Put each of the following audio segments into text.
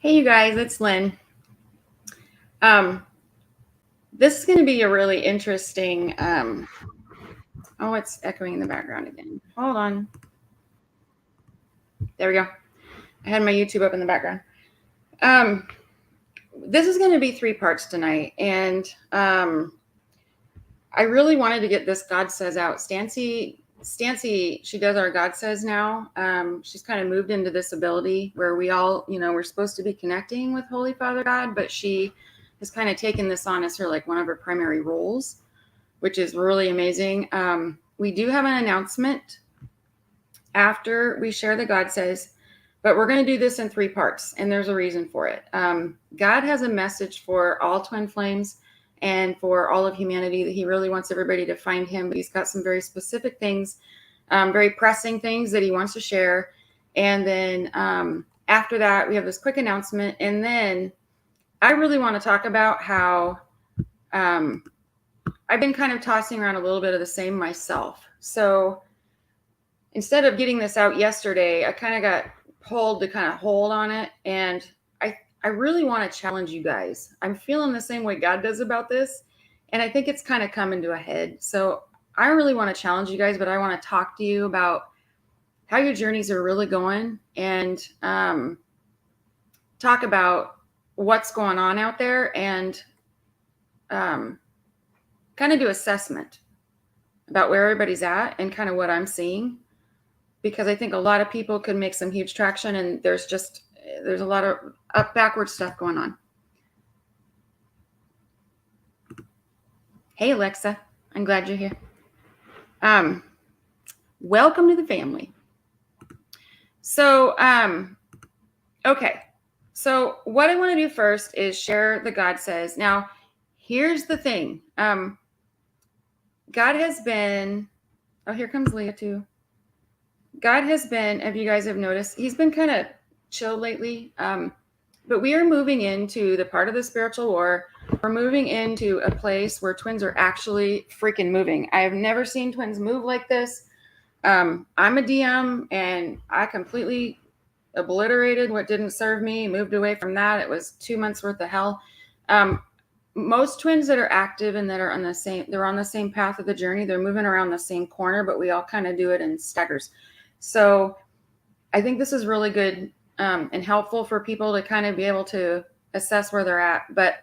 Hey, you guys, it's Lynn. Um, this is going to be a really interesting. Oh, it's echoing in the background again. Hold on. There we go. I had my YouTube up in the background. Um, this is going to be 3 parts tonight, and I really wanted to get this God Says out. Stancy, she does our God Says now. She's kind of moved into this ability where we all, we're supposed to be connecting with Holy Father God, but she has kind of taken this on as one of her primary roles, which is really amazing. We do have an announcement after we share the God Says, but we're going to do this in 3 parts, and there's a reason for it. God has a message for all twin flames and for all of humanity that he really wants everybody to find him, but he's got some very specific things, very pressing things that he wants to share. And then after that, we have this quick announcement, and then I really want to talk about how I've been kind of tossing around a little bit of the same myself. So instead of getting this out yesterday, I kind of got pulled to kind of hold on it. And I really want to challenge you guys. I'm feeling the same way God does about this. And I think it's kind of coming to a head. So I really want to challenge you guys, but I want to talk to you about how your journeys are really going and talk about what's going on out there and kind of do assessment about where everybody's at and kind of what I'm seeing, because I think a lot of people could make some huge traction, and there's a lot of backward stuff going on. Hey, Alexa, I'm glad you're here. Welcome to the family. So, okay. So what I want to do first is share the God Says. Now, here's the thing. God has been, oh, here comes Leah too. God has been, if you guys have noticed, he's been kind of chill lately. But we are moving into the part of the spiritual war. We're moving into a place where twins are actually freaking moving. I have never seen twins move like this. I'm a DM, and I completely obliterated what didn't serve me, moved away from that. It was 2 months worth of hell. Most twins that are active and that are they're on the same path of the journey. They're moving around the same corner, but we all kind of do it in staggers. So I think this is really good and helpful for people to kind of be able to assess where they're at. But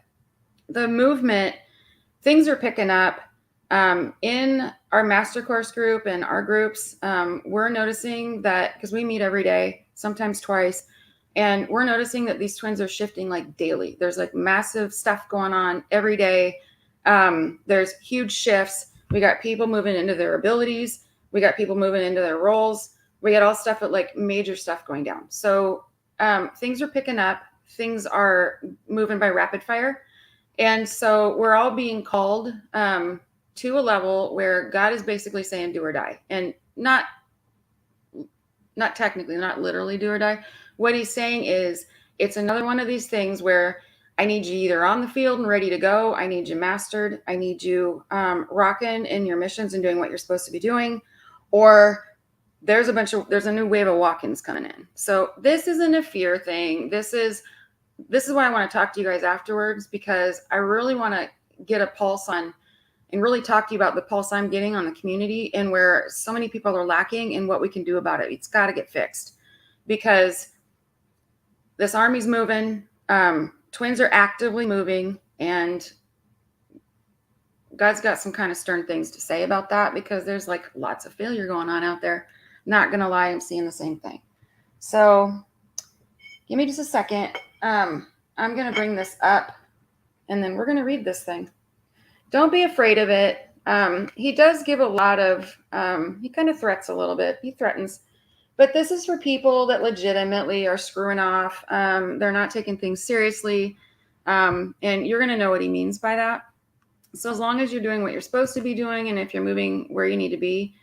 the movement, things are picking up. In our master course group and our groups, we're noticing that, because we meet every day, sometimes twice, and we're noticing that these twins are shifting like daily. There's like massive stuff going on every day. There's huge shifts. We got people moving into their abilities. We got people moving into their roles. We got all stuff at like major stuff going down. So things are picking up. Things are moving by rapid fire. And so we're all being called to a level where God is basically saying do or die. And not technically, not literally do or die. What he's saying is it's another one of these things where I need you either on the field and ready to go. I need you mastered. I need you rocking in your missions and doing what you're supposed to be doing. Or there's a new wave of walk-ins coming in. So this isn't a fear thing. This is why I want to talk to you guys afterwards, because I really want to get a pulse on and really talk to you about the pulse I'm getting on the community and where so many people are lacking and what we can do about it. It's got to get fixed, because this army's moving. Twins are actively moving, and God's got some kind of stern things to say about that, because there's like lots of failure going on out there. Not going to lie, I'm seeing the same thing. So give me just a second. I'm going to bring this up, and then we're going to read this thing. Don't be afraid of it. He does give a lot of, he kind of threats a little bit. He threatens. But this is for people that legitimately are screwing off. They're not taking things seriously. And you're going to know what he means by that. So as long as you're doing what you're supposed to be doing, and if you're moving where you need to be,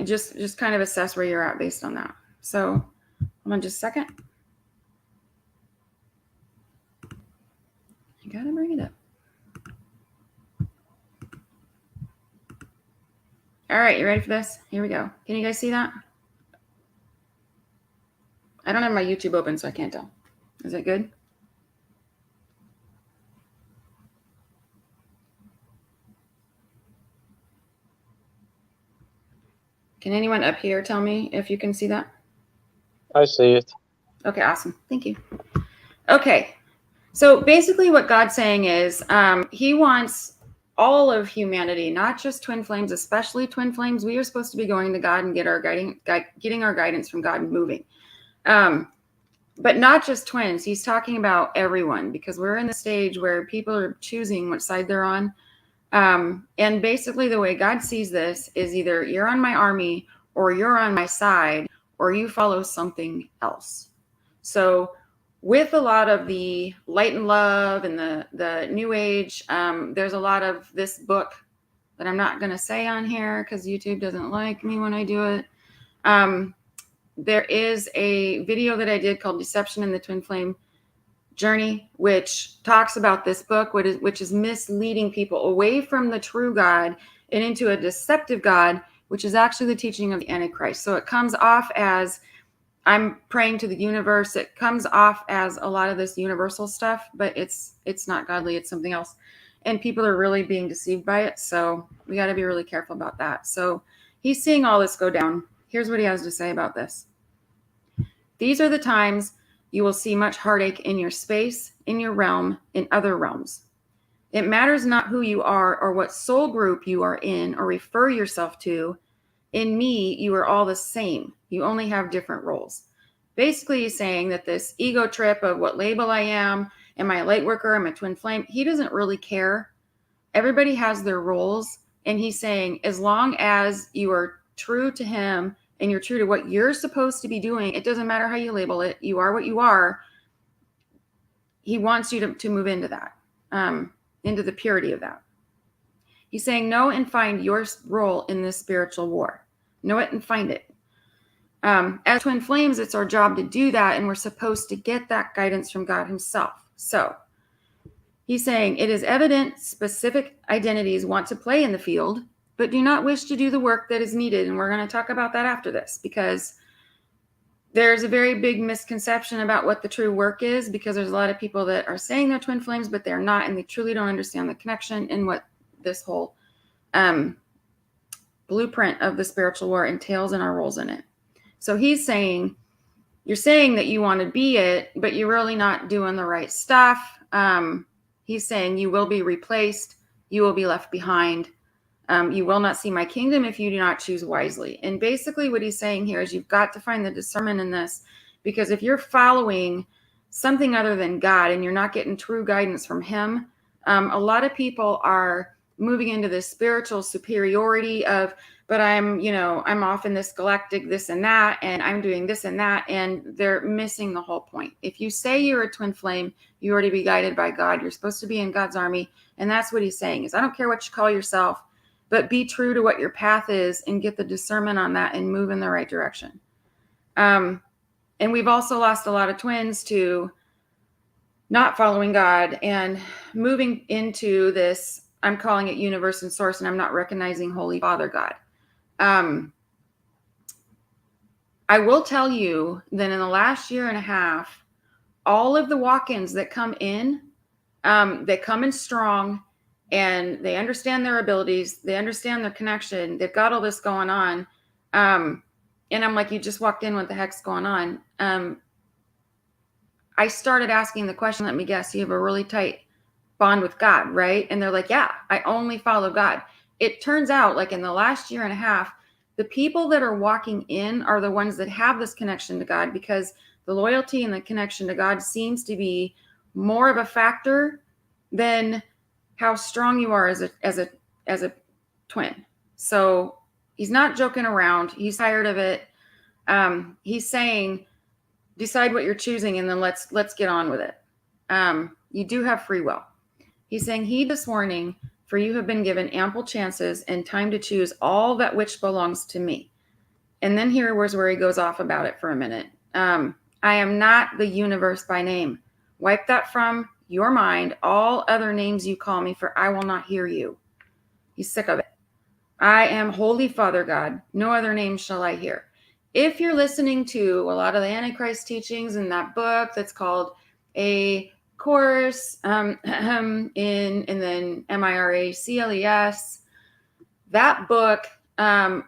just kind of assess where you're at based on that. So hold on just a second. I got to bring it up. All right, you ready for this? Here we go. Can you guys see that? I don't have my YouTube open, so I can't tell. Is it good? Can anyone up here tell me if you can see that? I see it. Okay, awesome. Thank you. Okay, so basically what God's saying is he wants all of humanity, not just twin flames, especially twin flames. We are supposed to be going to God and getting our guidance from God and moving. But not just twins. He's talking about everyone, because we're in the stage where people are choosing which side they're on. And basically the way God sees this is either you're on my army or you're on my side, or you follow something else. So with a lot of the light and love and the new age, there's a lot of this book that I'm not going to say on here because YouTube doesn't like me when I do it. There is a video that I did called Deception in the Twin Flame Journey, which talks about this book, which is misleading people away from the true God and into a deceptive God, which is actually the teaching of the Antichrist. So it comes off as I'm praying to the universe. It comes off as a lot of this universal stuff, but it's not godly. It's something else. And people are really being deceived by it. So we got to be really careful about that. So he's seeing all this go down. Here's what he has to say about this. These are the times you will see much heartache in your space, in your realm, in other realms. It matters not who you are or what soul group you are in or refer yourself to. In me, you are all the same. You only have different roles. Basically, he's saying that this ego trip of what label I am I a light worker, am I a twin flame, he doesn't really care. Everybody has their roles. And he's saying, as long as you are true to him and you're true to what you're supposed to be doing, it doesn't matter how you label it. You are what you are. He wants you to move into that, into the purity of that. He's saying, know and find your role in this spiritual war. Know it and find it. As twin flames, it's our job to do that, and we're supposed to get that guidance from God himself. So he's saying, it is evident specific identities want to play in the field, but do not wish to do the work that is needed. And we're going to talk about that after this, because there's a very big misconception about what the true work is, because there's a lot of people that are saying they're twin flames, but they're not, and they truly don't understand the connection and what this whole blueprint of the spiritual war entails and our roles in it. So he's saying, you're saying that you want to be it, but you're really not doing the right stuff. He's saying you will be replaced. You will be left behind. You will not see my kingdom if you do not choose wisely. And basically what he's saying here is you've got to find the discernment in this, because if you're following something other than God and you're not getting true guidance from him, a lot of people are moving into this spiritual superiority of, but I'm off in this galactic this and that, and I'm doing this and that, and they're missing the whole point. If you say you're a twin flame, you already be guided by God. You're supposed to be in God's army. And that's what he's saying is, I don't care what you call yourself, but be true to what your path is and get the discernment on that and move in the right direction. And we've also lost a lot of twins to not following God and moving into this, I'm calling it universe and source, and I'm not recognizing Holy Father God. I will tell you that in the last year and a half, all of the walk-ins that come in, they come in strong, and they understand their abilities. They understand their connection. They've got all this going on. And I'm like, you just walked in. What the heck's going on? I started asking the question, let me guess, you have a really tight bond with God, right? And they're like, yeah, I only follow God. It turns out, like in the last year and a half, the people that are walking in are the ones that have this connection to God, because the loyalty and the connection to God seems to be more of a factor than how strong you are as a twin. So he's not joking around. He's tired of it. He's saying, decide what you're choosing, and then let's get on with it. You do have free will. He's saying, heed this warning, for you have been given ample chances and time to choose all that which belongs to me. And then here was where he goes off about it for a minute. I am not the universe by name. Wipe that from your mind, all other names you call me, for I will not hear you. He's sick of it. I am Holy Father God. No other name shall I hear. if you're listening to a lot of the Antichrist teachings in that book that's called A Course and then Miracles, that book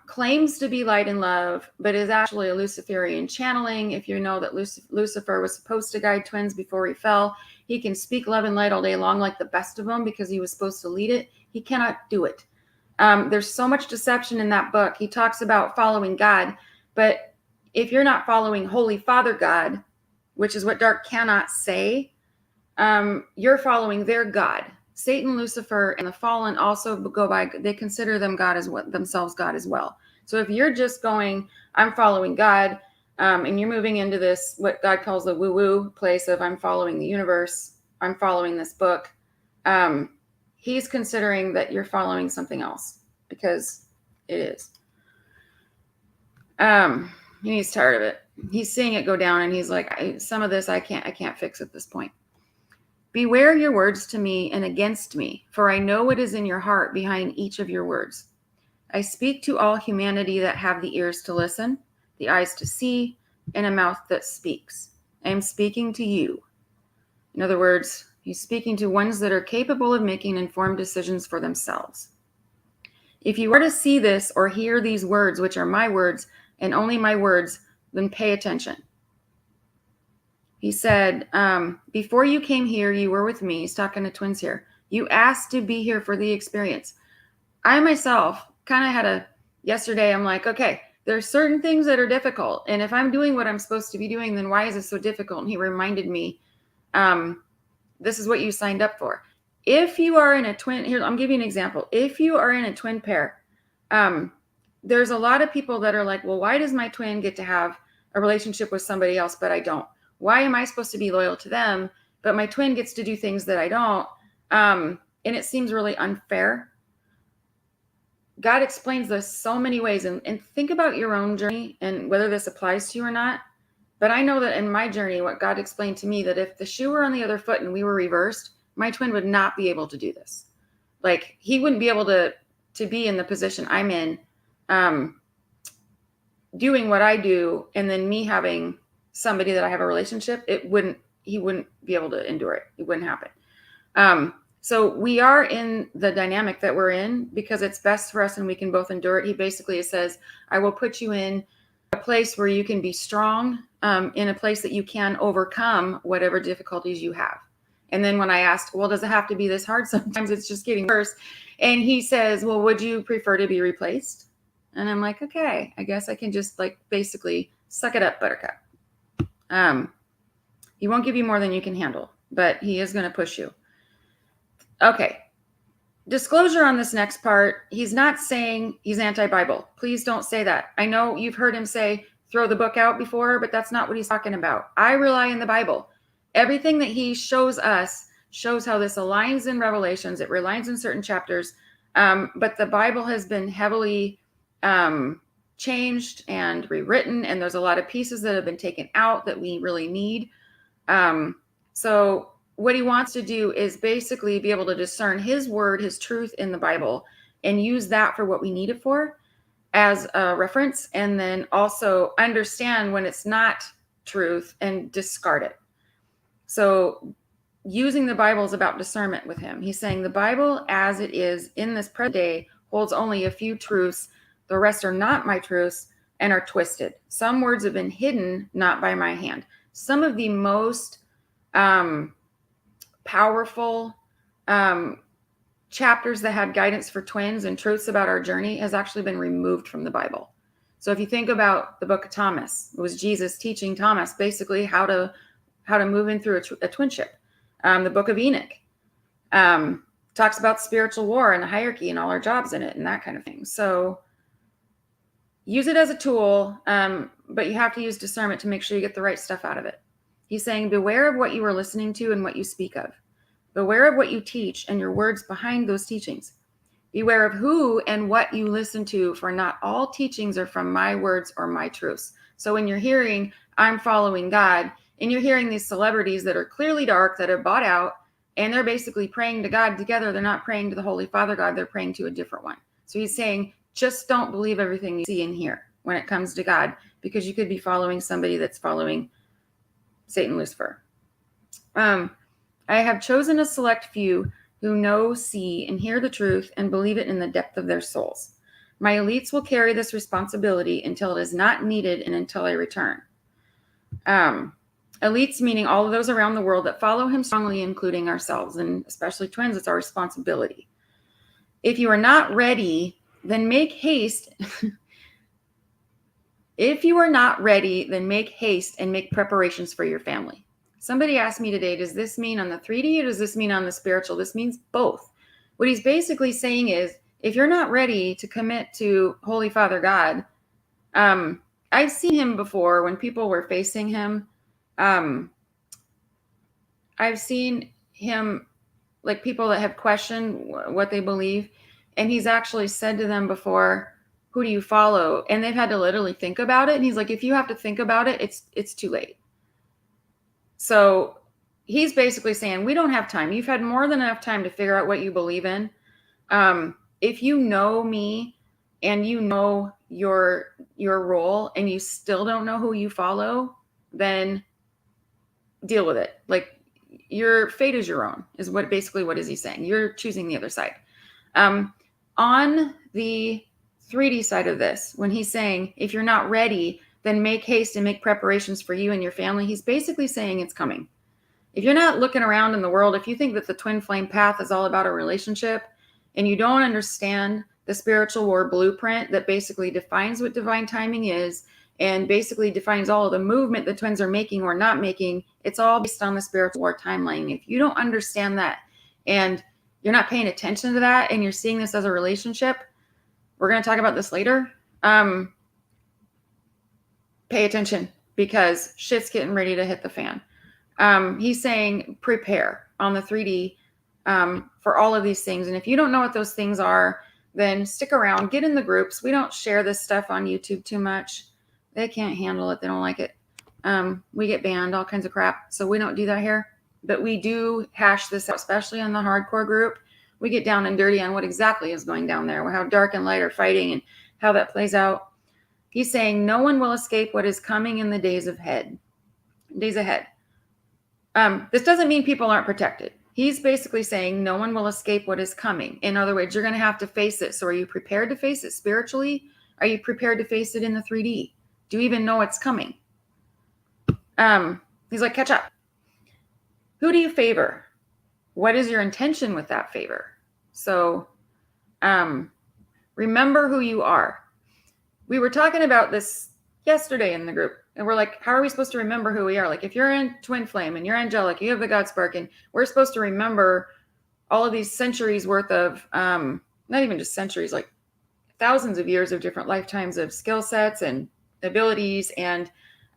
claims to be light and love, but is actually a Luciferian channeling. If you know that Lucifer was supposed to guide twins before he fell, he can speak love and light all day long like the best of them because he was supposed to lead it. He cannot do it. There's so much deception in that book. He talks about following God, but if you're not following Holy Father God, which is what dark cannot say, you're following their God. Satan, Lucifer, and the fallen also go by, they consider themselves God as well. So if you're just going, I'm following God, and you're moving into this, what God calls the woo-woo place of I'm following the universe, I'm following this book, he's considering that you're following something else because it is. He's tired of it. He's seeing it go down and he's like, some of this I can't fix at this point. Beware your words to me and against me, for I know what is in your heart behind each of your words. I speak to all humanity that have the ears to listen, the eyes to see, and a mouth that speaks. I am speaking to you. In other words, he's speaking to ones that are capable of making informed decisions for themselves. If you are to see this or hear these words, which are my words and only my words, then pay attention. He said, before you came here, you were with me. He's talking to twins here. You asked to be here for the experience. I myself kind of yesterday, I'm like, okay, there's certain things that are difficult. And if I'm doing what I'm supposed to be doing, then why is this so difficult? And he reminded me, this is what you signed up for. If you are in a twin, here, I'm giving you an example. If you are in a twin pair, there's a lot of people that are like, well, why does my twin get to have a relationship with somebody else, but I don't? Why am I supposed to be loyal to them, but my twin gets to do things that I don't? And it seems really unfair. God explains this so many ways. And think about your own journey and whether this applies to you or not. But I know that in my journey, what God explained to me, that if the shoe were on the other foot and we were reversed, my twin would not be able to do this. Like he wouldn't be able to be in the position I'm in, doing what I do, and then me having somebody that I have a relationship, he wouldn't be able to endure it. It wouldn't happen. So we are in the dynamic that we're in because it's best for us and we can both endure it. He basically says, I will put you in a place where you can be strong, in a place that you can overcome whatever difficulties you have. And then when I asked, well, does it have to be this hard? Sometimes it's just getting worse. And he says, well, would you prefer to be replaced? And I'm like, okay, I guess I can just like basically suck it up, buttercup. He won't give you more than you can handle, but he is going to push you. Okay. Disclosure on this next part. He's not saying he's anti-Bible. Please don't say that. I know you've heard him say, throw the book out before, but that's not what he's talking about. I rely on the Bible. Everything that he shows us shows how this aligns in Revelations. It aligns in certain chapters. But the Bible has been heavily changed and rewritten, and there's a lot of pieces that have been taken out that we really need. So what he wants to do is basically be able to discern his word, his truth in the Bible, and use that for what we need it for as a reference, and then also understand when it's not truth and discard it. So using the Bible is about discernment with him. He's saying the Bible as it is in this present day holds only a few truths. The rest are not my truths and are twisted. Some words have been hidden, not by my hand. Some of the most powerful chapters that had guidance for twins and truths about our journey has actually been removed from the Bible. So if you think about the book of Thomas, it was Jesus teaching Thomas basically how to move in through a twinship. The book of Enoch talks about spiritual war and the hierarchy and all our jobs in it and that kind of thing. So use it as a tool, but you have to use discernment to make sure you get the right stuff out of it. He's saying, beware of what you are listening to and what you speak of. Beware of what you teach and your words behind those teachings. Beware of who and what you listen to, for not all teachings are from my words or my truths. So when you're hearing, I'm following God, and you're hearing these celebrities that are clearly dark, that are bought out, and they're basically praying to God together. They're not praying to the Holy Father God. They're praying to a different one. So he's saying, just don't believe everything you see and hear. when it comes to God, because you could be following somebody that's following Satan, Lucifer. I have chosen a select few who know, see, and hear the truth and believe it in the depth of their souls. My elites will carry this responsibility until it is not needed and until I return. Elites meaning all of those around the world that follow him strongly, including ourselves, and especially twins. It's our responsibility. If you are not ready, then make haste. If you are not ready, then make haste and make preparations for your family. Somebody asked me today, does this mean on the 3D or does this mean on the spiritual? This means both. What he's basically saying is, if you're not ready to commit to Holy Father God, I've seen him before when people were facing him. I've seen him, like people that have questioned what they believe, and he's actually said to them before, who do you follow? And they've had to literally think about it. And he's like, if you have to think about it, it's too late. So he's basically saying, we don't have time. You've had more than enough time to figure out what you believe in. If you know me and you know your role and you still don't know who you follow, then deal with it. Like, your fate is your own, is what is he saying? You're choosing the other side. On the 3D side of this, when he's saying, if you're not ready, then make haste and make preparations for you and your family, he's basically saying it's coming. If you're not looking around in the world, if you think that the twin flame path is all about a relationship and you don't understand the spiritual war blueprint that basically defines what divine timing is and basically defines all of the movement the twins are making or not making, it's all based on the spiritual war timeline. If you don't understand that and you're not paying attention to that and you're seeing this as a relationship, we're going to talk about this later. Pay attention, because shit's getting ready to hit the fan. He's saying prepare on the 3D for all of these things. And if you don't know what those things are, then stick around, get in the groups. We don't share this stuff on YouTube too much. They can't handle it. They don't like it. We get banned, all kinds of crap. So we don't do that here. But we do hash this out, especially on the hardcore group. We get down and dirty on what exactly is going down there, how dark and light are fighting and how that plays out. He's saying no one will escape what is coming in the days ahead. This doesn't mean people aren't protected. He's basically saying no one will escape what is coming. In other words, you're going to have to face it. So are you prepared to face it spiritually? Are you prepared to face it in the 3D? Do you even know it's coming? He's like, catch up. Who do you favor? What is your intention with that favor? So remember who you are. We were talking about this yesterday in the group, and we're like, how are we supposed to remember who we are? Like, if you're in twin flame and you're angelic, you have the God spark, and we're supposed to remember all of these centuries worth of, not even just centuries, like thousands of years of different lifetimes of skill sets and abilities and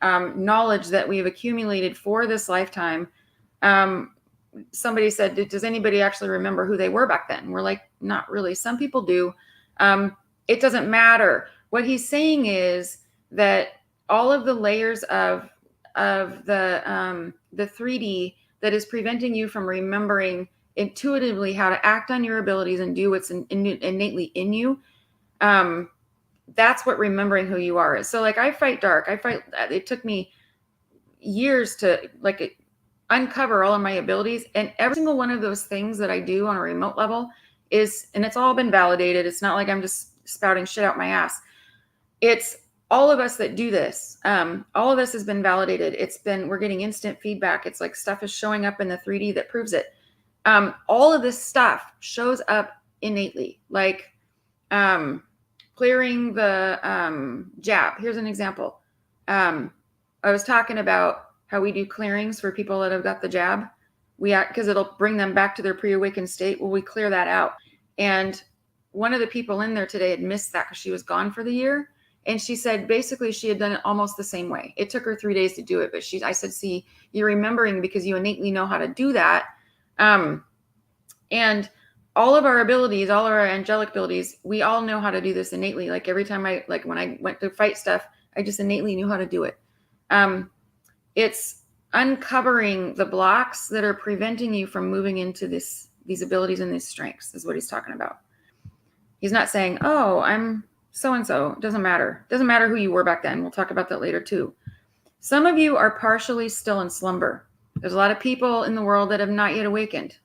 knowledge that we've accumulated for this lifetime. Somebody said, does anybody actually remember who they were back then? We're like, not really. Some people do. It doesn't matter. What he's saying is that all of the layers of the 3D that is preventing you from remembering intuitively how to act on your abilities and do what's innately in you, that's what remembering who you are is. So like, I fight dark. It took me years to uncover all of my abilities, and every single one of those things that I do on a remote level and it's all been validated. It's not like I'm just spouting shit out my ass. It's all of us that do this. All of this has been validated. We're getting instant feedback. It's like stuff is showing up in the 3D that proves it. All of this stuff shows up innately, like clearing the jab. Here's an example. I was talking about how we do clearings for people that have got the jab. Because it'll bring them back to their pre-awakened state. Well, we clear that out. And one of the people in there today had missed that because she was gone for the year. And she said, basically, she had done it almost the same way. It took her 3 days to do it. But I said, see, you're remembering because you innately know how to do that. And all of our abilities, all of our angelic abilities, we all know how to do this innately. Like every time when I went to fight stuff, I just innately knew how to do it. It's uncovering the blocks that are preventing you from moving into these abilities and these strengths is what he's talking about. He's not saying, oh, I'm so-and-so. Doesn't matter. Doesn't matter who you were back then. We'll talk about that later too. Some of you are partially still in slumber. There's a lot of people in the world that have not yet awakened.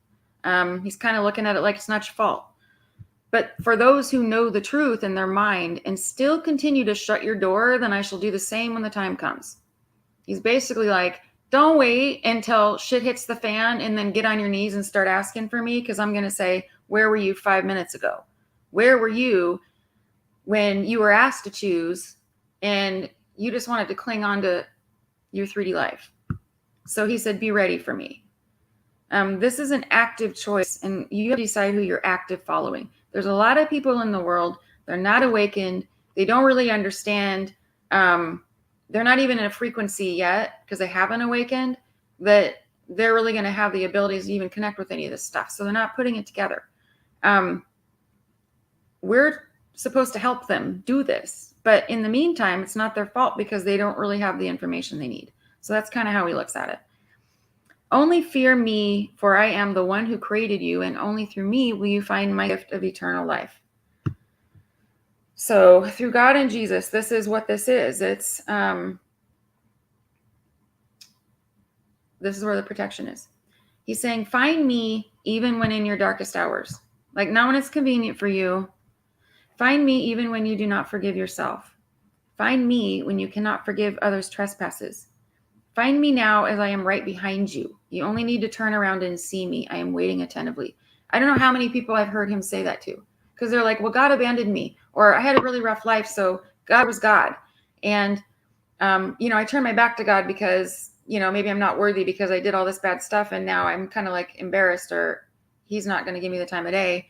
He's kind of looking at it like it's not your fault. But for those who know the truth in their mind and still continue to shut your door, then I shall do the same when the time comes. He's basically like, don't wait until shit hits the fan and then get on your knees and start asking for me, because I'm going to say, where were you 5 minutes ago? Where were you when you were asked to choose and you just wanted to cling on to your 3D life? So he said, be ready for me. This is an active choice, and you have to decide who you're active following. There's a lot of people in the world, they're not awakened. They don't really understand. They're not even in a frequency yet because they haven't awakened, that they're really going to have the abilities to even connect with any of this stuff. So they're not putting it together. We're supposed to help them do this. But in the meantime, it's not their fault because they don't really have the information they need. So that's kind of how he looks at it. Only fear me, for I am the one who created you, and only through me will you find my gift of eternal life. So through God and Jesus, this is what this is. It's this is where the protection is. He's saying, find me even when in your darkest hours. Like, not when it's convenient for you. Find me even when you do not forgive yourself. Find me when you cannot forgive others' trespasses. Find me now as I am right behind you. You only need to turn around and see me. I am waiting attentively. I don't know how many people I've heard him say that to, because they're like, well, God abandoned me, or I had a really rough life, so God was God. And, I turned my back to God because, maybe I'm not worthy because I did all this bad stuff, and now I'm kind of like embarrassed, or he's not going to give me the time of day.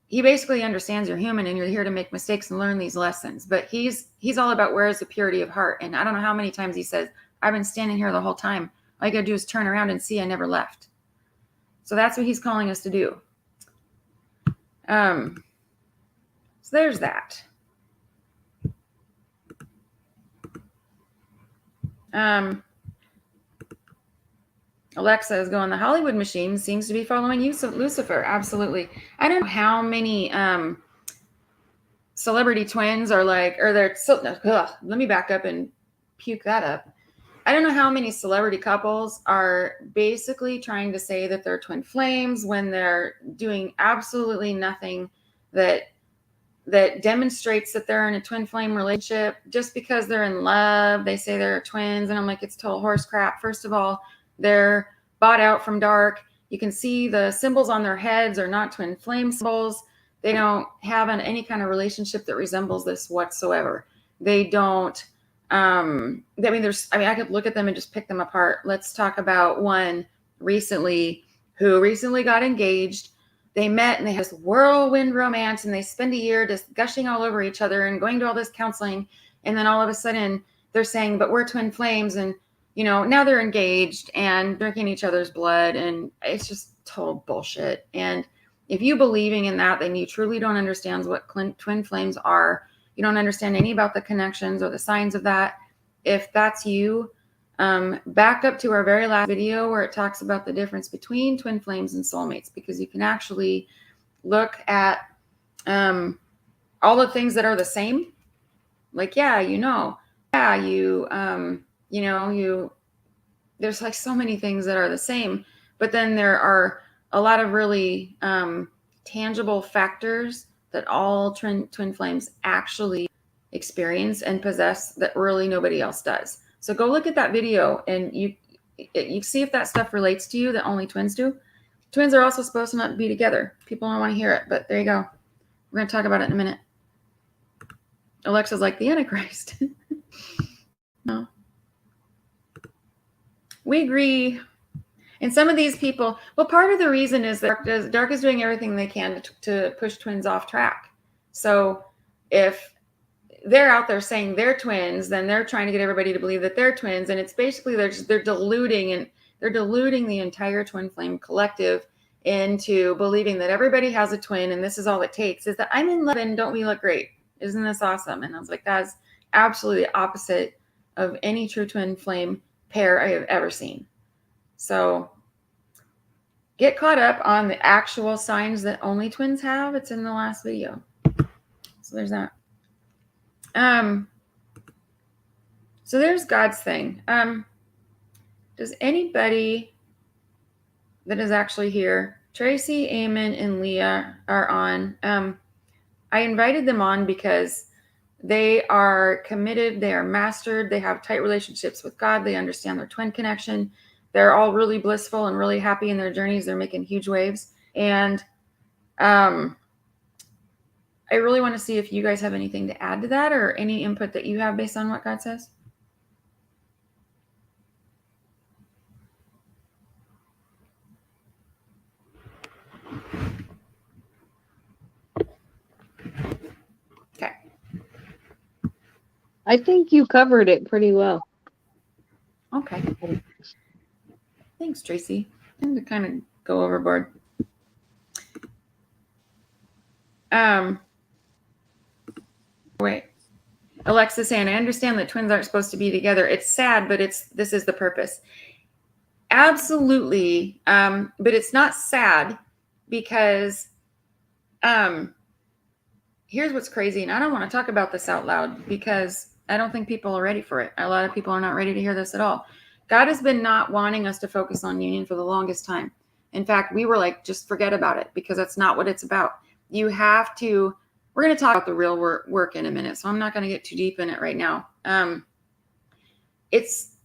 He basically understands you're human and you're here to make mistakes and learn these lessons. But he's all about where is the purity of heart. And I don't know how many times he says, I've been standing here the whole time. All you got to do is turn around and see I never left. So that's what he's calling us to do. So there's that. Alexa is going, the Hollywood machine seems to be following you, Lucifer. Absolutely. I don't know how many celebrity twins are like, or they're so, let me back up and puke that up. I don't know how many celebrity couples are basically trying to say that they're twin flames when they're doing absolutely nothing that demonstrates that they're in a twin flame relationship. Just because they're in love, they say they're twins. And I'm like, it's total horse crap. First of all, they're bought out from dark. You can see the symbols on their heads are not twin flame symbols. They don't have any kind of relationship that resembles this whatsoever. They don't. I could look at them and just pick them apart. Let's talk about one who recently got engaged. They met and they had this whirlwind romance, and they spend a year just gushing all over each other and going to all this counseling. And then all of a sudden they're saying, but we're twin flames. And, now they're engaged and drinking each other's blood. And it's just total bullshit. And if you believing in that, then you truly don't understand what twin flames are. You don't understand any about the connections or the signs of that. If that's you, back up to our very last video where it talks about the difference between twin flames and soulmates, because you can actually look at all the things that are the same. Like, there's like so many things that are the same, but then there are a lot of really tangible factors that all twin flames actually experience and possess that really nobody else does. So go look at that video and you see if that stuff relates to you that only twins do. Twins are also supposed to not be together. People don't want to hear it, but there you go. We're going to talk about it in a minute. Alexa's like the Antichrist. No. We agree. And some of these people, well, part of the reason is that Dark is doing everything they can to push twins off track. So if they're out there saying they're twins, then they're trying to get everybody to believe that they're twins. And it's basically they're diluting the entire twin flame collective into believing that everybody has a twin and this is all it takes, is that I'm in love and don't we look great? Isn't this awesome? And I was like, that's absolutely the opposite of any true twin flame pair I have ever seen. So get caught up on the actual signs that only twins have. It's in the last video. So there's that. So there's God's thing. Does anybody that is actually here, Tracy, Eamon, and Leah are on. I invited them on because they are committed, they are mastered, they have tight relationships with God, they understand their twin connection. They're all really blissful and really happy in their journeys. They're making huge waves. And I really want to see if you guys have anything to add to that or any input that you have based on what God says. Okay. I think you covered it pretty well. Okay. Thanks, Tracy. I tend to kind of go overboard. Wait. Alexa saying, I understand that twins aren't supposed to be together. It's sad, but this is the purpose. Absolutely. But it's not sad because here's what's crazy. And I don't want to talk about this out loud because I don't think people are ready for it. A lot of people are not ready to hear this at all. God has been not wanting us to focus on union for the longest time. In fact, we were like, just forget about it because that's not what it's about. You have to, we're going to talk about the real work in a minute. So I'm not going to get too deep in it right now. It's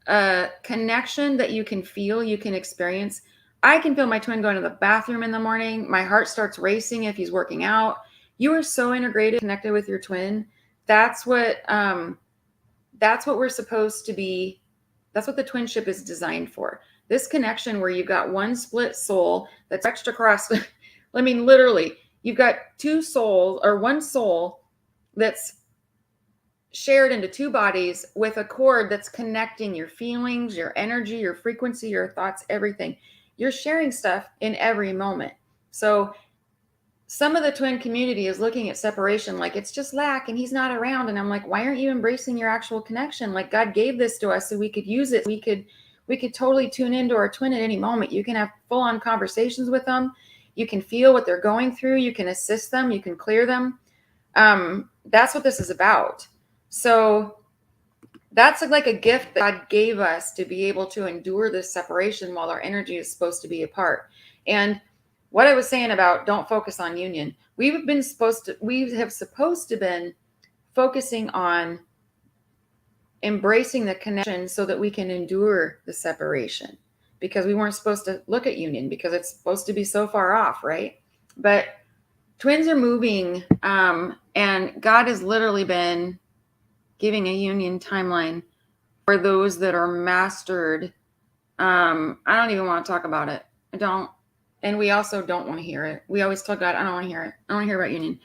a connection that you can feel, you can experience. I can feel my twin going to the bathroom in the morning. My heart starts racing if he's working out. You are so integrated, connected with your twin. That's what we're supposed to be. That's what the twinship is designed for. This connection where you've got one split soul that's stretched across. I mean, literally, you've got two souls or one soul that's shared into two bodies with a cord that's connecting your feelings, your energy, your frequency, your thoughts, everything. You're sharing stuff in every moment. So some of the twin community is looking at separation like it's just lack and he's not around. And I'm like, why aren't you embracing your actual connection? Like God gave this to us so we could use it. We could totally tune into our twin at any moment. You can have full on conversations with them. You can feel what they're going through. You can assist them. You can clear them. That's what this is about. So that's like a gift that God gave us to be able to endure this separation while our energy is supposed to be apart. And what I was saying about don't focus on union, we have supposed to been focusing on embracing the connection so that we can endure the separation, because we weren't supposed to look at union because it's supposed to be so far off, right? But twins are moving, and God has literally been giving a union timeline for those that are mastered. I don't even want to talk about it. I don't. And we also don't want to hear it. We always tell God, I don't want to hear it. I don't want to hear about union,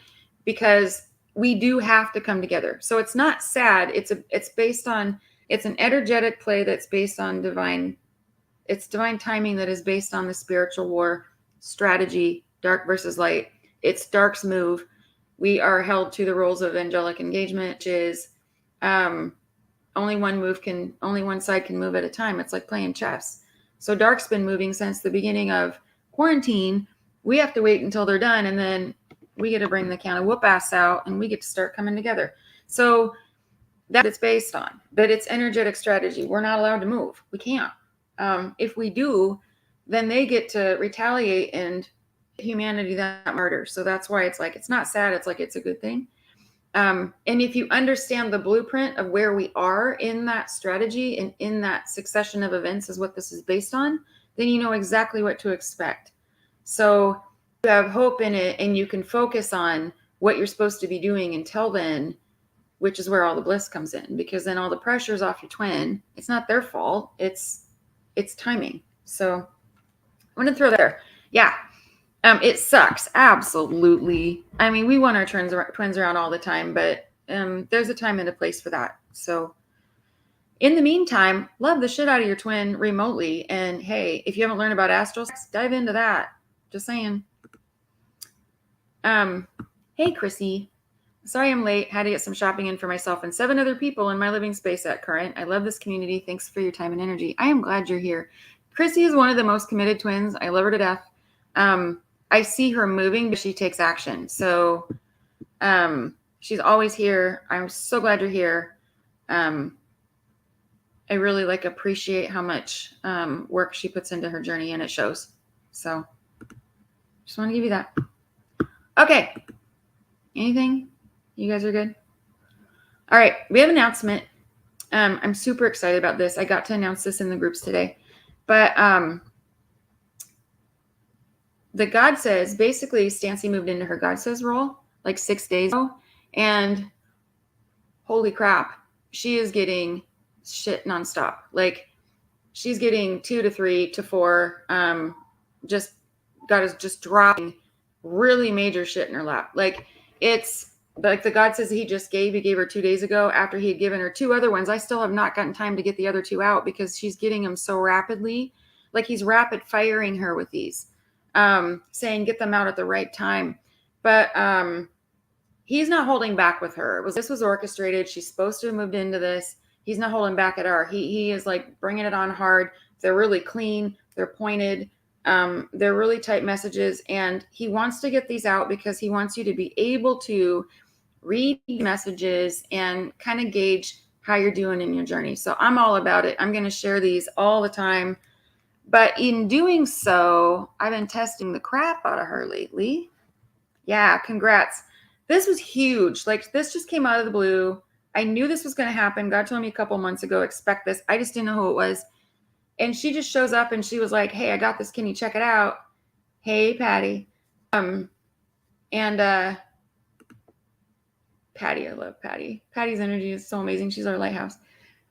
because we do have to come together. So it's not sad. It's an energetic play that's based on divine timing that is based on the spiritual war strategy, dark versus light. It's dark's move. We are held to the rules of angelic engagement, which is only one side can move at a time. It's like playing chess. So dark's been moving since the beginning of quarantine. We have to wait until they're done, and then we get to bring the can of whoop ass out and we get to start coming together. So that's what it's based on, but it's energetic strategy. We're not allowed to move. We can't. If we do, then they get to retaliate and humanity that murder. So that's why it's like, it's not sad. It's like, it's a good thing. And if you understand the blueprint of where we are in that strategy and in that succession of events is what this is based on, then you know exactly what to expect. So you have hope in it and you can focus on what you're supposed to be doing until then, which is where all the bliss comes in, because then all the pressure's off your twin. It's not their fault. It's timing. So I'm going to throw that there. Yeah. It sucks. Absolutely. I mean, we want our twins around all the time, but there's a time and a place for that. So in the meantime, love the shit out of your twin remotely. And hey, if you haven't learned about astral sex, dive into that. Just saying. Hey, Chrissy. Sorry I'm late. Had to get some shopping in for myself and 7 other people in my living space at current. I love this community. Thanks for your time and energy. I am glad you're here. Chrissy is one of the most committed twins. I love her to death. I see her moving, but she takes action. So She's always here. I'm so glad you're here. I really appreciate how much work she puts into her journey, and it shows. So just want to give you that. Okay. Anything? You guys are good? All right. We have an announcement. I'm super excited about this. I got to announce this in the groups today. But the God Says, basically, Stancy moved into her God Says role 6 days ago. And holy crap, she is getting shit nonstop. She's getting 2 to 3 to 4. God is just dropping really major shit in her lap. It's the God Says he gave her 2 days ago after he had given her 2 other ones. I still have not gotten time to get the other 2 out because she's getting them so rapidly. He's rapid firing her with these, saying get them out at the right time. But he's not holding back with her. This was orchestrated. She's supposed to have moved into this. He's not holding back at her. He is bringing it on hard. They're really clean. They're pointed. They're really tight messages. And he wants to get these out because he wants you to be able to read messages and kind of gauge how you're doing in your journey. So I'm all about it. I'm going to share these all the time. But in doing so, I've been testing the crap out of her lately. Yeah, congrats. This was huge. This just came out of the blue. I knew this was going to happen. God told me a couple months ago, expect this. I just didn't know who it was. And she just shows up and she was like, hey, I got this. Can you check it out? Hey, Patty. Patty, I love Patty. Patty's energy is so amazing. She's our lighthouse.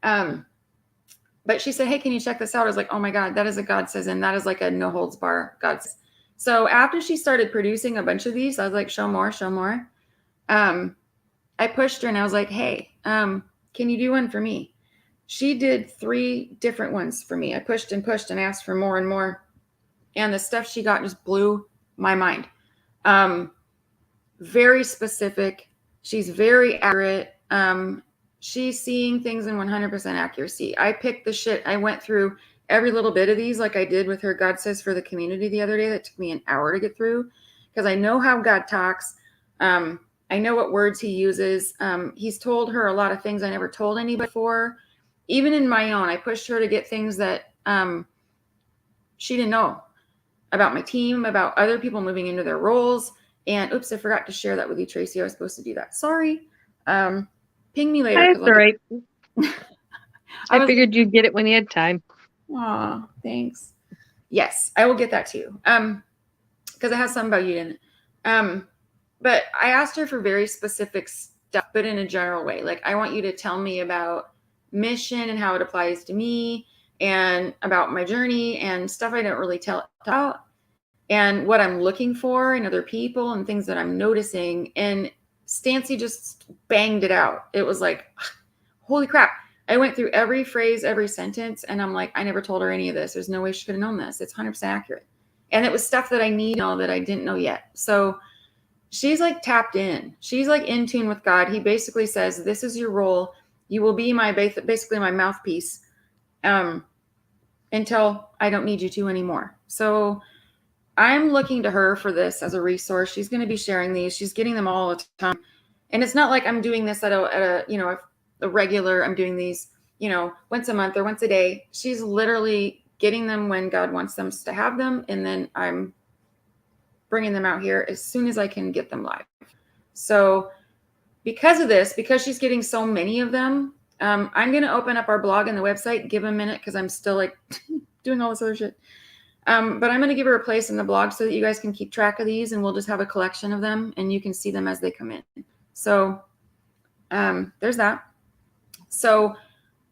But she said, hey, can you check this out? I was like, oh my God, that is a God Says, and that is a no holds bar God Says. So after she started producing a bunch of these, I was like, show more, show more. I pushed her and I was like, hey, can you do one for me? She did 3 different ones for me. I pushed and asked for more and more. And the stuff she got just blew my mind. Very specific. She's very accurate. She's seeing things in 100% accuracy. I picked the shit. I went through every little bit of these like I did with her God Says for the community the other day. That took me an hour to get through because I know how God talks. I know what words he uses. He's told her a lot of things I never told anybody before. Even in my own, I pushed her to get things that she didn't know about my team, about other people moving into their roles. And oops, I forgot to share that with you, Tracy. I was supposed to do that. Sorry. Ping me later. That's all right. I figured you'd get it when you had time. Aw, thanks. Yes, I will get that too. Because it has something about you in it. But I asked her for very specific stuff, but in a general way. I want you to tell me about mission and how it applies to me and about my journey and stuff I don't really tell about and what I'm looking for in other people and things that I'm noticing. And Stancy just banged it out. It was like, holy crap. I went through every phrase, every sentence, and I'm like, I never told her any of this. There's no way she could have known this. It's 100% accurate. And it was stuff that I need to know that I didn't know yet. So she's tapped in. She's in tune with God. He basically says, this is your role. You will be basically my mouthpiece until I don't need you to anymore. So I'm looking to her for this as a resource. She's going to be sharing these. She's getting them all the time. And it's not like I'm doing this at a regular, I'm doing these, once a month or once a day. She's literally getting them when God wants them to have them. And then I'm bringing them out here as soon as I can get them live. So because of this, because she's getting so many of them, I'm going to open up our blog and the website, give a minute because I'm still doing all this other shit. But I'm going to give her a place in the blog so that you guys can keep track of these and we'll just have a collection of them and you can see them as they come in. So there's that. So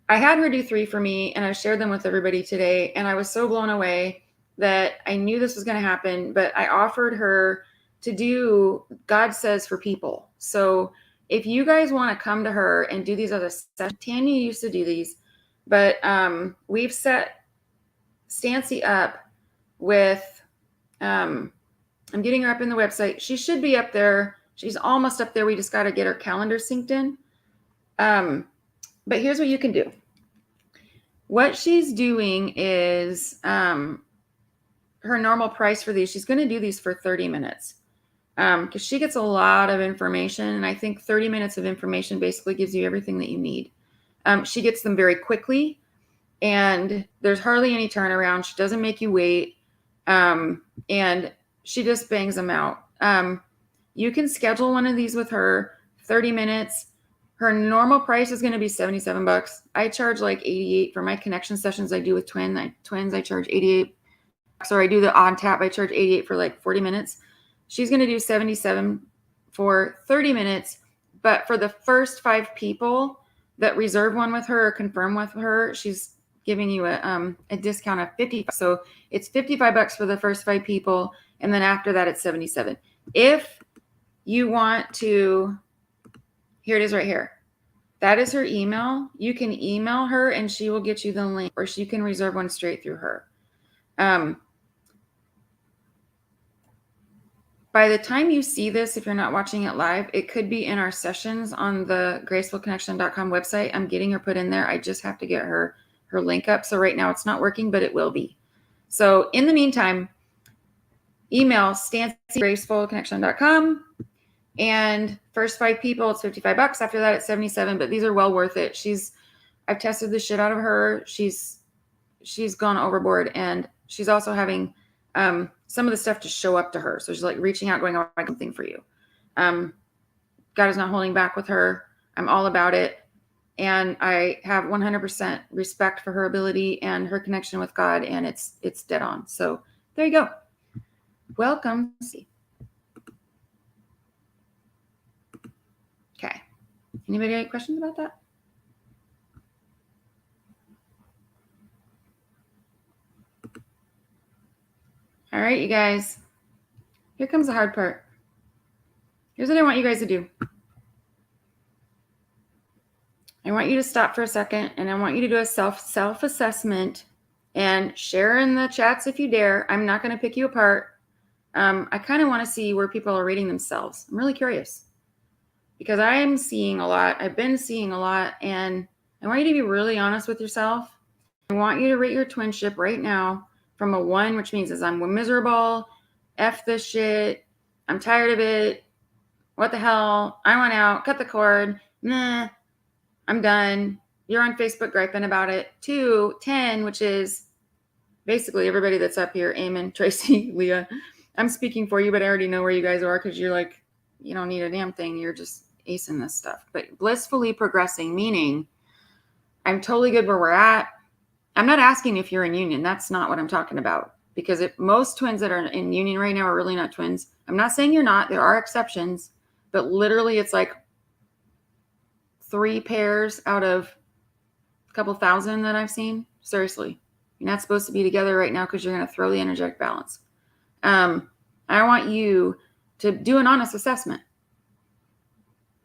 I had her do 3 for me and I shared them with everybody today. And I was so blown away that I knew this was going to happen, but I offered her to do God Says for people. So if you guys want to come to her and do these other sessions, Tanya used to do these, but we've set Stancy up with, I'm getting her up in the website. She should be up there. She's almost up there. We just got to get her calendar synced in. But here's what you can do. What she's doing is her normal price for these. She's going to do these for 30 minutes. because she gets a lot of information. And I think 30 minutes of information basically gives you everything that you need. She gets them very quickly, and there's hardly any turnaround. She doesn't make you wait. And she just bangs them out. You can schedule one of these with her, 30 minutes. Her normal price is going to be $77. I charge like 88 for my connection sessions I do with twins. I charge 88. Or I do the on tap. I charge 88 for like 40 minutes. She's going to do 77 for 30 minutes. But for the first 5 people that reserve one with her or confirm with her, she's giving you a discount of 50. So it's $55 for the first 5 people. And then after that, it's 77. If you want to, here it is right here. That is her email. You can email her and she will get you the link, or she can reserve one straight through her. By the time you see this, if you're not watching it live, it could be in our sessions on the gracefulconnection.com website. I'm getting her put in there. I just have to get her link up. So right now it's not working, but it will be. So in the meantime, email stancygracefulconnection.com, and first 5 people, it's $55. After that, it's 77, but these are well worth it. I've tested the shit out of her. She's gone overboard, and she's also having some of the stuff just show up to her. So she's like reaching out, going, "Oh, I got something for you." God is not holding back with her. I'm all about it. And I have 100% respect for her ability and her connection with God. And it's dead on. So there you go. Welcome. Okay. Anybody have questions about that? All right, you guys. Here comes the hard part. Here's what I want you guys to do. I want you to stop for a second, and I want you to do a self-assessment and share in the chats if you dare. I'm not going to pick you apart. I kind of want to see where people are rating themselves. I'm really curious because I'm seeing a lot. I've been seeing a lot, and I want you to be really honest with yourself. I want you to rate your twinship right now from a 1, which means I'm miserable, F this shit, I'm tired of it, what the hell, I want out, cut the cord, nah, I'm done, you're on Facebook griping about it. 2, 10, which is basically everybody that's up here, Eamon, Tracy, Leah. I'm speaking for you, but I already know where you guys are because you're like, you don't need a damn thing. You're just acing this stuff. But blissfully progressing, meaning I'm totally good where we're at. I'm not asking if you're in union. That's not what I'm talking about. Because most twins that are in union right now are really not twins. I'm not saying you're not. There are exceptions. But literally it's like 3 pairs out of a couple thousand that I've seen. Seriously. You're not supposed to be together right now because you're going to throw the energetic balance. I want you to do an honest assessment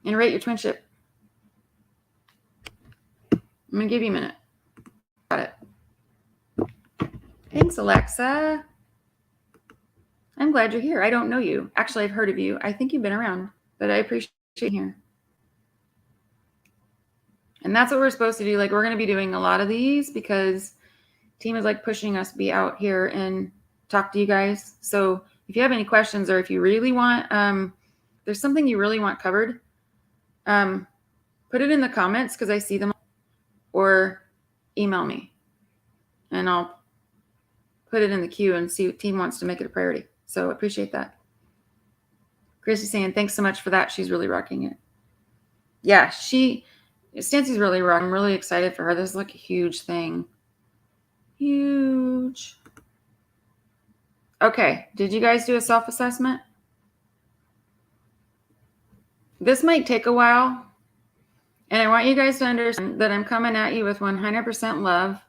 and rate your twinship. I'm going to give you a minute. Got it. Thanks, Alexa. I'm glad you're here. I don't know you. Actually, I've heard of you. I think you've been around, but I appreciate you here. And that's what we're supposed to do. Like, we're going to be doing a lot of these because team is like pushing us to be out here and talk to you guys. So if you have any questions, or if you really want, there's something you really want covered, put it in the comments because I see them, or email me and I'll put it in the queue and see what team wants to make it a priority. So appreciate that. Chrissy's saying, thanks so much for that. She's really rocking it. Yeah, Stancy's really rocking. I'm really excited for her. This is like a huge thing. Huge. Okay, did you guys do a self-assessment? This might take a while, and I want you guys to understand that I'm coming at you with 100% love,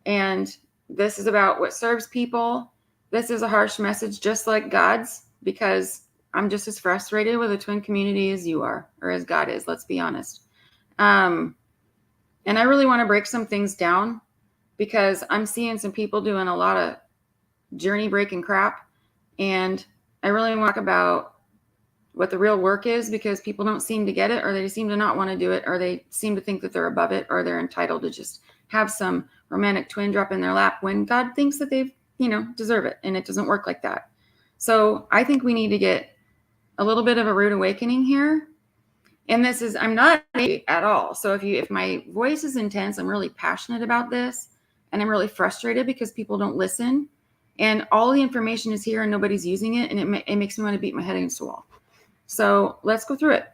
and this is about what serves people. This is a harsh message, just like God's, because I'm just as frustrated with the twin community as you are, or as God is, let's be honest. And I really want to break some things down because I'm seeing some people doing a lot of journey breaking crap. And I really want to talk about what the real work is, because people don't seem to get it, or they seem to not want to do it, or they seem to think that they're above it, or they're entitled to just have some romantic twin drop in their lap when God thinks that they've, deserve it. And it doesn't work like that. So I think we need to get a little bit of a rude awakening here. And this is, I'm not at all. So if my voice is intense, I'm really passionate about this, and I'm really frustrated because people don't listen, and all the information is here and nobody's using it. And it makes me want to beat my head against the wall. So let's go through it.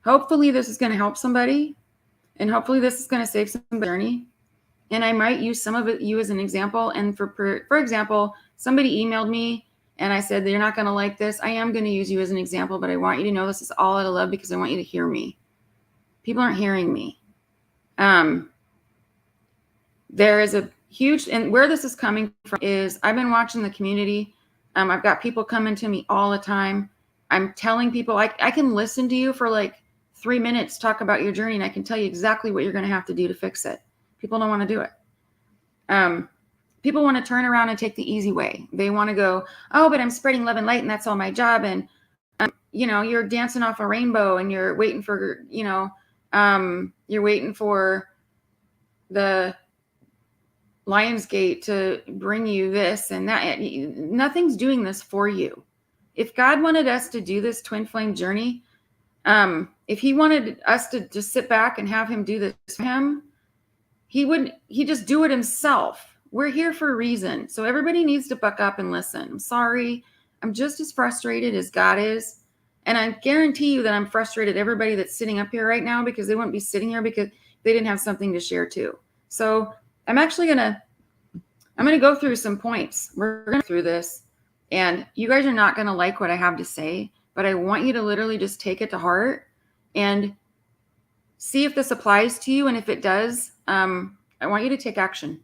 Hopefully this is going to help somebody, and hopefully this is going to save somebody's journey. And I might use some of it you as an example. And for example, somebody emailed me and I said, you're not going to like this. I am going to use you as an example, but I want you to know this is all out of love because I want you to hear me. People aren't hearing me. There is a huge, and where this is coming from is I've been watching the community. I've got people coming to me all the time. I'm telling people I can listen to you for like 3 minutes, talk about your journey, and I can tell you exactly what you're going to have to do to fix it. People don't want to do it. People want to turn around and take the easy way. They want to go, oh, but I'm spreading love and light and that's all my job. And, you're dancing off a rainbow and you're waiting for, you're waiting for the Lionsgate to bring you this and that. Nothing's doing this for you. If God wanted us to do this twin flame journey, if he wanted us to just sit back and have him do this for him, he'd just do it himself. We're here for a reason. So everybody needs to buck up and listen. I'm sorry. I'm just as frustrated as God is. And I guarantee you that I'm frustrated everybody that's sitting up here right now, because they wouldn't be sitting here because they didn't have something to share too. So I'm actually I'm going to go through some points. We're going to go through this, and you guys are not going to like what I have to say, but I want you to literally just take it to heart and see if this applies to you. And if it does, I want you to take action,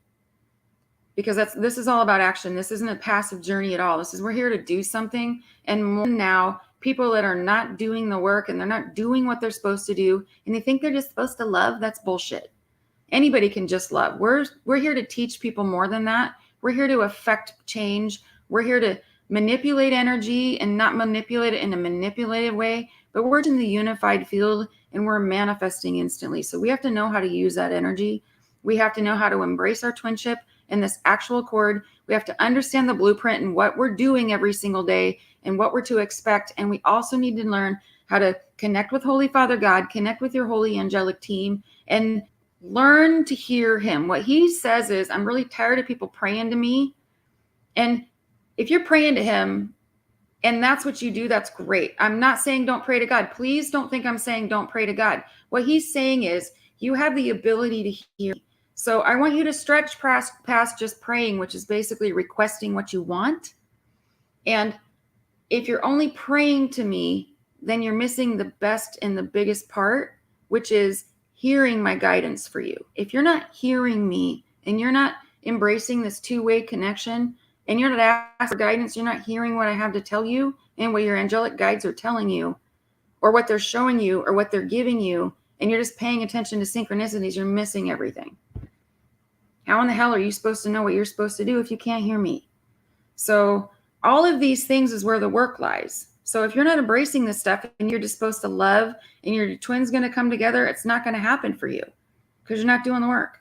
because this is all about action. This isn't a passive journey at all. We're here to do something. And more now, people that are not doing the work and they're not doing what they're supposed to do, and they think they're just supposed to love, that's bullshit. Anybody can just love. We're here to teach people more than that. We're here to affect change. We're here to manipulate energy, and not manipulate it in a manipulative way, but we're in the unified field and we're manifesting instantly. So we have to know how to use that energy. We have to know how to embrace our twinship and this actual cord. We have to understand the blueprint and what we're doing every single day and what we're to expect. And we also need to learn how to connect with Holy Father God, connect with your holy angelic team, and learn to hear him. What he says is, I'm really tired of people praying to me. And if you're praying to him and that's what you do, that's great. I'm not saying don't pray to God. Please don't think I'm saying don't pray to God. What he's saying is you have the ability to hear. So I want you to stretch past just praying, which is basically requesting what you want. And if you're only praying to me, then you're missing the best and the biggest part, which is hearing my guidance for you. If you're not hearing me and you're not embracing this two-way connection, and you're not asking for guidance, you're not hearing what I have to tell you and what your angelic guides are telling you, or what they're showing you, or what they're giving you, and you're just paying attention to synchronicities, you're missing everything. How in the hell are you supposed to know what you're supposed to do if you can't hear me? So all of these things is where the work lies. So if you're not embracing this stuff and you're just supposed to love and your twin's going to come together, it's not going to happen for you because you're not doing the work.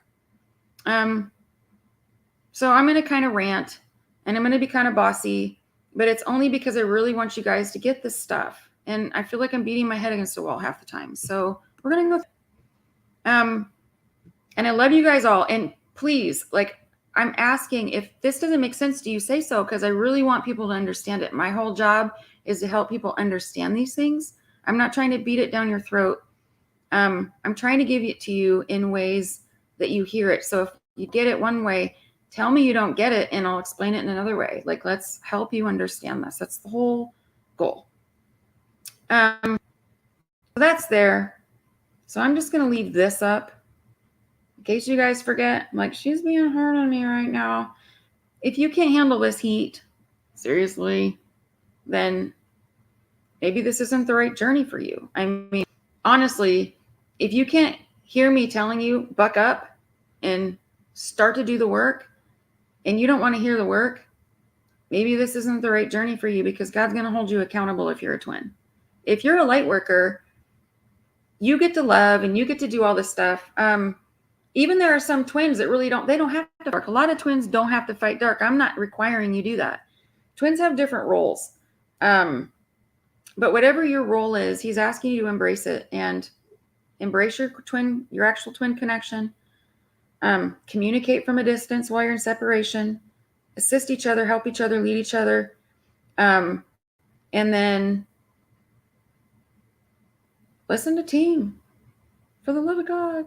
So I'm going to kind of rant and I'm going to be kind of bossy, but it's only because I really want you guys to get this stuff. And I feel like I'm beating my head against the wall half the time. So we're going to go. And I love you guys all. And please, like, I'm asking, if this doesn't make sense to you, say so, because I really want people to understand it. My whole job is to help people understand these things. I'm not trying to beat it down your throat. I'm trying to give it to you in ways that you hear it. So if you get it one way, tell me you don't get it and I'll explain it in another way. Like, let's help you understand this. That's the whole goal. So that's there. So I'm just going to leave this up. In case you guys forget, like, she's being hard on me right now. If you can't handle this heat, seriously, then maybe this isn't the right journey for you. I mean, honestly, if you can't hear me telling you, buck up and start to do the work, and you don't want to hear the work, maybe this isn't the right journey for you, because God's going to hold you accountable if you're a twin. If you're a light worker, you get to love and you get to do all this stuff. Even there are some twins that really they don't have to dark. A lot of twins don't have to fight dark. I'm not requiring you do that. Twins have different roles. But whatever your role is, he's asking you to embrace it and embrace your actual twin connection. Communicate from a distance while you're in separation. Assist each other, help each other, lead each other. And then listen to team, for the love of God.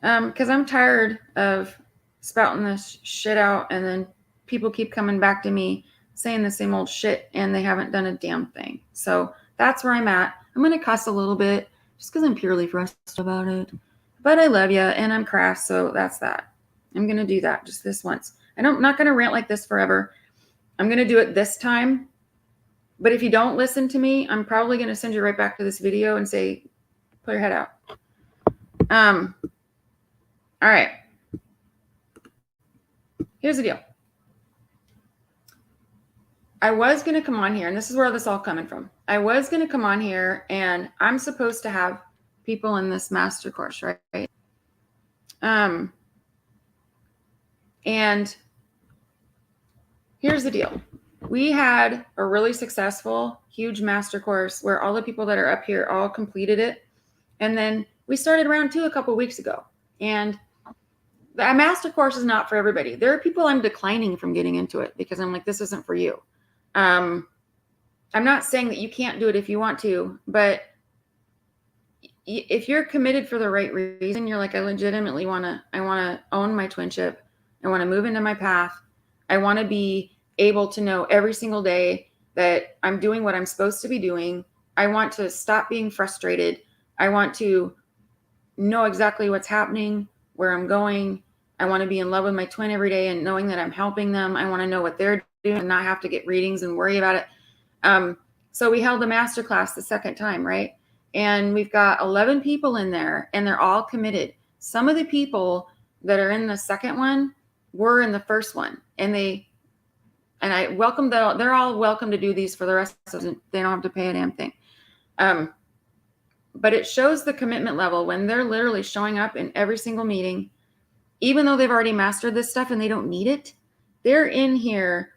Because I'm tired of spouting this shit out and then people keep coming back to me saying the same old shit and they haven't done a damn thing. So that's where I'm at. I'm going to cuss a little bit just because I'm purely frustrated about it. But I love you and I'm crass, so that's that. I'm going to do that just this once. I'm not going to rant like this forever. I'm going to do it this time. But if you don't listen to me, I'm probably going to send you right back to this video and say, put your head out. All right. Here's the deal. I was going to come on here, and this is where this all coming from. I was going to come on here, and I'm supposed to have people in this master course, right? And here's the deal. We had a really successful, huge master course where all the people that are up here all completed it. And then we started round 2 a couple of weeks ago. And the master course is not for everybody. There are people I'm declining from getting into it because I'm like, this isn't for you. I'm not saying that you can't do it if you want to, but if you're committed for the right reason, you're like, I legitimately want to own my twinship. I want to move into my path. I want to be able to know every single day that I'm doing what I'm supposed to be doing. I want to stop being frustrated. I want to know exactly what's happening, where I'm going. I want to be in love with my twin every day and knowing that I'm helping them. I want to know what they're doing and not have to get readings and worry about it. So we held the masterclass the second time, right? And we've got 11 people in there and they're all committed. Some of the people that are in the second one were in the first one, and I welcome that. They're all welcome to do these for the rest of them. They don't have to pay a damn thing. But it shows the commitment level when they're literally showing up in every single meeting, even though they've already mastered this stuff and they don't need it. They're in here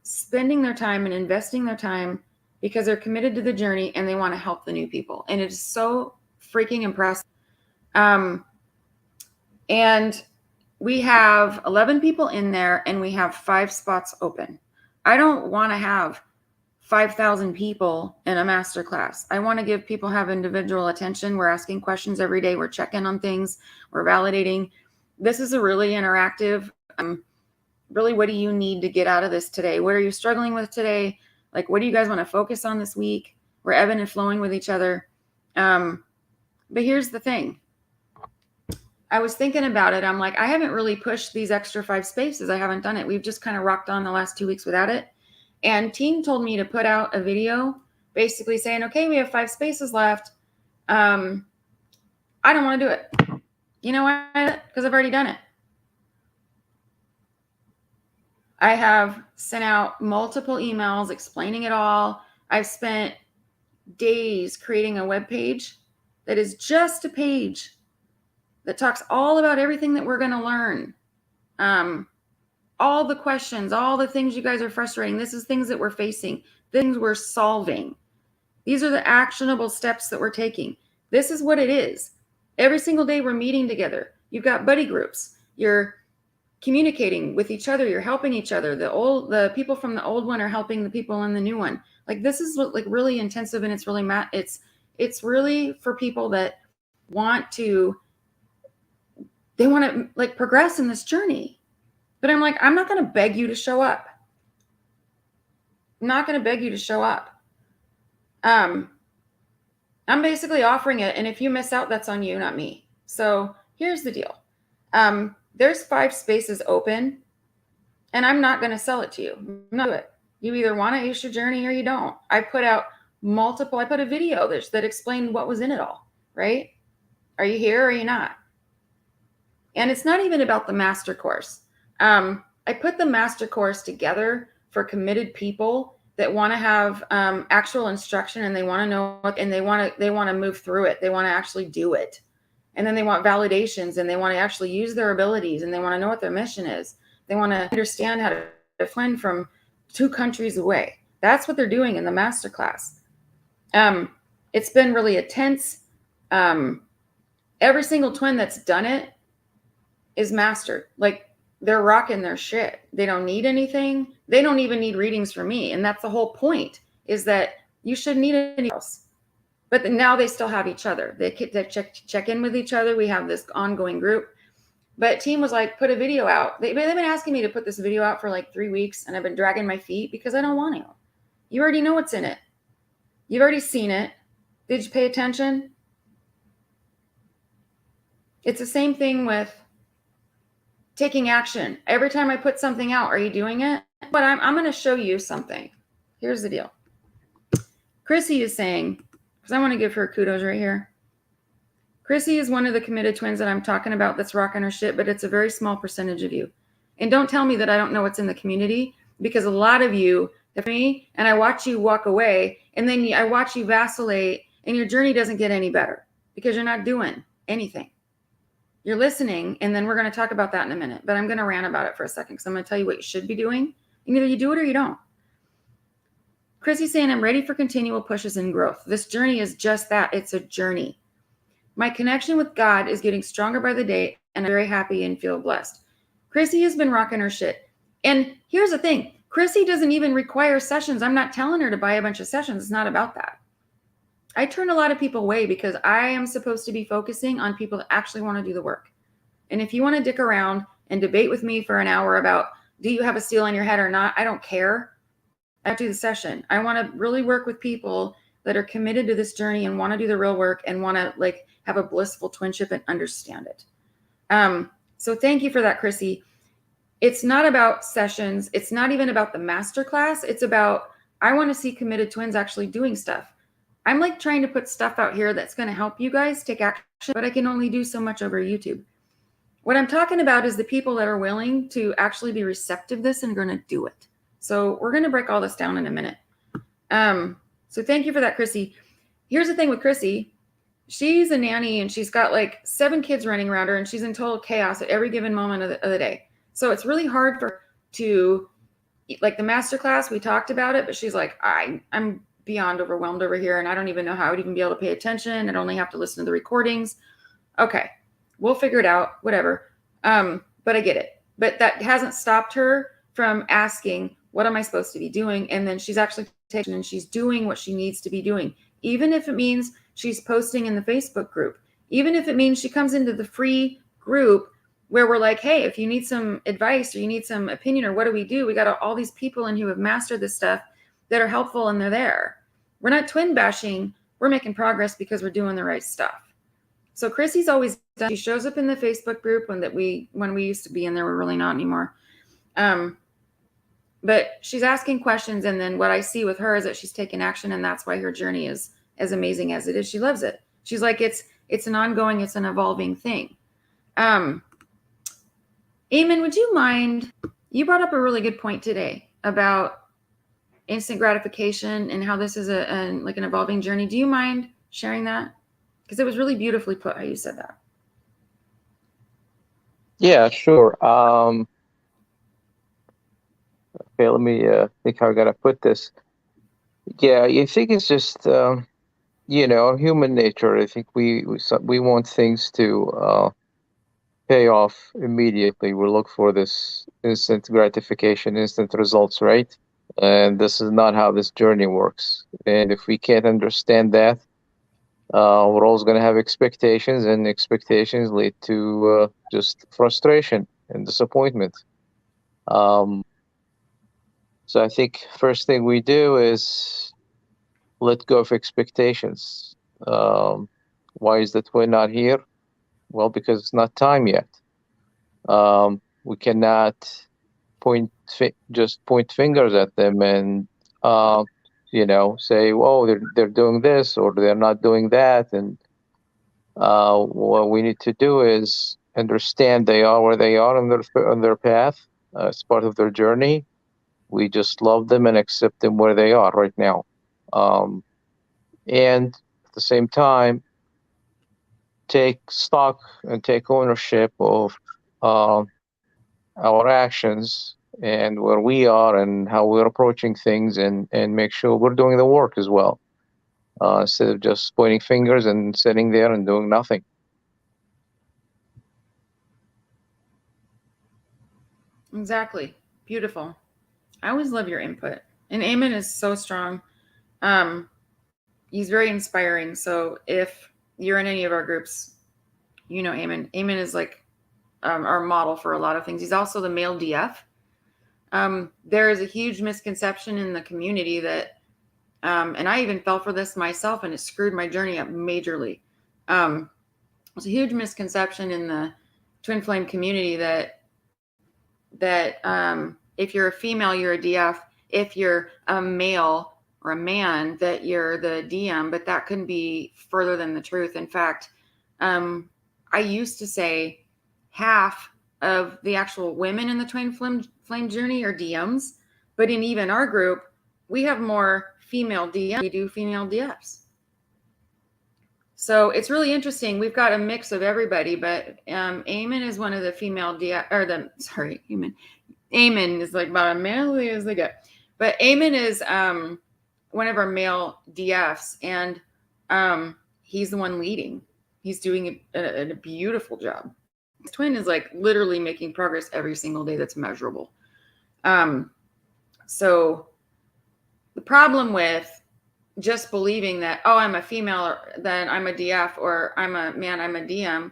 spending their time and investing their time because they're committed to the journey and they want to help the new people. And it is so freaking impressive. And we have 11 people in there and we have 5 spots open. I don't want to have 5,000 people in a masterclass. I want to give people have individual attention. We're asking questions every day. We're checking on things. We're validating. This is a really interactive, really, what do you need to get out of this today? What are you struggling with today? Like, what do you guys want to focus on this week? We're ebbing and flowing with each other. But here's the thing. I was thinking about it. I'm like, I haven't really pushed these extra 5 spaces. I haven't done it. We've just kind of rocked on the last 2 weeks without it. And team told me to put out a video basically saying, okay, we have 5 spaces left. I don't want to do it. You know why? Because I've already done it. I have sent out multiple emails explaining it all. I've spent days creating a web page that is just a page that talks all about everything that we're going to learn. All the questions, all the things you guys are frustrating. This is things that we're facing, things we're solving. These are the actionable steps that we're taking. This is what it is. Every single day we're meeting together. You've got buddy groups. You're communicating with each other. You're helping each other. The people from the old one are helping the people in the new one. Like, this is like really intensive, and it's really it's really for people that want to like progress in this journey. But I'm like, I'm not going to beg you to show up. I'm not going to beg you to show up. I'm basically offering it. And if you miss out, that's on you, not me. So here's the deal. There's 5 spaces open and I'm not going to sell it to you. I'm not doing it. You either want to ace your journey or you don't. I put a video that explained what was in it all, right? Are you here or are you not? And it's not even about the master course. I put the master course together for committed people that want to have actual instruction, and they want to know what, and they want to move through it. They want to actually do it. And then they want validations, and they want to actually use their abilities, and they want to know what their mission is. They want to understand how to fend from 2 countries away. That's what they're doing in the masterclass. It's been really intense. Every single twin that's done it is mastered. Like, they're rocking their shit. They don't need anything. They don't even need readings from me. And that's the whole point, is that you shouldn't need anything else. But now they still have each other. They check in with each other. We have this ongoing group. But team was like, put a video out. They've been asking me to put this video out for like 3 weeks, and I've been dragging my feet because I don't want to. You already know what's in it. You've already seen it. Did you pay attention? It's the same thing with taking action. Every time I put something out, are you doing it? But I'm going to show you something. Here's the deal. Chrissy is saying, because I want to give her kudos right here. Chrissy is one of the committed twins that I'm talking about that's rocking her shit, but it's a very small percentage of you. And don't tell me that I don't know what's in the community, because a lot of you, me, and I watch you walk away, and then I watch you vacillate, and your journey doesn't get any better because you're not doing anything. You're listening, and then we're going to talk about that in a minute, but I'm going to rant about it for a second because I'm going to tell you what you should be doing. And either you do it or you don't. Chrissy's saying, I'm ready for continual pushes and growth. This journey is just that. It's a journey. My connection with God is getting stronger by the day, and I'm very happy and feel blessed. Chrissy has been rocking her shit. And here's the thing. Chrissy doesn't even require sessions. I'm not telling her to buy a bunch of sessions. It's not about that. I turn a lot of people away because I am supposed to be focusing on people that actually want to do the work. And if you want to dick around and debate with me for an hour about, do you have a seal on your head or not? I don't care. I do the session. I want to really work with people that are committed to this journey and want to do the real work and want to like have a blissful twinship and understand it. So thank you for that, Chrissy. It's not about sessions. It's not even about the masterclass. It's about, I want to see committed twins actually doing stuff. I'm like trying to put stuff out here that's going to help you guys take action, but I can only do so much over YouTube. What I'm talking about is the people that are willing to actually be receptive to this and going to do it. So we're going to break all this down in a minute. So thank you for that, Chrissy. Here's the thing with Chrissy. She's a nanny and she's got like 7 kids running around her and she's in total chaos at every given moment of the day. So it's really hard for her to, like the masterclass, we talked about it, but she's like, I'm beyond overwhelmed over here and I don't even know how I would even be able to pay attention. I'd only have to listen to the recordings. Okay, we'll figure it out, whatever. But I get it. But that hasn't stopped her from asking, what am I supposed to be doing? And then she's actually taking and she's doing what she needs to be doing. Even if it means she's posting in the Facebook group, even if it means she comes into the free group where we're like, hey, if you need some advice or you need some opinion or what do? We got all these people in who have mastered this stuff that are helpful and they're there. We're not twin bashing. We're making progress because we're doing the right stuff. So Chrissy's always done, she shows up in the Facebook group when we used to be in there, we're really not anymore. But she's asking questions. And then what I see with her is that she's taking action. And that's why her journey is as amazing as it is. She loves it. She's like, it's an ongoing, it's an evolving thing. Eamon, would you mind, you brought up a really good point today about instant gratification and how this is like an evolving journey. Do you mind sharing that? Because it was really beautifully put how you said that. Yeah, sure. Okay, let me think how I gotta put this. Yeah, I think it's just human nature. I think we want things to pay off immediately. We look for this instant gratification, instant results, right? And this is not how this journey works. And if we can't understand that, we're always going to have expectations, and expectations lead to just frustration and disappointment. So I think first thing we do is let go of expectations. Why is the twin not here? Well, because it's not time yet. We cannot just point fingers at them and say, "Whoa, they're doing this or they're not doing that." And what we need to do is understand they are where they are on their path. It's part of their journey. We just love them and accept them where they are right now. And at the same time, take stock and take ownership of our actions and where we are and how we're approaching things, and make sure we're doing the work as well, instead of just pointing fingers and sitting there and doing nothing. Exactly. Beautiful. I always love your input. And Eamon is so strong. He's very inspiring. So if you're in any of our groups, you know Eamon. Eamon is like our model for a lot of things. He's also the male DF. There is a huge misconception in the community that, and I even fell for this myself, and it screwed my journey up majorly. There's a huge misconception in the twin flame community that if you're a female, you're a DF. If you're a male or a man, that you're the DM, but that couldn't be further than the truth. In fact, I used to say half of the actual women in the twin flame journey are DMs, but in even our group, we have more female DMs than we do female DFs. So it's really interesting. We've got a mix of everybody, but Eamon is one of the female DF, or Eamon is like about as manly as they get. But Eamon is one of our male DFs, and he's the one leading. He's doing a beautiful job. His twin is like literally making progress every single day that's measurable. So the problem with just believing that, oh, I'm a female, then I'm a DF, or I'm a man, I'm a DM,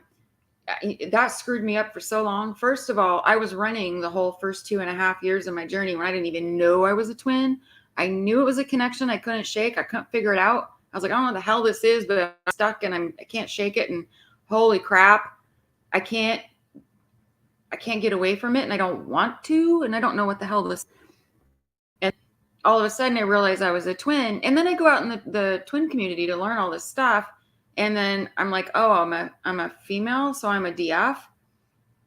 that screwed me up for so long. First of all, I was running the whole first 2.5 years of my journey when I didn't even know I was a twin. I knew it was a connection I couldn't shake. I couldn't figure it out. I was like, I don't know what the hell this is, but I'm stuck and I can't shake it. And holy crap, I can't get away from it, and I don't want to, and I don't know what the hell this. And all of a sudden I realized I was a twin. And then I go out in the twin community to learn all this stuff. And then I'm like, oh, I'm a female, so I'm a DF.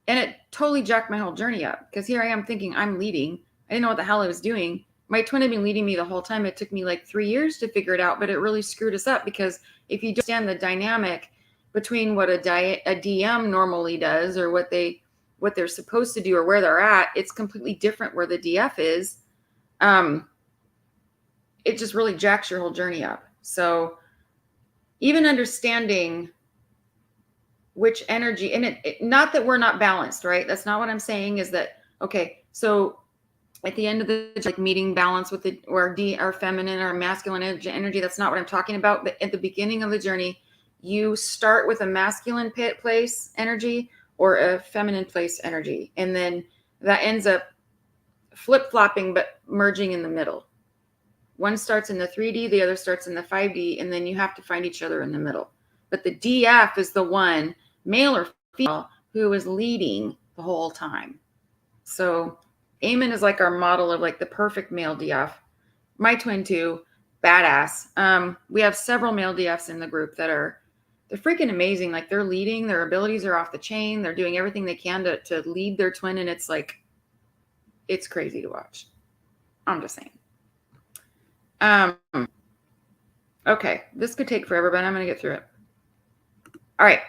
And it totally jacked my whole journey up, because here I am thinking I'm leading. I didn't know what the hell I was doing. My twin had been leading me the whole time. It took me like 3 years to figure it out, but it really screwed us up, because if you understand the dynamic between what a DM normally does, or what they're supposed to do, or where they're at, it's completely different where the DF is. It just really jacks your whole journey up. So even understanding which energy, and it not that we're not balanced, right? That's not what I'm saying. Is that, okay, so at the end of the, like, meeting balance with our feminine or masculine energy, that's not what I'm talking about. But at the beginning of the journey, you start with a masculine place energy or a feminine place energy, and then that ends up flip-flopping but merging in the middle. One starts in the 3D, the other starts in the 5D, and then you have to find each other in the middle. But the DF is the one, male or female, who is leading the whole time. So Eamon is like our model of like the perfect male DF. My twin too, badass. We have several male DFs in the group they're freaking amazing. Like, they're leading, their abilities are off the chain. They're doing everything they can to lead their twin, and it's like, it's crazy to watch. I'm just saying. Okay, this could take forever, but I'm going to get through it. All right.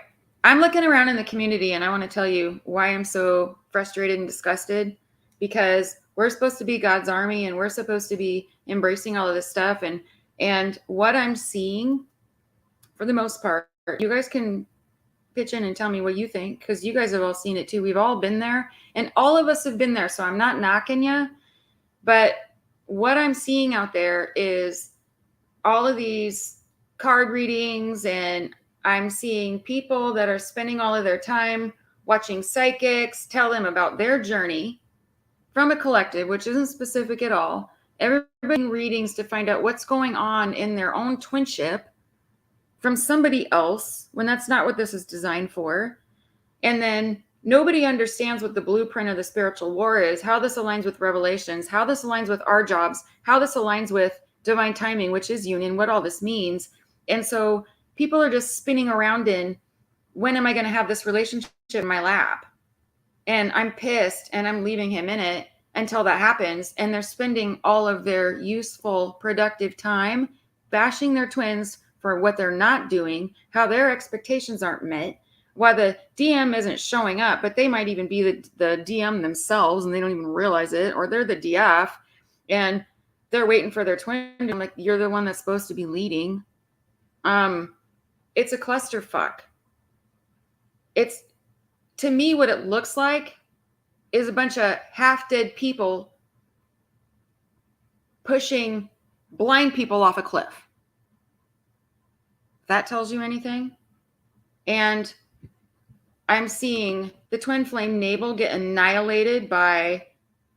I'm looking around in the community, and I want to tell you why I'm so frustrated and disgusted, because we're supposed to be God's army, and we're supposed to be embracing all of this stuff. And what I'm seeing, for the most part, you guys can pitch in and tell me what you think, because you guys have all seen it too. We've all been there, and all of us have been there. So I'm not knocking you, but what I'm seeing out there is all of these card readings, and I'm seeing people that are spending all of their time watching psychics tell them about their journey from a collective, which isn't specific at all. Everybody readings to find out what's going on in their own twinship from somebody else, when that's not what this is designed for. And then nobody understands what the blueprint of the spiritual war is, how this aligns with revelations, how this aligns with our jobs, how this aligns with divine timing, which is union, what all this means. And so people are just spinning around in, when am I going to have this relationship in my lap? And I'm pissed, and I'm leaving him in it until that happens. And they're spending all of their useful, productive time bashing their twins for what they're not doing, how their expectations aren't met, why the DM isn't showing up, but they might even be the DM themselves and they don't even realize it, or they're the DF and they're waiting for their twin. I'm like, you're the one that's supposed to be leading. It's a clusterfuck. It's, to me, what it looks like is a bunch of half-dead people pushing blind people off a cliff. If that tells you anything. And I'm seeing the twin flame navel get annihilated by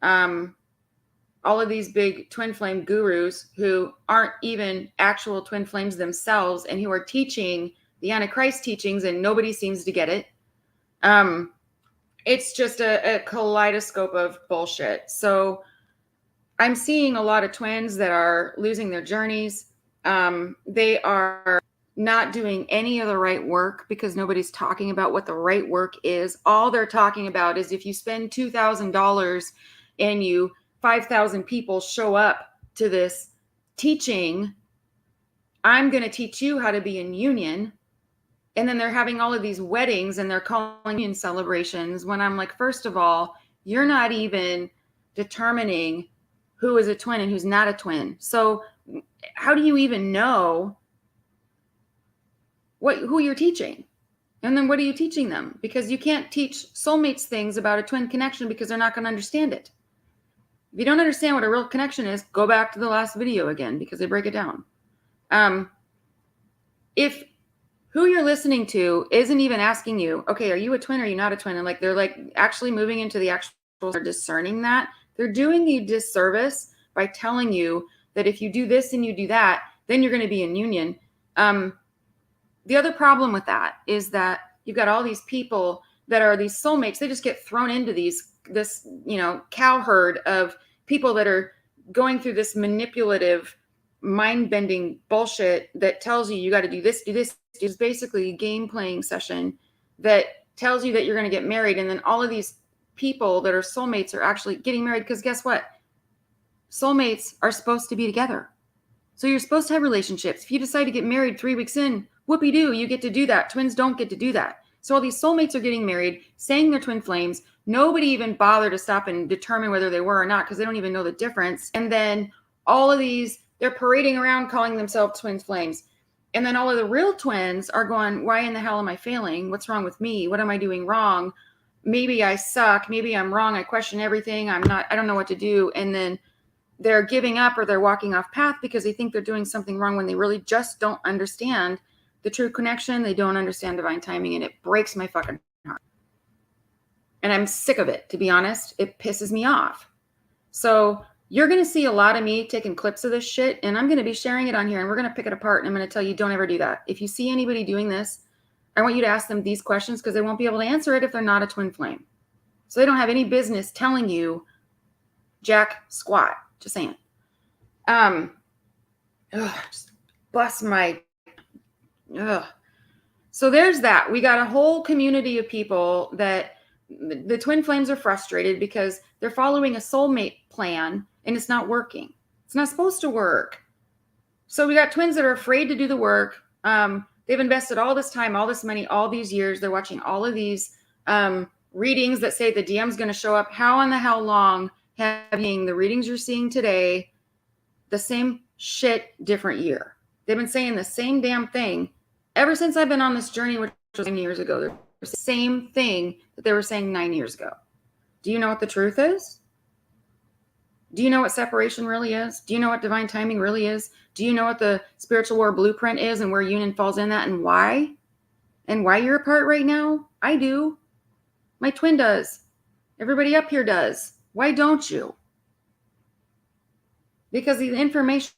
all of these big twin flame gurus who aren't even actual twin flames themselves and who are teaching the Antichrist teachings, and nobody seems to get it. It's just a kaleidoscope of bullshit. So I'm seeing a lot of twins that are losing their journeys. They are not doing any of the right work because nobody's talking about what the right work is. All they're talking about is if you spend $2,000 and 5,000 people show up to this teaching, I'm going to teach you how to be in union. And then they're having all of these weddings and they're calling union celebrations when I'm like, first of all, you're not even determining who is a twin and who's not a twin. So how do you even know who you're teaching? And then what are you teaching them? Because you can't teach soulmates things about a twin connection because they're not going to understand it. If you don't understand what a real connection is, go back to the last video again because they break it down. If who you're listening to isn't even asking you, okay, are you a twin or are you not a twin? And like they're like actually moving into the actual discerning that, they're doing you disservice by telling you that if you do this and you do that, then you're going to be in union. The other problem with that is that you've got all these people that are these soulmates. They just get thrown into this cow herd of people that are going through this manipulative, mind-bending bullshit that tells you got to do this, do this. It's basically a game playing session that tells you that you're going to get married. And then all of these people that are soulmates are actually getting married because guess what? Soulmates are supposed to be together. So you're supposed to have relationships. If you decide to get married 3 weeks in, whoopee-doo, you get to do that. Twins don't get to do that. So all these soulmates are getting married, saying they're twin flames. Nobody even bothered to stop and determine whether they were or not because they don't even know the difference. And then all of these, they're parading around calling themselves twin flames. And then all of the real twins are going, why in the hell am I failing? What's wrong with me? What am I doing wrong? Maybe I suck. Maybe I'm wrong. I question everything. I don't know what to do. And then they're giving up or they're walking off path because they think they're doing something wrong when they really just don't understand the true connection. They don't understand divine timing, and it breaks my fucking heart. And I'm sick of it, to be honest. It pisses me off. So you're going to see a lot of me taking clips of this shit, and I'm going to be sharing it on here, and we're going to pick it apart, and I'm going to tell you, don't ever do that. If you see anybody doing this, I want you to ask them these questions because they won't be able to answer it if they're not a twin flame. So they don't have any business telling you jack squat. Just saying. Just bust my. So there's that. We got a whole community of people that the twin flames are frustrated because they're following a soulmate plan and it's not working. It's not supposed to work. So we got twins that are afraid to do the work. They've invested all this time, all this money, all these years. They're watching all of these readings that say the DM's going to show up. How in the hell long having the readings you're seeing today, the same shit, different year? They've been saying the same damn thing ever since I've been on this journey, which was 9 years ago. They're the same thing that they were saying 9 years ago. Do you know what the truth is? Do you know what separation really is? Do you know what divine timing really is? Do you know what the spiritual war blueprint is and where union falls in that and why? And why you're apart right now? I do. My twin does. Everybody up here does. Why don't you? Because the information,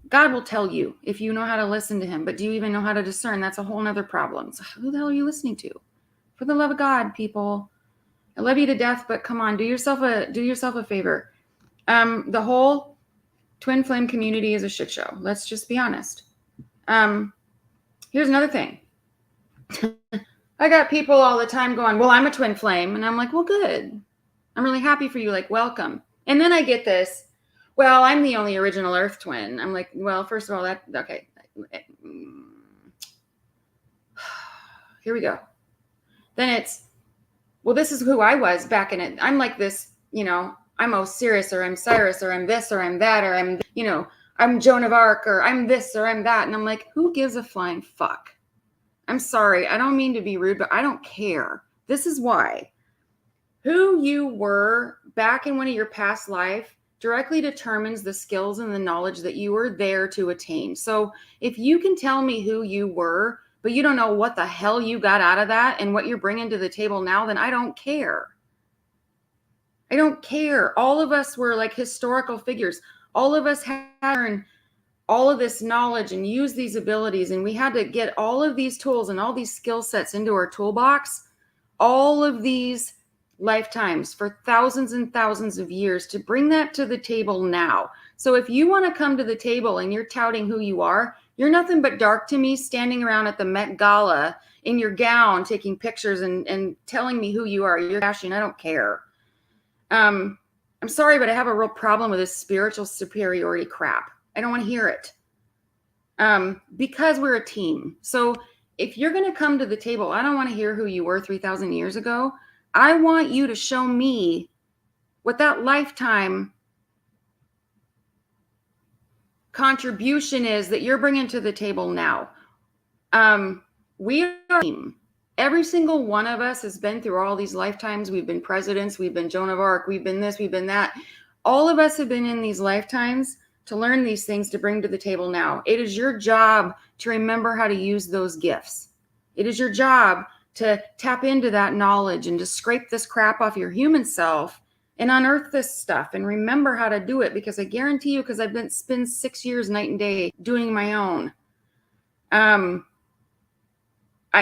God will tell you if you know how to listen to him, but do you even know how to discern? That's a whole nother problem. So who the hell are you listening to? For the love of God, people. I love you to death, but come on, do yourself a favor. The whole twin flame community is a shit show. Let's just be honest. Here's another thing. I got people all the time going, well, I'm a twin flame. And I'm like, well, good. I'm really happy for you. Like, welcome. And then I get this, well, I'm the only original Earth twin. I'm like, well, first of all, okay. here we go. Then it's, well, this is who I was back in it. I'm like this, I'm Osiris, or I'm Cyrus, or I'm this, or I'm that, or I'm Joan of Arc, or I'm this, or I'm that. And I'm like, who gives a flying fuck? I'm sorry. I don't mean to be rude, but I don't care. This is why. Who you were back in one of your past life directly determines the skills and the knowledge that you were there to attain. So if you can tell me who you were, but you don't know what the hell you got out of that and what you're bringing to the table now, then I don't care. I don't care. All of us were like historical figures. All of us had to learn all of this knowledge and use these abilities. And we had to get all of these tools and all these skill sets into our toolbox, all of these lifetimes for thousands and thousands of years to bring that to the table now. So if you want to come to the table and you're touting who you are, you're nothing but dark to me, standing around at the Met Gala in your gown, taking pictures and telling me who you are. You're dashing. I don't care. I'm sorry, but I have a real problem with this spiritual superiority crap. I don't want to hear it. Because we're a team. So if you're going to come to the table, I don't want to hear who you were 3,000 years ago. I want you to show me what that lifetime contribution is that you're bringing to the table now. We are a team. Every single one of us has been through all these lifetimes. We've been presidents. We've been Joan of Arc. We've been this. We've been that. All of us have been in these lifetimes to learn these things to bring to the table now. It is your job to remember how to use those gifts. It is your job to tap into that knowledge and to scrape this crap off your human self and unearth this stuff and remember how to do it, because I guarantee you, because I've spent 6 years night and day doing my own. I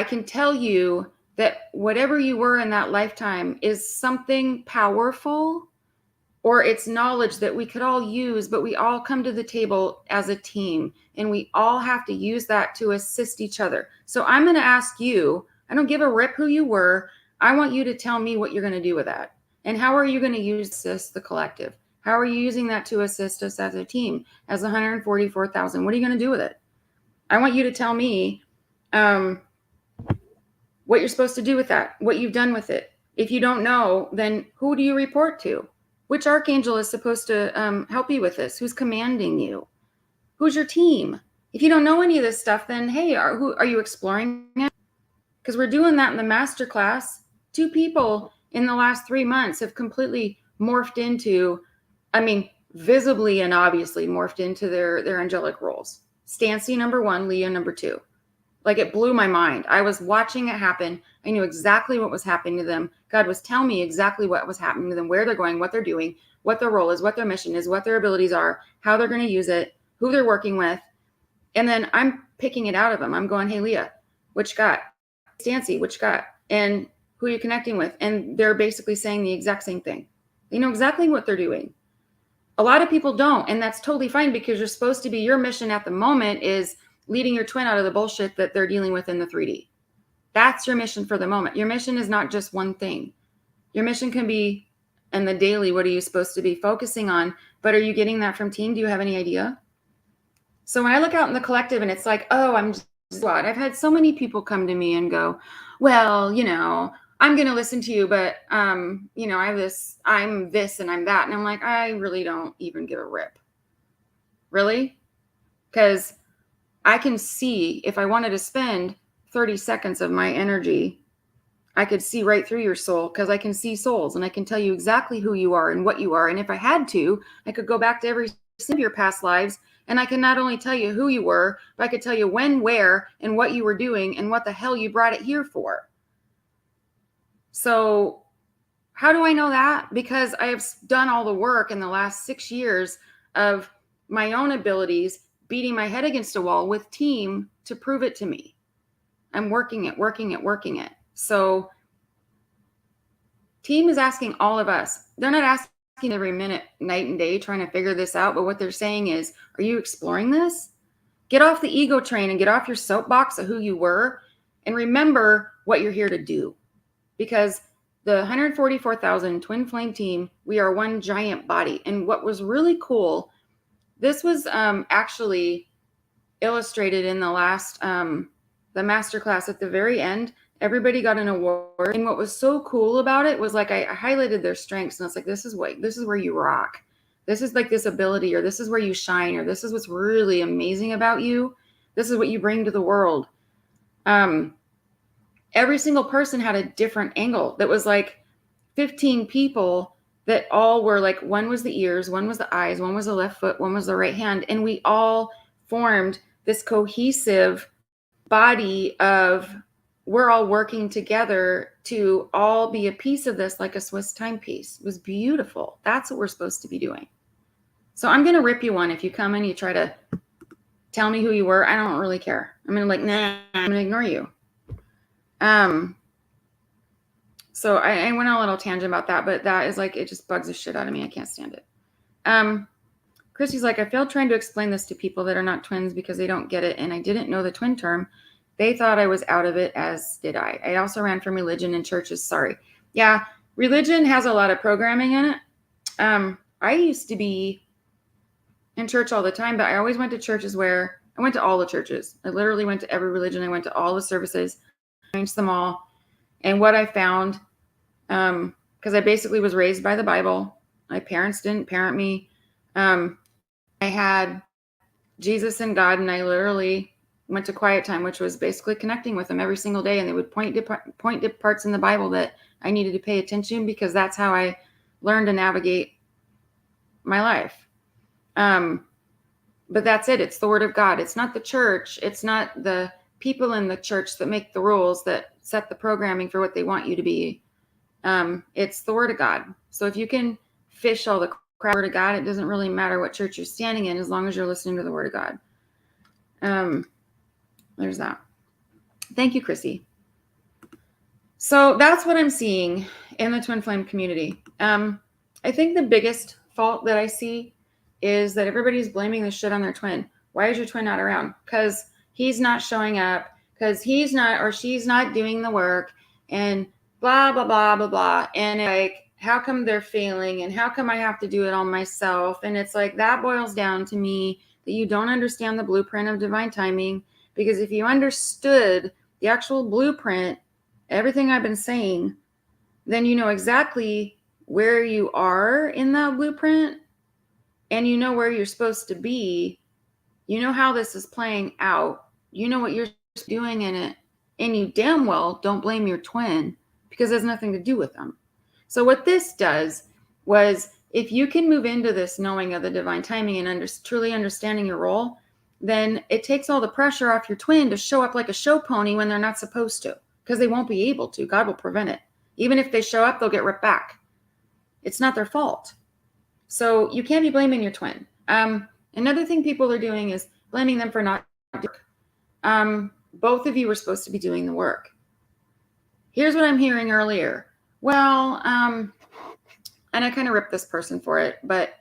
can tell you that whatever you were in that lifetime is something powerful, or it's knowledge that we could all use, but we all come to the table as a team and we all have to use that to assist each other. So I'm going to ask you, I don't give a rip who you were. I want you to tell me what you're going to do with that. And how are you going to assist the collective? How are you using that to assist us as a team, as 144,000? What are you going to do with it? I want you to tell me what you're supposed to do with that, what you've done with it. If you don't know, then who do you report to? Which archangel is supposed to help you with this? Who's commanding you? Who's your team? If you don't know any of this stuff, then hey, are you exploring it? Because we're doing that in the masterclass. 2 people in the last 3 months have completely morphed into, visibly and obviously morphed into their angelic roles. Stancy number 1, Leah number 2. Like, it blew my mind. I was watching it happen. I knew exactly what was happening to them. God was telling me exactly what was happening to them, where they're going, what they're doing, what their role is, what their mission is, what their abilities are, how they're going to use it, who they're working with. And then I'm picking it out of them. I'm going, hey, Leah, what you got? Stancy, what you got? And who are you connecting with? And they're basically saying the exact same thing. They know exactly what they're doing. A lot of people don't, and that's totally fine, because you're supposed to be, your mission at the moment is leading your twin out of the bullshit that they're dealing with in the 3D. That's your mission for the moment. Your mission is not just one thing. Your mission can be, in the daily, what are you supposed to be focusing on? But are you getting that from team? Do you have any idea? So when I look out in the collective and it's like, oh, I'm just what? I've had so many people come to me and go, well, I'm going to listen to you, but, I'm this and I'm that. And I'm like, I really don't even give a rip. Really? Because I can see, if I wanted to spend 30 seconds of my energy, I could see right through your soul, because I can see souls and I can tell you exactly who you are and what you are. And if I had to, I could go back to every single of your past lives, and I can not only tell you who you were, but I could tell you when, where, and what you were doing and what the hell you brought it here for. So how do I know that? Because I have done all the work in the last 6 years of my own abilities, beating my head against a wall with team to prove it to me. I'm working it. So team is asking all of us. They're not asking every minute, night and day, trying to figure this out. But what they're saying is, are you exploring this? Get off the ego train and get off your soapbox of who you were and remember what you're here to do. Because the 144,000 twin flame team, we are one giant body. And what was really cool, this was actually illustrated in the last, the masterclass at the very end. Everybody got an award. And what was so cool about it was like I highlighted their strengths, and it's like, this is where you rock. This is like this ability, or this is where you shine, or this is what's really amazing about you. This is what you bring to the world. Every single person had a different angle. That was like 15 people that all were like, one was the ears, one was the eyes, one was the left foot, one was the right hand. And we all formed this cohesive body of, we're all working together to all be a piece of this, like a Swiss timepiece. It was beautiful. That's what we're supposed to be doing. So I'm going to rip you one. If you come and you try to tell me who you were, I don't really care. I'm going to nah, I'm going to ignore you. So I went on a little tangent about that, but that is like, it just bugs the shit out of me. I can't stand it. Christy's like, I failed trying to explain this to people that are not twins because they don't get it. And I didn't know the twin term. They thought I was out of it, as did I. I also ran from religion and churches. Sorry. Yeah, religion has a lot of programming in it. I used to be in church all the time, but I always went to churches where I went to all the churches. I literally went to every religion. I went to all the services, arranged them all. And what I found, because I basically was raised by the Bible. My parents didn't parent me. I had Jesus and God, and I literally went to quiet time, which was basically connecting with them every single day. And they would point to parts in the Bible that I needed to pay attention, because that's how I learned to navigate my life. But that's it. It's the word of God. It's not the church. It's not the people in the church that make the rules, that set the programming for what they want you to be. It's the word of God. So if you can fish all the crap word of God, it doesn't really matter what church you're standing in, as long as you're listening to the word of God. There's that. Thank you, Chrissy. So that's what I'm seeing in the twin flame community. I think the biggest fault that I see is that everybody's blaming this shit on their twin. Why is your twin not around? Because he's not showing up, because he's not, or she's not doing the work, and blah, blah, blah, blah, blah. And like, how come they're failing? And how come I have to do it all myself? And it's like, that boils down to me that you don't understand the blueprint of divine timing. Because if you understood the actual blueprint, everything I've been saying, then you know exactly where you are in that blueprint, and you know where you're supposed to be. You know how this is playing out. You know what you're doing in it. And you damn well don't blame your twin, because it has nothing to do with them. So what this does was, if you can move into this knowing of the divine timing and truly understanding your role, then it takes all the pressure off your twin to show up like a show pony when they're not supposed to, because they won't be able to. God will prevent it. Even if they show up, they'll get ripped back. It's not their fault. So you can't be blaming your twin. Another thing people are doing is blaming them for not doing work. Both of you were supposed to be doing the work. Here's what I'm hearing earlier. Well, and I kind of ripped this person for it, but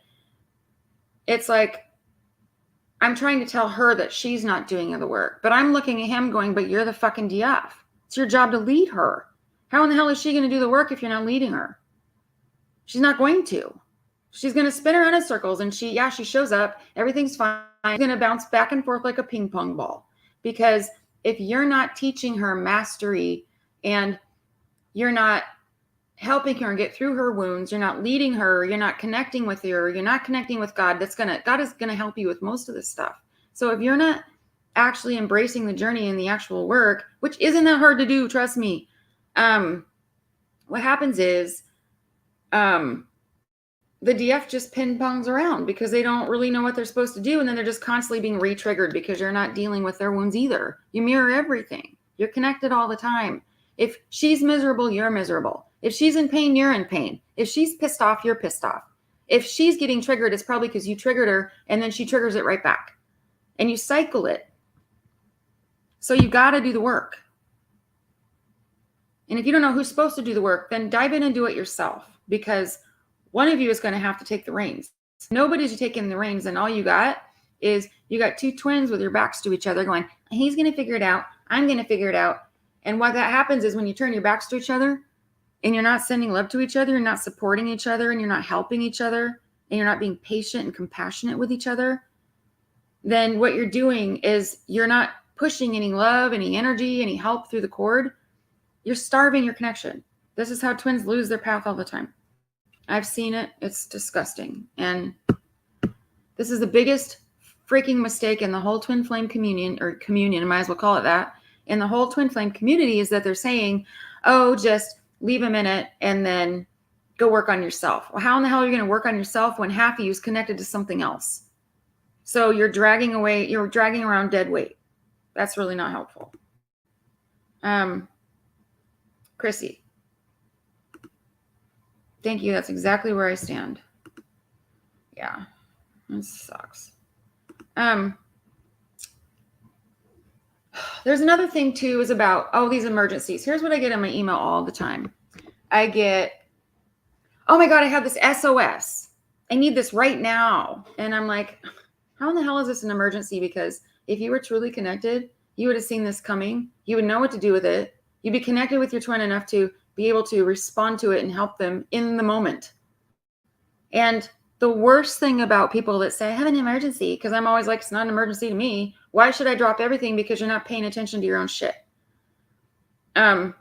it's like, I'm trying to tell her that she's not doing the work, but I'm looking at him going, but you're the fucking DF. It's your job to lead her. How in the hell is she going to do the work if you're not leading her? She's not going to. She's going to spin around in circles, and she shows up. Everything's fine. She's going to bounce back and forth like a ping pong ball. Because if you're not teaching her mastery, and you're not helping her get through her wounds, you're not leading her, you're not connecting with her, you're not connecting with God, God is going to help you with most of this stuff. So if you're not actually embracing the journey and the actual work, which isn't that hard to do, trust me, what happens is the DF just ping pongs around because they don't really know what they're supposed to do, and then they're just constantly being re-triggered because you're not dealing with their wounds either. You mirror everything. You're connected all the time. If she's miserable, you're miserable. If she's in pain, you're in pain. If she's pissed off, you're pissed off. If she's getting triggered, it's probably because you triggered her, and then she triggers it right back. And you cycle it. So you got to do the work. And if you don't know who's supposed to do the work, then dive in and do it yourself, because one of you is going to have to take the reins. Nobody's taking the reins, and all you got is you got two twins with your backs to each other going, he's going to figure it out. I'm going to figure it out. And what that happens is when you turn your backs to each other and you're not sending love to each other, you're not supporting each other, and you're not helping each other, and you're not being patient and compassionate with each other, then what you're doing is you're not pushing any love, any energy, any help through the cord. You're starving your connection. This is how twins lose their path all the time. I've seen it. It's disgusting. And this is the biggest freaking mistake in the whole twin flame communion, I might as well call it that, in the whole twin flame community, is that they're saying, oh, just leave a minute and then go work on yourself. Well, how in the hell are you going to work on yourself when half of you is connected to something else? So you're dragging around dead weight. That's really not helpful. Chrissy. Thank you. That's exactly where I stand. Yeah. It sucks. There's another thing too, is about, these emergencies. Here's what I get in my email all the time. I get, oh my God, I have this SOS. I need this right now. And I'm like, how in the hell is this an emergency? Because if you were truly connected, you would have seen this coming. You would know what to do with it. You'd be connected with your twin enough to be able to respond to it and help them in the moment. And the worst thing about people that say, I have an emergency, because I'm always like, it's not an emergency to me. Why should I drop everything? Because you're not paying attention to your own shit. So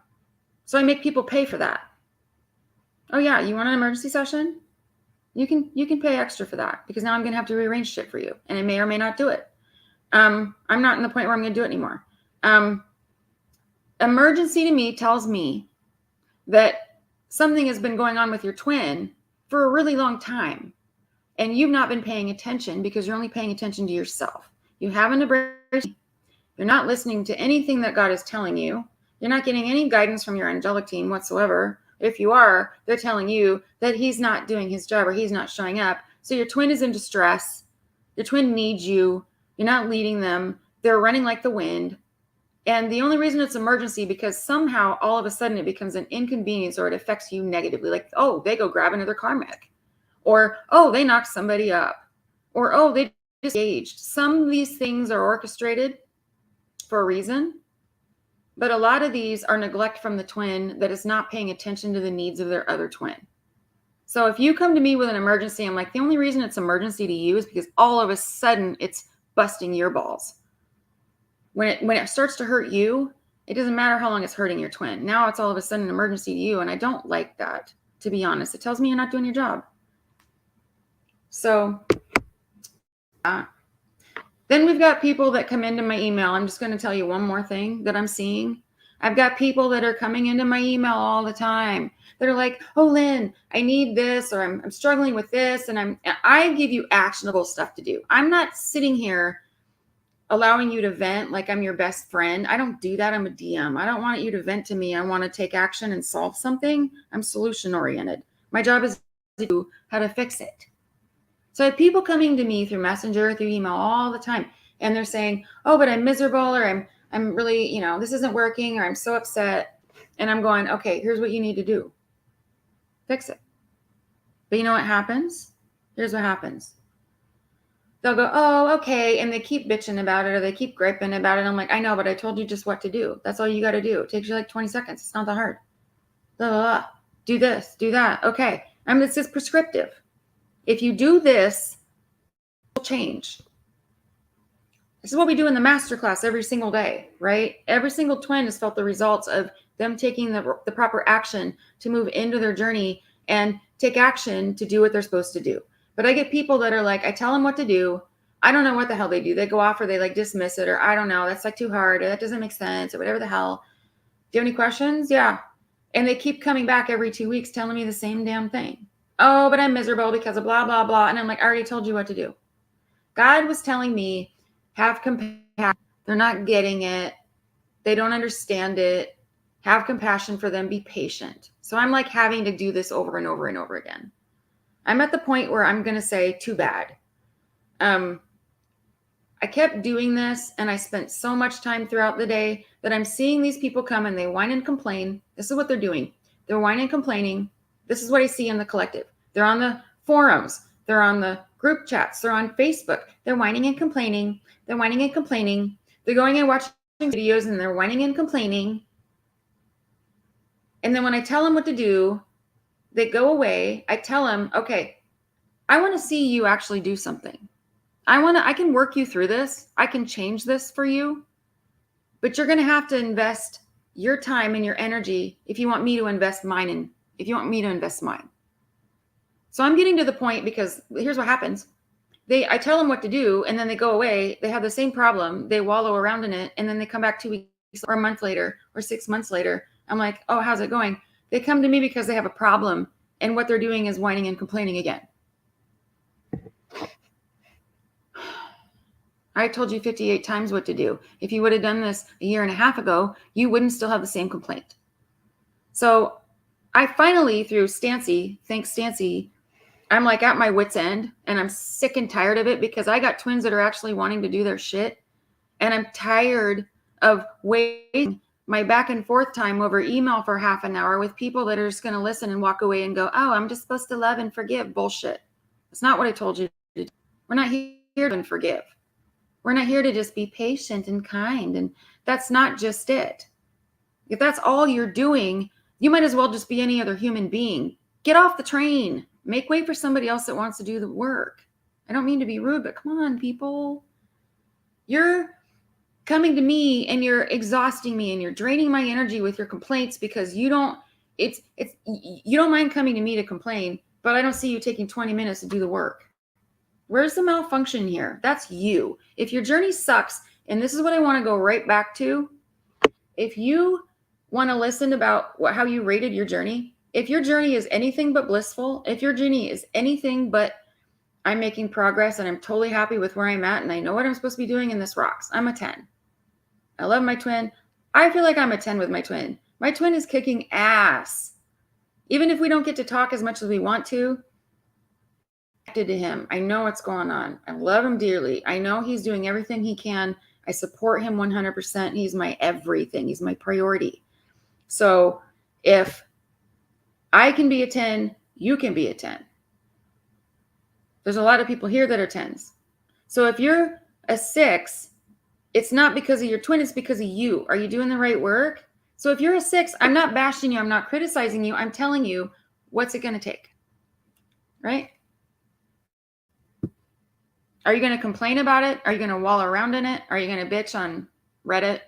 I make people pay for that. Oh yeah, you want an emergency session? You can pay extra for that, because now I'm going to have to rearrange shit for you. And I may or may not do it. I'm not in the point where I'm going to do it anymore. Emergency to me tells me that something has been going on with your twin for a really long time. And you've not been paying attention because you're only paying attention to yourself. You haven't embraced. You're not listening to anything that God is telling you. You're not getting any guidance from your angelic team whatsoever. If you are, they're telling you that he's not doing his job or he's not showing up. So your twin is in distress. Your twin needs you. You're not leading them. They're running like the wind. And the only reason it's emergency, because somehow all of a sudden it becomes an inconvenience or it affects you negatively. Like, oh, they go grab another karmic. Or, oh, they knocked somebody up. Or, oh, they just engaged. Some of these things are orchestrated for a reason. But a lot of these are neglect from the twin that is not paying attention to the needs of their other twin. So if you come to me with an emergency, I'm like, the only reason it's emergency to you is because all of a sudden it's busting your balls. When it starts to hurt you, it doesn't matter how long it's hurting your twin. Now it's all of a sudden an emergency to you. And I don't like that, to be honest. It tells me you're not doing your job. So then we've got people that come into my email. I'm just going to tell you one more thing that I'm seeing. I've got people that are coming into my email all the time. They're like, oh, Lynn, I need this, or I'm struggling with this. And I give you actionable stuff to do. I'm not sitting here allowing you to vent like I'm your best friend. I don't do that. I'm a DM. I don't want you to vent to me. I want to take action and solve something. I'm solution oriented. My job is to do how to fix it. So I have people coming to me through Messenger, through email all the time. And they're saying, oh, but I'm miserable, or I'm really, this isn't working, or I'm so upset. And I'm going, okay, here's what you need to do. Fix it. But you know what happens? Here's what happens. They'll go, oh, okay. And they keep bitching about it, or they keep griping about it. I'm like, I know, but I told you just what to do. That's all you got to do. It takes you like 20 seconds. It's not that hard. Blah, blah, blah. Do this, do that. Okay. It's just prescriptive. If you do this, it'll change. This is what we do in the masterclass every single day, right? Every single twin has felt the results of them taking the proper action to move into their journey and take action to do what they're supposed to do. But I get people that are like, I tell them what to do. I don't know what the hell they do. They go off, or they like dismiss it, or I don't know, that's like too hard, or that doesn't make sense, or whatever the hell. Do you have any questions? Yeah. And they keep coming back every 2 weeks telling me the same damn thing. Oh, but I'm miserable because of blah, blah, blah. And I'm like, I already told you what to do. God was telling me, have compassion. They're not getting it. They don't understand it. Have compassion for them. Be patient. So I'm like having to do this over and over and over again. I'm at the point where I'm going to say, too bad. I kept doing this, and I spent so much time throughout the day that I'm seeing these people come and they whine and complain. This is what they're doing. They're whining and complaining. This is what I see in the collective. They're on the forums. They're on the group chats. They're on Facebook. They're whining and complaining. They're whining and complaining. They're going and watching videos, and they're whining and complaining. And then when I tell them what to do, they go away. I tell them, okay, I want to see you actually do something. I can work you through this. I can change this for you, but you're going to have to invest your time and your energy if you want me to invest mine and if you want me to invest mine. So I'm getting to the point, because here's what happens. I tell them what to do, and then they go away. They have the same problem. They wallow around in it, and then they come back 2 weeks or a month later or 6 months later. I'm like, oh, how's it going? They come to me because they have a problem, and what they're doing is whining and complaining again. I told you 58 times what to do. If you would have done this a year and a half ago, you wouldn't still have the same complaint. So I finally, through Stancy, thanks Stancy, I'm like at my wit's end, and I'm sick and tired of it, because I got twins that are actually wanting to do their shit. And I'm tired of waiting my back and forth time over email for half an hour with people that are just going to listen and walk away and go, oh, I'm just supposed to love and forgive. Bullshit. That's not what I told you to do. We're not here to forgive. We're not here to just be patient and kind. And that's not just it. If that's all you're doing, you might as well just be any other human being. Get off the train. Make way for somebody else that wants to do the work. I don't mean to be rude, but come on, people. You're coming to me and you're exhausting me and you're draining my energy with your complaints, because you don't mind coming to me to complain, but I don't see you taking 20 minutes to do the work. Where's the malfunction here? That's you. If your journey sucks, and this is what I want to go right back to, if you want to listen about how you rated your journey, if your journey is anything but blissful, if your journey is anything but I'm making progress and I'm totally happy with where I'm at and I know what I'm supposed to be doing, and this rocks, I'm a 10. I love my twin. I feel like I'm a 10 with my twin. My twin is kicking ass. Even if we don't get to talk as much as we want to, connected to him. I know what's going on. I love him dearly. I know he's doing everything he can. I support him 100%. He's my everything. He's my priority. So if I can be a 10, you can be a 10. There's a lot of people here that are 10s. So if you're a 6, it's not because of your twin, it's because of you. Are you doing the right work? So if you're a 6, I'm not bashing you. I'm not criticizing you. I'm telling you, what's it going to take? Right? Are you going to complain about it? Are you going to wallow around in it? Are you going to bitch on Reddit?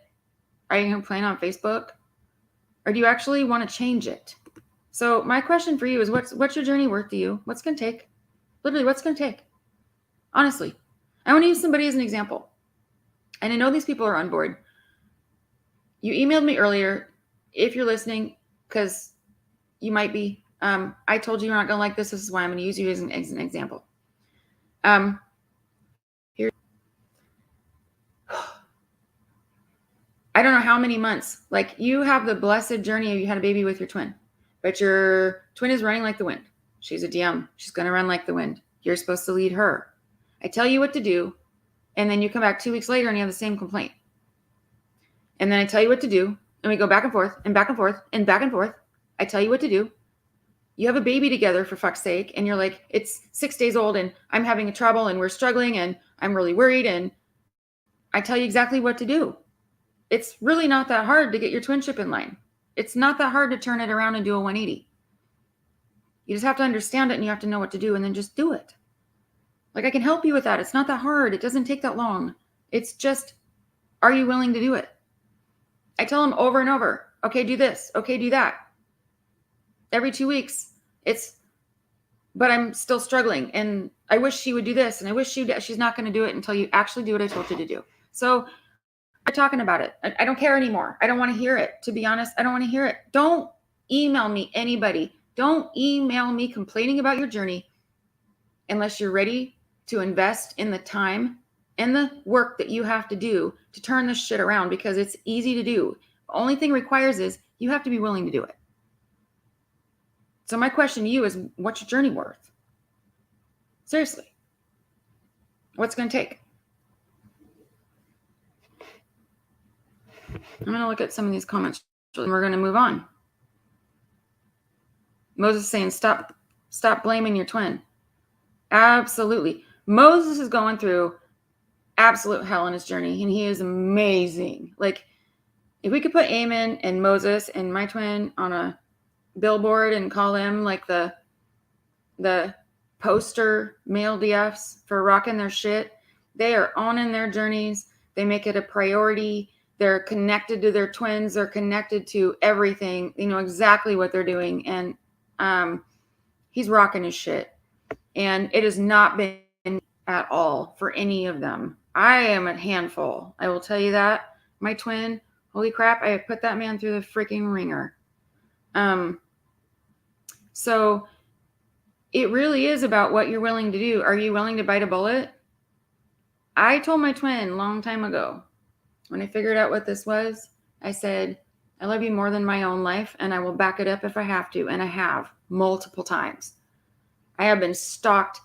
Are you going to complain on Facebook? Or do you actually want to change it? So my question for you is, what's your journey worth to you? What's going to take? Literally, what's going to take? Honestly, I want to use somebody as an example. And I know these people are on board. You emailed me earlier. If you're listening, because you might be, I told you you're not going to like this. This is why I'm going to use you as an example. Here. I don't know how many months. Like, you have the blessed journey of you had a baby with your twin, but your twin is running like the wind. She's a DM. She's going to run like the wind. You're supposed to lead her. I tell you what to do, and then you come back 2 weeks later and you have the same complaint. And then I tell you what to do, and we go back and forth and back and forth and back and forth. I tell you what to do. You have a baby together, for fuck's sake, and you're like, it's 6 days old and I'm having trouble and we're struggling and I'm really worried, and I tell you exactly what to do. It's really not that hard to get your twinship in line. It's not that hard to turn it around and do a 180. You just have to understand it and you have to know what to do, and then just do it. Like, I can help you with that. It's not that hard. It doesn't take that long. It's just, are you willing to do it? I tell them over and over, okay, do this. Okay, do that. Every 2 weeks, but I'm still struggling, and I wish she would do this, and I wish she's not going to do it until you actually do what I told you to do. So I'm talking about it. I don't care anymore. I don't want to hear it. To be honest, I don't want to hear it. Don't email me, anybody. Don't email me complaining about your journey unless you're ready to invest in the time and the work that you have to do to turn this shit around, because it's easy to do. The only thing it requires is you have to be willing to do it. So my question to you is, what's your journey worth? Seriously. What's it going to take? I'm going to look at some of these comments and we're going to move on. Moses saying, stop blaming your twin. Absolutely. Moses is going through absolute hell in his journey, and he is amazing. Like, if we could put Eamon and Moses and my twin on a billboard and call them like the poster male DFs for rocking their shit, they are owning their journeys. They make it a priority. They're connected to their twins. They're connected to everything. They know exactly what they're doing. And he's rocking his shit. And it has not been at all for any of them. I am a handful. I will tell you that. My twin, holy crap, I have put that man through the freaking ringer. So it really is about what you're willing to do. Are you willing to bite a bullet? I told my twin a long time ago, when I figured out what this was, I said, I love you more than my own life, and I will back it up if I have to. And I have multiple times. I have been stalked.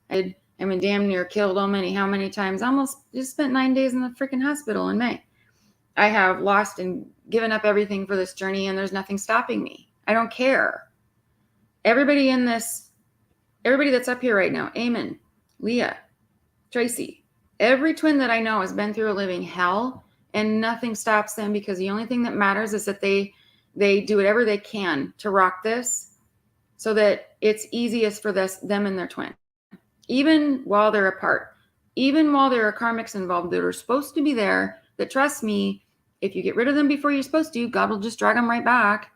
I've been damn near killed how many times? I almost just spent 9 days in the freaking hospital in May. I have lost and given up everything for this journey, and there's nothing stopping me. I don't care. Everybody that's up here right now, Eamon, Leah, Tracy, every twin that I know has been through a living hell, and nothing stops them, because the only thing that matters is that they do whatever they can to rock this so that it's easiest for them and their twin. Even while they're apart, even while there are karmics involved that are supposed to be there, that, trust me, if you get rid of them before you're supposed to, God will just drag them right back.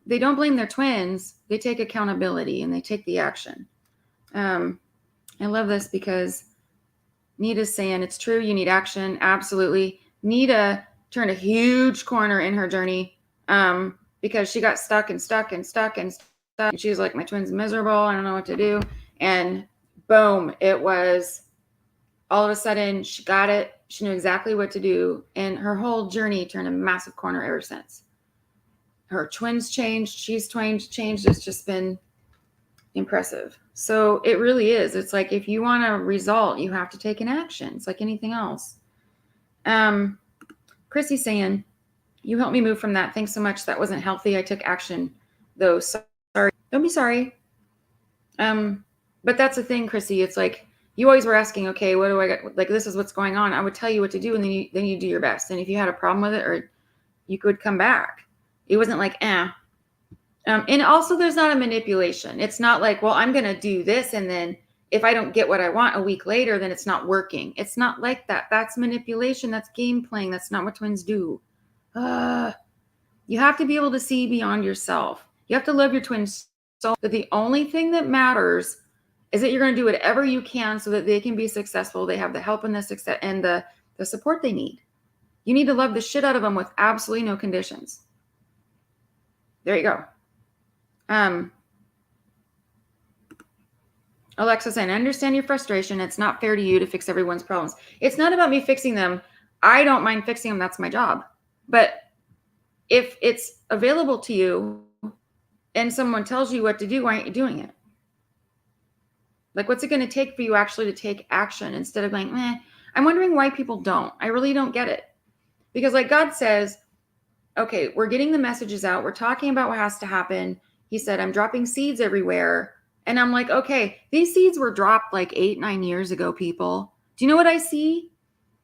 They don't blame their twins. They take accountability and they take the action. I love this because Nita's saying it's true. You need action. Absolutely. Nita turned a huge corner in her journey because she got stuck. And she was like, my twin's miserable. I don't know what to do. And boom, it was all of a sudden she got it. She knew exactly what to do. And her whole journey turned a massive corner ever since. Her twins changed. She's changed. It's just been impressive. So it really is. It's like, if you want a result, you have to take an action. It's like anything else. Chrissy's saying, you helped me move from that. Thanks so much. That wasn't healthy. I took action though. Sorry. Don't be sorry. But that's the thing, Chrissy. It's like, you always were asking, okay, what do I got? Like, this is what's going on. I would tell you what to do. And then you do your best. And if you had a problem with it, or you could come back. It wasn't like, and also there's not a manipulation. It's not like, well, I'm going to do this. And then if I don't get what I want a week later, then it's not working. It's not like that. That's manipulation. That's game playing. That's not what twins do. You have to be able to see beyond yourself. You have to love your twins so that the only thing that matters is that you're going to do whatever you can so that they can be successful. They have the help and the success and the support they need. You need to love the shit out of them with absolutely no conditions. There you go. Alexa saying, I understand your frustration. It's not fair to you to fix everyone's problems. It's not about me fixing them. I don't mind fixing them. That's my job. But if it's available to you and someone tells you what to do, why aren't you doing it? Like, what's it going to take for you actually to take action instead of going, I'm wondering why people don't. I really don't get it. Because like God says, okay, we're getting the messages out. We're talking about what has to happen. He said, I'm dropping seeds everywhere. And I'm like, okay, these seeds were dropped like 8-9 years ago, people. Do you know what I see?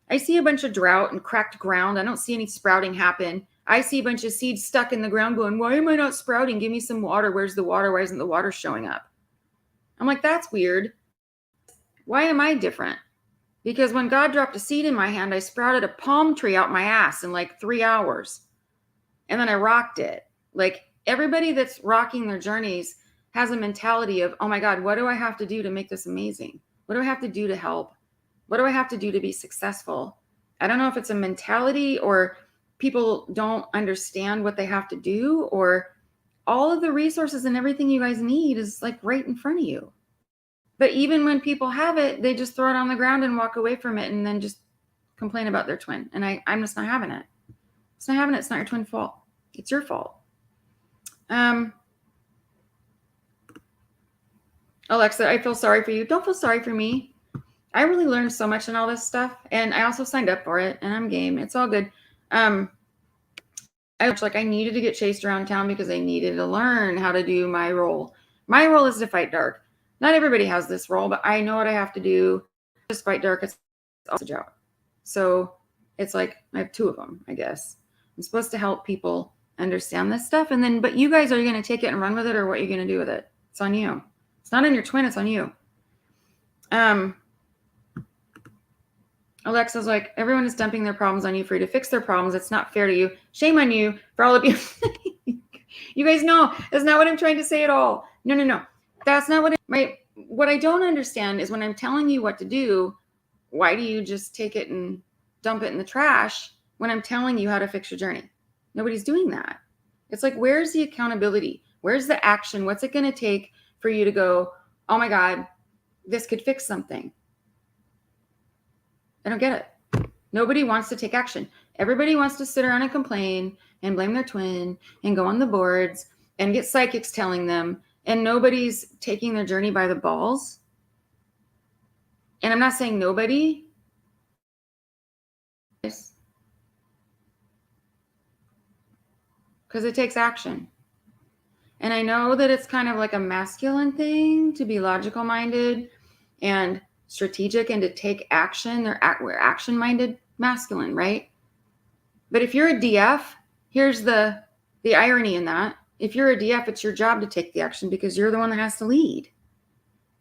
I see a bunch of drought and cracked ground. I don't see any sprouting happen. I see a bunch of seeds stuck in the ground going, why am I not sprouting? Give me some water. Where's the water? Why isn't the water showing up? I'm like, that's weird. Why am I different? Because when God dropped a seed in my hand, I sprouted a palm tree out my ass in like 3 hours. And then I rocked it. Like, everybody that's rocking their journeys has a mentality of, oh my God, what do I have to do to make this amazing? What do I have to do to help? What do I have to do to be successful? I don't know if it's a mentality or people don't understand what they have to do, or all of the resources and everything you guys need is like right in front of you. But even when people have it, they just throw it on the ground and walk away from it and then just complain about their twin. And I'm just not having it. It's not having it. It's not your twin fault. It's your fault. Alexa, I feel sorry for you. Don't feel sorry for me. I really learned so much in all this stuff. And I also signed up for it and I'm game. It's all good. I was like, I needed to get chased around town because I needed to learn how to do my role. My role is to fight dark. Not everybody has this role, but I know what I have to do. Just fight dark. It's also a job. So it's like, I have 2 of them, I guess. I'm supposed to help people understand this stuff. And then, but you guys are going to take it and run with it, or what are you going to do with it? It's on you. It's not on your twin. It's on you. Alexa's like, everyone is dumping their problems on you for you to fix their problems. It's not fair to you. Shame on you for all of you. You guys know that's not what I'm trying to say at all. No. That's not what I don't understand is when I'm telling you what to do, why do you just take it and dump it in the trash when I'm telling you how to fix your journey? Nobody's doing that. It's like, where's the accountability? Where's the action? What's it going to take for you to go, oh my God, this could fix something? I don't get it. Nobody wants to take action. Everybody wants to sit around and complain and blame their twin and go on the boards and get psychics telling them, and nobody's taking their journey by the balls. And I'm not saying nobody. Because it takes action. And I know that it's kind of like a masculine thing to be logical minded and strategic and to take action. We're action minded masculine, right? But if you're a DF, here's the irony in that. If you're a DF, it's your job to take the action because you're the one that has to lead.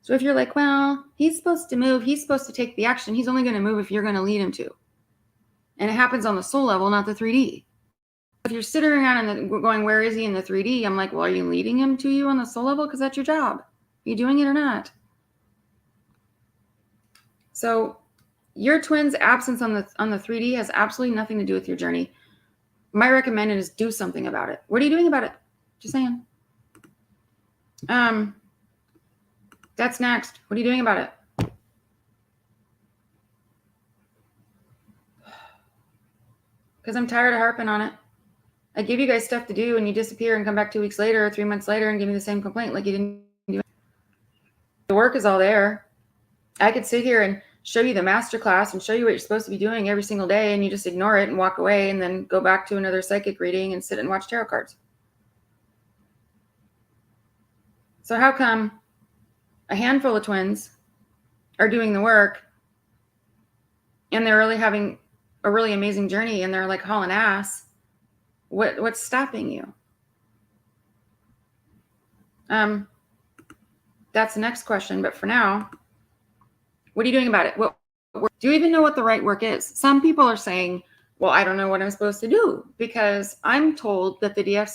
So if you're like, well, he's supposed to move, he's supposed to take the action, he's only going to move if you're going to lead him to. And it happens on the soul level, not the 3D. If you're sitting around and going, where is he in the 3D? I'm like, well, are you leading him to you on the soul level? Because that's your job. Are you doing it or not? So your twin's absence on the 3D has absolutely nothing to do with your journey. My recommended is do something about it. What are you doing about it? Just saying. That's next. What are you doing about it? Because I'm tired of harping on it. I give you guys stuff to do and you disappear and come back 2 weeks later or 3 months later and give me the same complaint like you didn't do it. The work is all there. I could sit here and show you the master class and show you what you're supposed to be doing every single day and you just ignore it and walk away and then go back to another psychic reading and sit and watch tarot cards. So how come a handful of twins are doing the work and they're really having a really amazing journey and they're like hauling ass? What's stopping you? That's the next question. But for now, what are you doing about it? Do you even know what the right work is? Some people are saying, well, I don't know what I'm supposed to do because I'm told that the DM's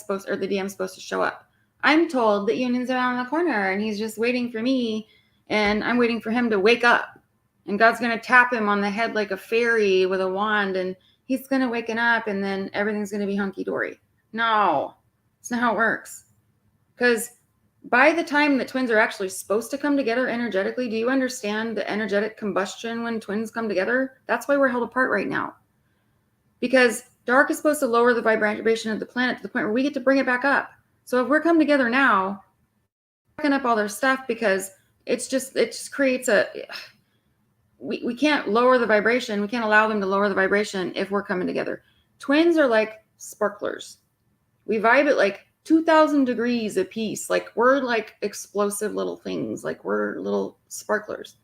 supposed to show up. I'm told that Union's around the corner and he's just waiting for me and I'm waiting for him to wake up and God's going to tap him on the head like a fairy with a wand and he's going to waken up and then everything's going to be hunky-dory. No, it's not how it works. Because by the time that twins are actually supposed to come together energetically, do you understand the energetic combustion when twins come together? That's why we're held apart right now. Because dark is supposed to lower the vibration of the planet to the point where we get to bring it back up. So if we're come together now, backing up all their stuff because it just creates we can't lower the vibration. We can't allow them to lower the vibration if we're coming together. Twins are like sparklers. We vibe at like 2,000 degrees a piece. Like we're like explosive little things. Like we're little sparklers.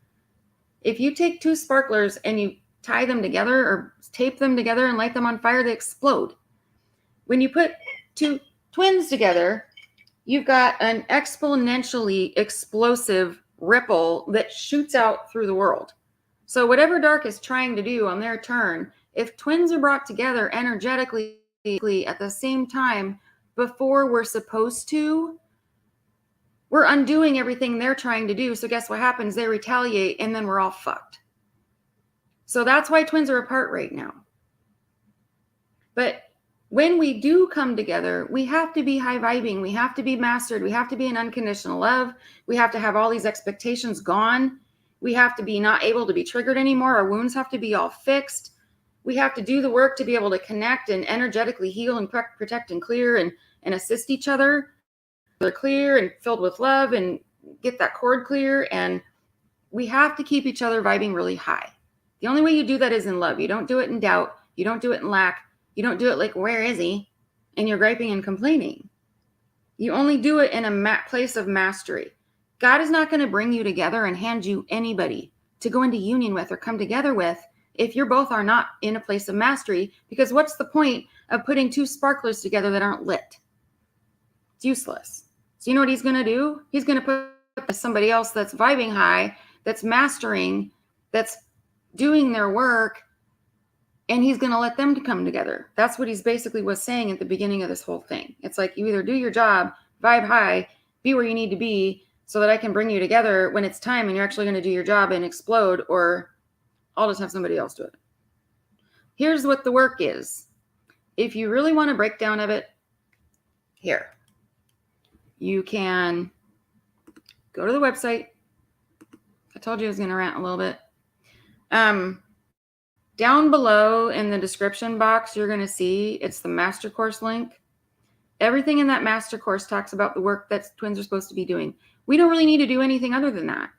If you take two sparklers and you tie them together or tape them together and light them on fire, they explode. When you put two twins together, you've got an exponentially explosive ripple that shoots out through the world. So whatever dark is trying to do on their turn, if twins are brought together energetically at the same time before we're supposed to, we're undoing everything they're trying to do. So guess what happens? They retaliate and then we're all fucked. So that's why twins are apart right now. But when we do come together, we have to be high vibing. We have to be mastered. We have to be in unconditional love. We have to have all these expectations gone. We have to be not able to be triggered anymore. Our wounds have to be all fixed. We have to do the work to be able to connect and energetically heal and protect and clear and assist each other. They're clear and filled with love and get that cord clear. And we have to keep each other vibing really high. The only way you do that is in love. You don't do it in doubt. You don't do it in lack. You don't do it like, where is he? And you're griping and complaining. You only do it in a place of mastery. God is not going to bring you together and hand you anybody to go into union with or come together with if you both are not in a place of mastery, because what's the point of putting two sparklers together that aren't lit? It's useless. So you know what he's going to do? He's going to put somebody else that's vibing high, that's mastering, that's doing their work, and he's going to let them to come together. That's what he's basically was saying at the beginning of this whole thing. It's like, you either do your job, vibe high, be where you need to be so that I can bring you together when it's time and you're actually going to do your job and explode, or I'll just have somebody else do it. Here's what the work is. If you really want a breakdown of it, here. You can go to the website. I told you I was going to rant a little bit. Down below in the description box, you're going to see it's the master course link. Everything in that master course talks about the work that twins are supposed to be doing. We don't really need to do anything other than that.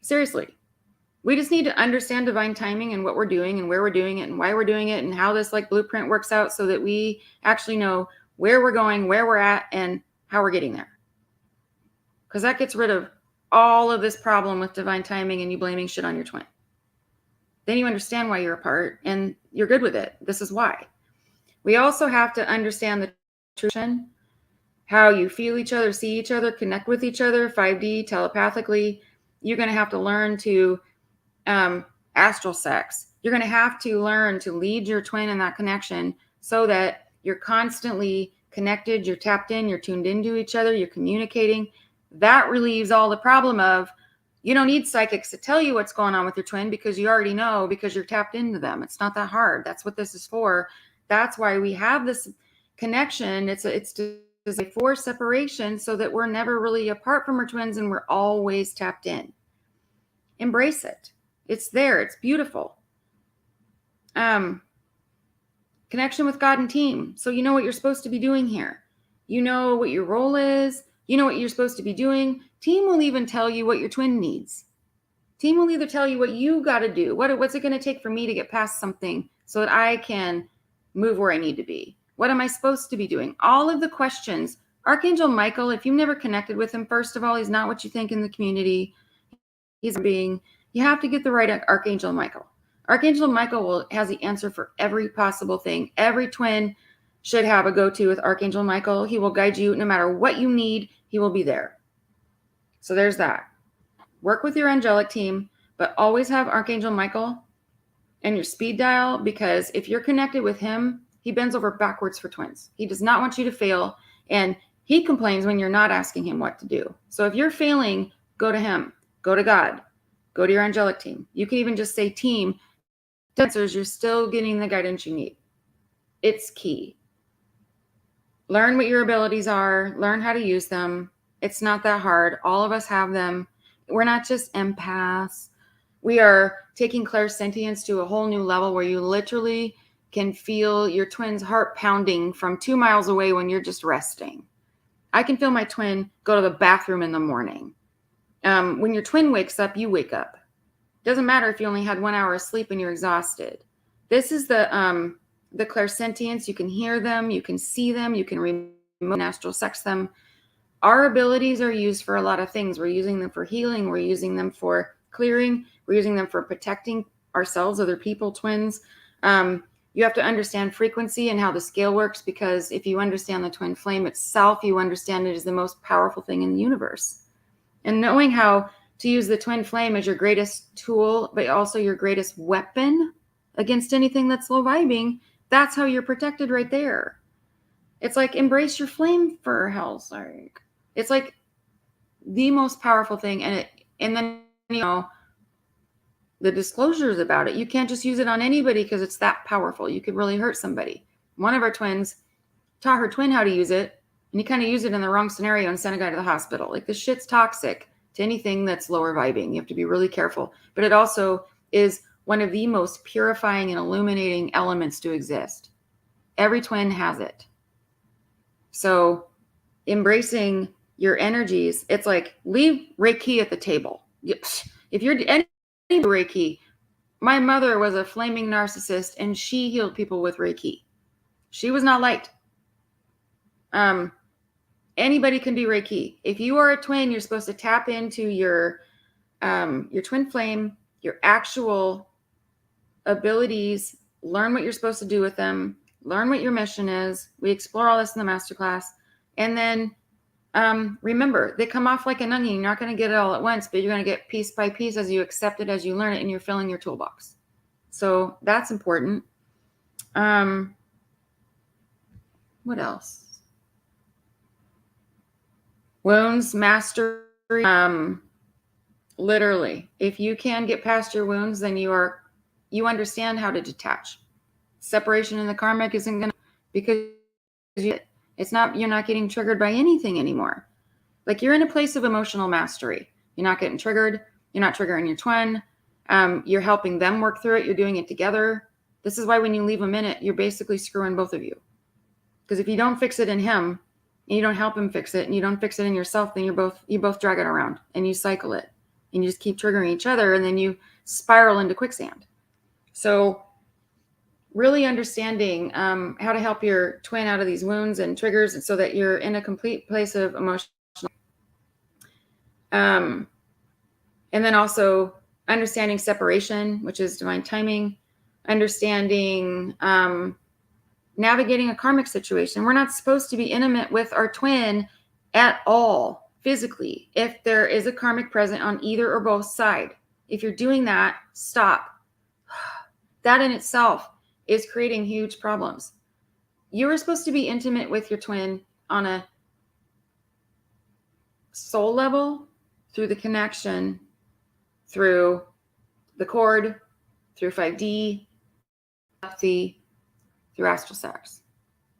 Seriously. We just need to understand divine timing and what we're doing and where we're doing it and why we're doing it and how this like blueprint works out so that we actually know where we're going, where we're at, and how we're getting there. Because that gets rid of all of this problem with divine timing and you blaming shit on your twin. Then you understand why you're apart and you're good with it. This is why. We also have to understand the truth, how you feel each other, see each other, connect with each other, 5D, telepathically. You're going to have to learn to astral sex. You're going to have to learn to lead your twin in that connection so that you're constantly connected, you're tapped in, you're tuned into each other, you're communicating. That relieves all the problem of you don't need psychics to tell you what's going on with your twin because you already know because you're tapped into them. It's not that hard. That's what this is for. That's why we have this connection. It's for separation so that we're never really apart from our twins and we're always tapped in. Embrace it. It's there. It's beautiful. Connection with God and team. So you know what you're supposed to be doing here. You know what your role is. You know what you're supposed to be doing. Team will even tell you what your twin needs. Team will either tell you what you got to do. What's it going to take for me to get past something so that I can move where I need to be? What am I supposed to be doing? All of the questions. Archangel Michael, if you've never connected with him, first of all, he's not what you think in the community. He's being, you have to get the right Archangel Michael. Archangel Michael has the answer for every possible thing. Every twin should have a go-to with Archangel Michael. He will guide you no matter what you need. He will be there. So there's that. Work with your angelic team, but always have Archangel Michael and your speed dial, because if you're connected with him, he bends over backwards for twins. He does not want you to fail, and he complains when you're not asking him what to do. So if you're failing, go to him, go to God, go to your angelic team. You can even just say team. Answers, you're still getting the guidance you need. It's key. Learn what your abilities are. Learn how to use them. It's not that hard. All of us have them. We're not just empaths. We are taking clairsentience to a whole new level where you literally can feel your twin's heart pounding from 2 miles away when you're just resting. I can feel my twin go to the bathroom in the morning. When your twin wakes up, you wake up. Doesn't matter if you only had 1 hour of sleep and you're exhausted. This is the clairsentience. You can hear them, you can see them, you can remote astral sex them. Our abilities are used for a lot of things. We're using them for healing. We're using them for clearing. We're using them for protecting ourselves, other people, twins. You have to understand frequency and how the scale works, because if you understand the twin flame itself, you understand it is the most powerful thing in the universe. And knowing how to use the twin flame as your greatest tool, but also your greatest weapon against anything that's low vibing, that's how you're protected right there. It's like, embrace your flame for hell's sake. It's like the most powerful thing. And then, you know, the disclosures about it. You can't just use it on anybody because it's that powerful. You could really hurt somebody. One of our twins taught her twin how to use it, and he kind of used it in the wrong scenario and sent a guy to the hospital. Like, this shit's toxic to anything that's lower vibing. You have to be really careful. But it also is one of the most purifying and illuminating elements to exist. Every twin has it. So embracing your energies, it's like, leave Reiki at the table. If you're any Reiki, my mother was a flaming narcissist and she healed people with Reiki. She was not light. Anybody can do Reiki. If you are a twin, you're supposed to tap into your twin flame, your actual abilities, learn what you're supposed to do with them, learn what your mission is. We explore all this in the masterclass. And then Remember, they come off like an onion. You're not going to get it all at once, but you're going to get piece by piece as you accept it, as you learn it, and you're filling your toolbox. So that's important. What else? Wounds mastery. Literally, if you can get past your wounds, then you understand how to detach. Separation in the karmic isn't going to, because you're not getting triggered by anything anymore. Like, you're in a place of emotional mastery. You're not getting triggered. You're not triggering your twin. You're helping them work through it. You're doing it together. This is why when you leave a minute, you're basically screwing both of you. Because if you don't fix it in him, and you don't help him fix it, and you don't fix it in yourself, then you both drag it around and you cycle it, and you just keep triggering each other, and then you spiral into quicksand. So really understanding how to help your twin out of these wounds and triggers, and so that you're in a complete place of emotional. And then also understanding separation, which is divine timing, understanding navigating a karmic situation. We're not supposed to be intimate with our twin at all physically if there is a karmic present on either or both side. If you're doing that, stop. That in itself is creating huge problems. You are supposed to be intimate with your twin on a soul level, through the connection, through the cord, through 5D, through astral sex.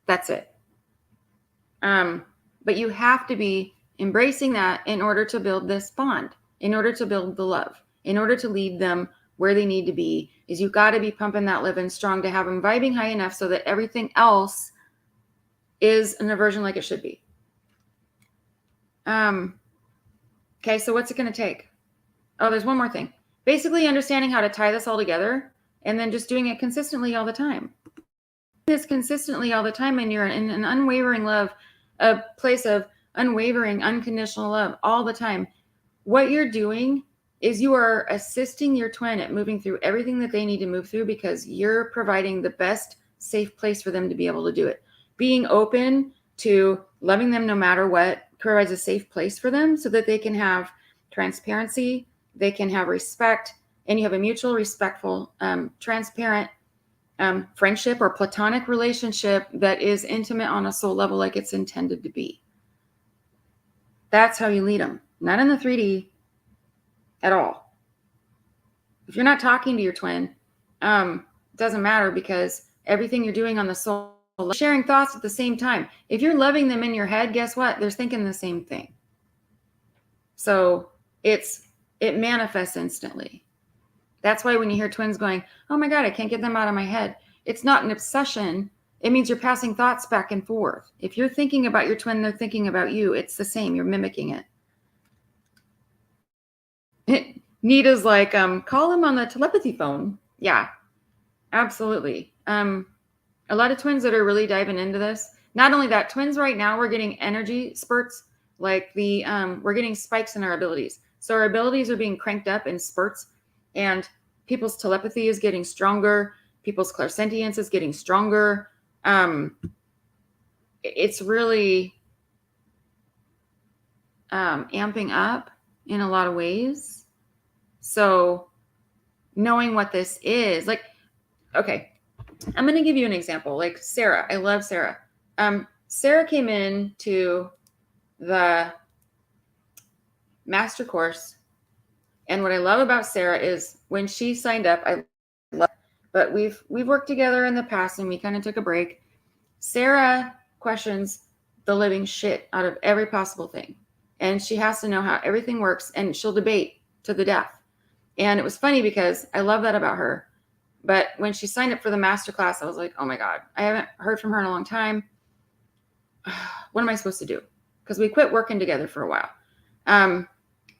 That's it. But you have to be embracing that in order to build this bond, in order to build the love, in order to lead them where they need to be. Is you've got to be pumping that living strong to have them vibing high enough so that everything else is an aversion like it should be. Okay, so what's it going to take? Oh, there's one more thing. Basically understanding how to tie this all together, and then just doing it consistently all the time. This consistently all the time, and you're in an unwavering love, a place of unwavering, unconditional love all the time. What you're doing is you are assisting your twin at moving through everything that they need to move through, because you're providing the best safe place for them to be able to do it. Being open to loving them no matter what provides a safe place for them, so that they can have transparency, they can have respect, and you have a mutual, respectful, transparent friendship or platonic relationship that is intimate on a soul level like it's intended to be. That's how you lead them, not in the 3D at all. If you're not talking to your twin, it doesn't matter, because everything you're doing on the soul, sharing thoughts at the same time. If you're loving them in your head, guess what? They're thinking the same thing. So it manifests instantly. That's why when you hear twins going, oh my God, I can't get them out of my head, it's not an obsession. It means you're passing thoughts back and forth. If you're thinking about your twin, they're thinking about you. It's the same. You're mimicking it. Nita's like, call him on the telepathy phone. Yeah, absolutely. A lot of twins that are really diving into this. Not only that, twins right now, we're getting energy spurts, like we're getting spikes in our abilities. So our abilities are being cranked up in spurts, and people's telepathy is getting stronger. People's clairsentience is getting stronger. It's really amping up in a lot of ways. So knowing what this is, like, okay, I'm going to give you an example. Like Sarah, I love Sarah. Sarah came in to the master course. And what I love about Sarah is when she signed up, but we've worked together in the past, and we kind of took a break. Sarah questions the living shit out of every possible thing. And she has to know how everything works, and she'll debate to the death. And it was funny because I love that about her. But when she signed up for the masterclass, I was like, oh my God, I haven't heard from her in a long time. What am I supposed to do? Because we quit working together for a while.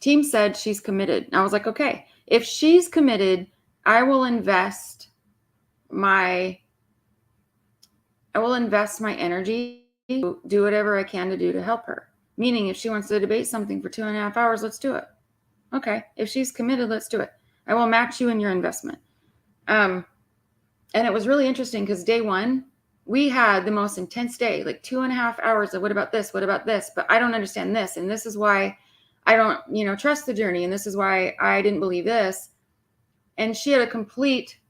Team said she's committed. And I was like, okay, if she's committed, I will invest my energy to do whatever I can to do to help her. Meaning, if she wants to debate something for 2.5 hours, let's do it. Okay, if she's committed, let's do it. I will match you in your investment. And it was really interesting because day one, we had the most intense day, like 2.5 hours of what about this? What about this? But I don't understand this. And this is why I don't, trust the journey. And this is why I didn't believe this. And she had a complete,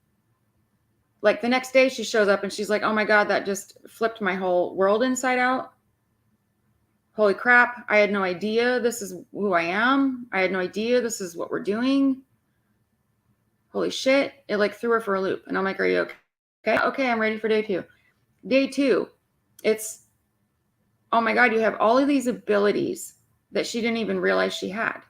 like the next day she shows up and she's like, oh my God, that just flipped my whole world inside out. Holy crap. I had no idea this is who I am. I had no idea this is what we're doing. Holy shit. It like threw her for a loop. And I'm like, are you okay? Okay, I'm ready for day 2. Day 2, it's, oh my God, you have all of these abilities that she didn't even realize she had.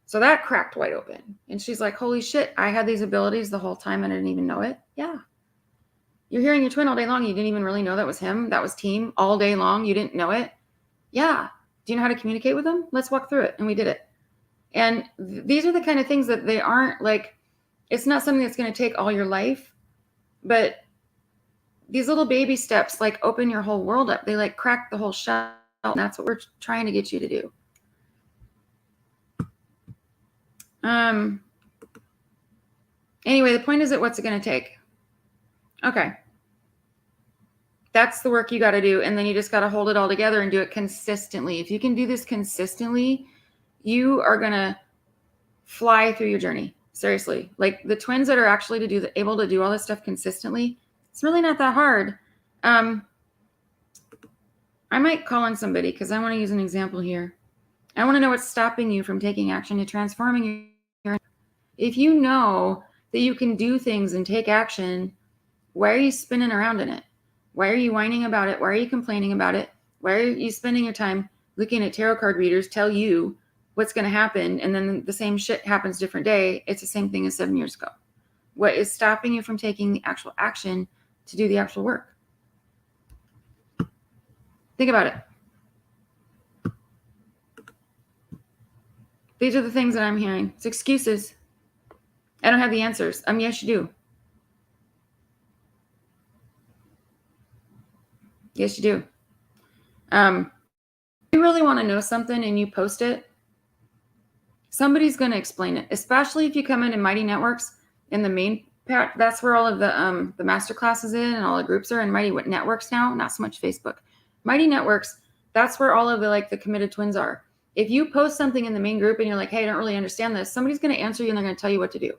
So that cracked wide open. And she's like, holy shit, I had these abilities the whole time and I didn't even know it. Yeah. You're hearing your twin all day long. You didn't even really know that was him. That was team all day long. You didn't know it. Yeah. Do you know how to communicate with them? Let's walk through it. And we did it. And these are the kind of things that they aren't like, it's not something that's going to take all your life, but these little baby steps like open your whole world up. They like crack the whole shell. And that's what we're trying to get you to do. Anyway, the point is that what's it going to take? Okay. That's the work you got to do. And then you just got to hold it all together and do it consistently. If you can do this consistently, you are going to fly through your journey. Seriously. Like the twins that are actually able to do all this stuff consistently, it's really not that hard. I might call on somebody because I want to use an example here. I want to know what's stopping you from taking action to transforming your. If you know that you can do things and take action, why are you spinning around in it? Why are you whining about it? Why are you complaining about it? Why are you spending your time looking at tarot card readers tell you what's going to happen, and then the same shit happens different day? It's the same thing as 7 years ago. What is stopping you from taking the actual action to do the actual work? Think about it. These are the things that I'm hearing. It's excuses. I don't have the answers. Yes, you do. Yes, you do. If you really want to know something and you post it, somebody's going to explain it, especially if you come into Mighty Networks in the main part. That's where all of the master classes in and all the groups are in Mighty Networks now, not so much Facebook. Mighty Networks, that's where all of the committed twins are. If you post something in the main group and you're like, hey, I don't really understand this, somebody's going to answer you and they're going to tell you what to do.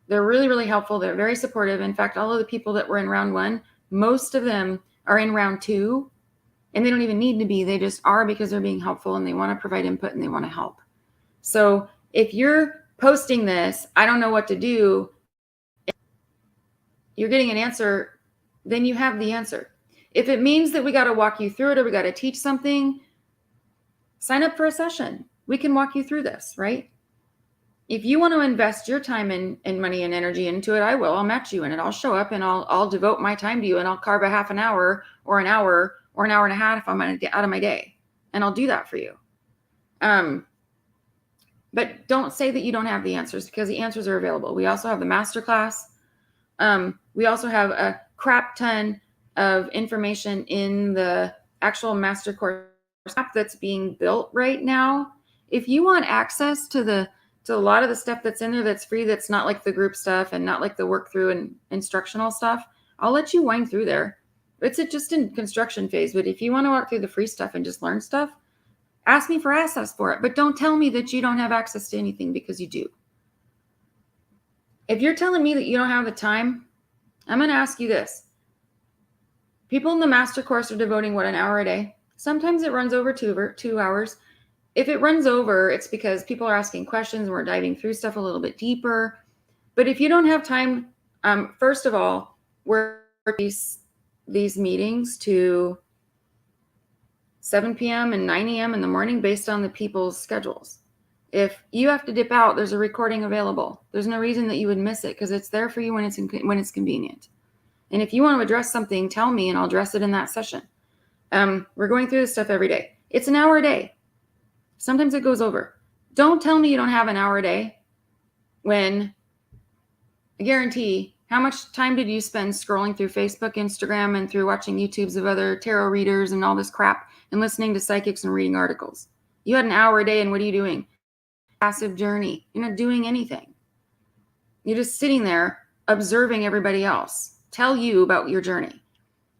They're really, really helpful. They're very supportive. In fact, all of the people that were in round 1, most of them are in round 2, and they don't even need to be. They just are because they're being helpful and they want to provide input and they want to help. So if you're posting this, I don't know what to do, you're getting an answer, then you have the answer. If it means that we got to walk you through it or we got to teach something, sign up for a session. We can walk you through this, right? If you want to invest your time and money and energy into it, I will. I'll match you in it. I'll show up and I'll devote my time to you, and I'll carve a half an hour or an hour or an hour and a half if I'm out of my day. And I'll do that for you. But don't say that you don't have the answers, because the answers are available. We also have the masterclass. We also have a crap ton of information in the actual master course app that's being built right now. If you want access to a lot of the stuff that's in there that's free, that's not like the group stuff and not like the work through and instructional stuff, I'll let you wind through there. It's just in construction phase. But if you want to walk through the free stuff and just learn stuff, ask me for access for it. But don't tell me that you don't have access to anything, because you do. If you're telling me that you don't have the time, I'm going to ask you this. People in the master course are devoting, an hour a day? Sometimes it runs over 2 hours. If it runs over, it's because people are asking questions and we're diving through stuff a little bit deeper. But if you don't have time, first of all, we're these meetings to 7 p.m. and 9 a.m. in the morning based on the people's schedules. If you have to dip out, there's a recording available. There's no reason that you would miss it, because it's there for you when it's convenient. And if you want to address something, tell me and I'll address it in that session. We're going through this stuff every day. It's an hour a day. Sometimes it goes over. Don't tell me you don't have an hour a day when I guarantee, how much time did you spend scrolling through Facebook, Instagram, and through watching YouTubes of other tarot readers and all this crap and listening to psychics and reading articles? You had an hour a day, and what are you doing? Passive journey. You're not doing anything. You're just sitting there observing everybody else. tell you about your journey.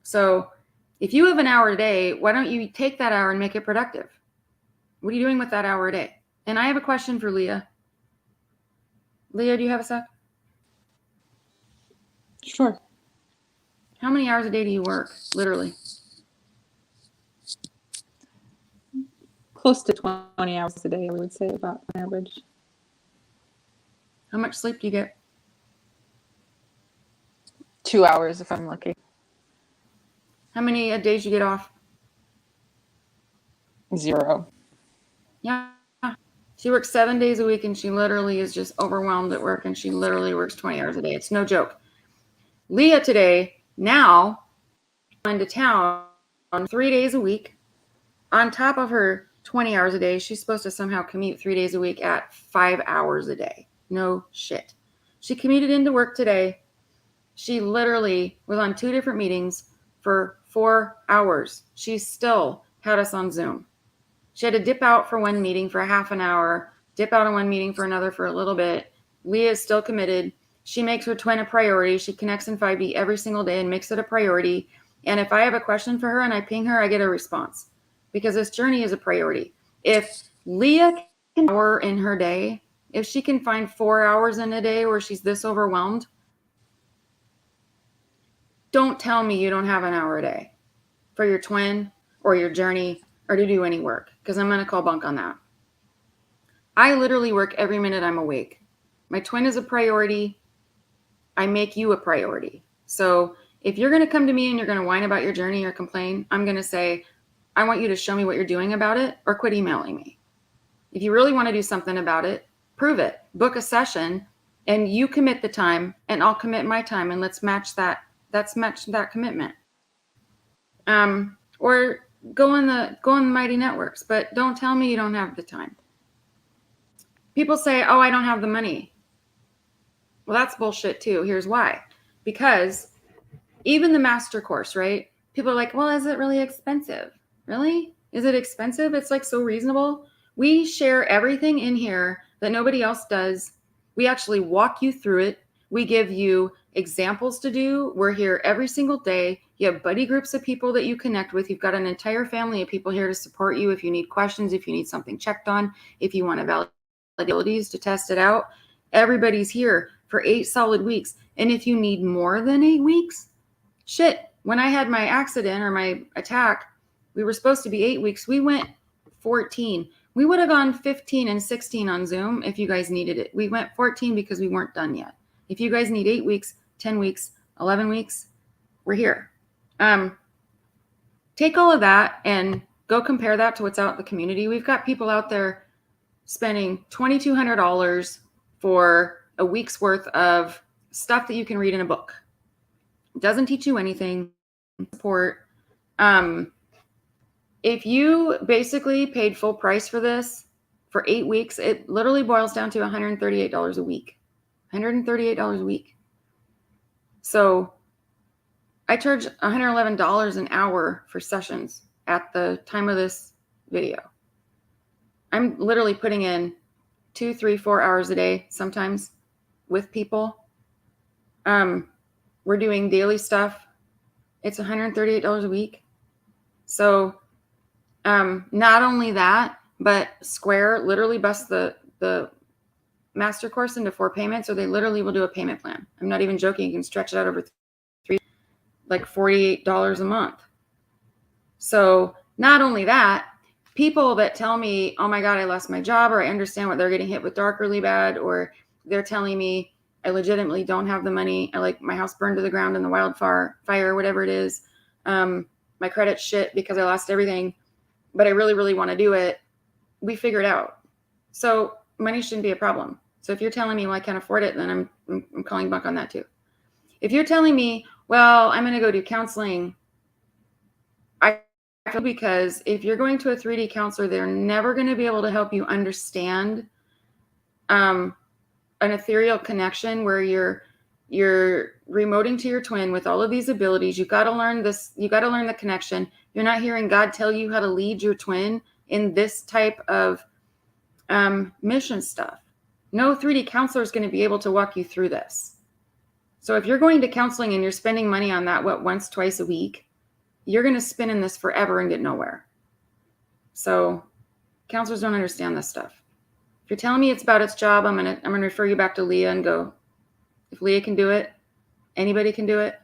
So if you have an hour a day, why don't you take that hour and make it productive? What are you doing with that hour a day? And I have a question for Leah. Leah, do you have a sec? Sure. How many hours a day do you work, literally? Close to 20 hours a day, I would say, about on average. How much sleep do you get? 2 hours if I'm lucky. How many days you get off? 0. Yeah. She works 7 days a week and she literally is just overwhelmed at work and she literally works 20 hours a day. It's no joke. Leah today, now, into town on 3 days a week. On top of her 20 hours a day, she's supposed to somehow commute 3 days a week at 5 hours a day. No shit. She commuted into work today. She literally was on 2 different meetings for 4 hours. She still had us on Zoom. She had to dip out for one meeting for a half an hour, dip out on one meeting for another for a little bit. Leah is still committed. She makes her twin a priority. She connects in 5D every single day and makes it a priority. And if I have a question for her and I ping her, I get a response because this journey is a priority. If Leah can an hour in her day, if she can find 4 hours in a day where she's this overwhelmed, don't tell me you don't have an hour a day for your twin or your journey or to do any work, because I'm going to call bunk on that. I literally work every minute I'm awake. My twin is a priority. I make you a priority. So if you're going to come to me and you're going to whine about your journey or complain, I'm going to say, I want you to show me what you're doing about it or quit emailing me. If you really want to do something about it, prove it. Book a session and you commit the time and I'll commit my time and let's match that. Let's match that commitment. Or go on the mighty networks, but don't tell me you don't have the time. People say, oh, I don't have the money. Well, that's bullshit too. Here's why. Because even the master course, right? People are like, well, is it really expensive? Really? Is it expensive? It's like so reasonable. We share everything in here that nobody else does. We actually walk you through it. We give you examples to do. We're here every single day. You have buddy groups of people that you connect with. You've got an entire family of people here to support you if you need questions, if you need something checked on, if you want to validate to test it out. Everybody's here for 8 solid weeks. And if you need more than 8 weeks, shit, when I had my accident or my attack, we were supposed to be 8 weeks. We went 14. We would have gone 15 and 16 on Zoom if you guys needed it. We went 14 because we weren't done yet. If you guys need 8 weeks, 10 weeks, 11 weeks, we're here. Take all of that and go compare that to what's out in the community. We've got people out there spending $2,200 for a week's worth of stuff that you can read in a book. It doesn't teach you anything. Support. If you basically paid full price for this for 8 weeks, it literally boils down to $138 a week. $138 a week. So I charge $111 an hour for sessions at the time of this video. I'm literally putting in 2, 3, 4 hours a day sometimes with people. We're doing daily stuff. It's $138 a week. So not only that, but Square literally busts the master course into 4 payments, or they literally will do a payment plan. I'm not even joking. You can stretch it out over 3, like $48 a month. So not only that, people that tell me, oh my God, I lost my job, or I understand what they're getting hit with dark really bad, or they're telling me I legitimately don't have the money. I like my house burned to the ground in the wildfire, whatever it is. My credit's shit because I lost everything, but I really, really want to do it. We figure it out. So money shouldn't be a problem. So if you're telling me, well, I can't afford it, then I'm calling bunk on that too. If you're telling me, well, I'm going to go do counseling, I feel, because if you're going to a 3D counselor, they're never going to be able to help you understand an ethereal connection where you're remoting to your twin with all of these abilities. You've got to learn this. You got to learn the connection. You're not hearing God tell you how to lead your twin in this type of mission stuff. No 3D counselor is going to be able to walk you through this. So if you're going to counseling and you're spending money on that, once, twice a week, you're going to spin in this forever and get nowhere. So counselors don't understand this stuff. If you're telling me it's about its job, I'm going to refer you back to Leah and go, if Leah can do it, anybody can do it.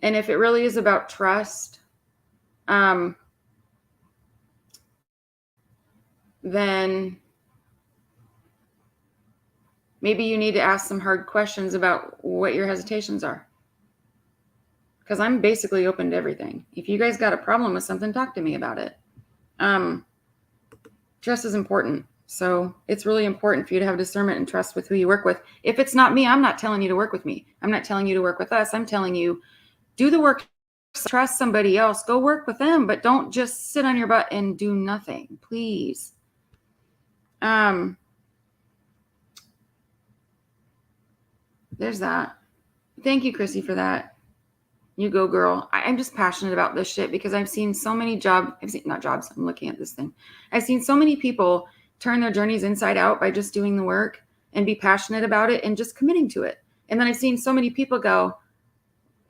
And if it really is about trust, then maybe you need to ask some hard questions about what your hesitations are. Because I'm basically open to everything. If you guys got a problem with something, talk to me about it. Trust is important. So it's really important for you to have discernment and trust with who you work with. If it's not me, I'm not telling you to work with me. I'm not telling you to work with us. I'm telling you, do the work, trust somebody else, go work with them, but don't just sit on your butt and do nothing, please. There's that. Thank you, Chrissy, for that. You go, girl. I'm just passionate about this shit because I've seen so many I'm looking at this thing. I've seen so many people turn their journeys inside out by just doing the work and be passionate about it and just committing to it. And then I've seen so many people go,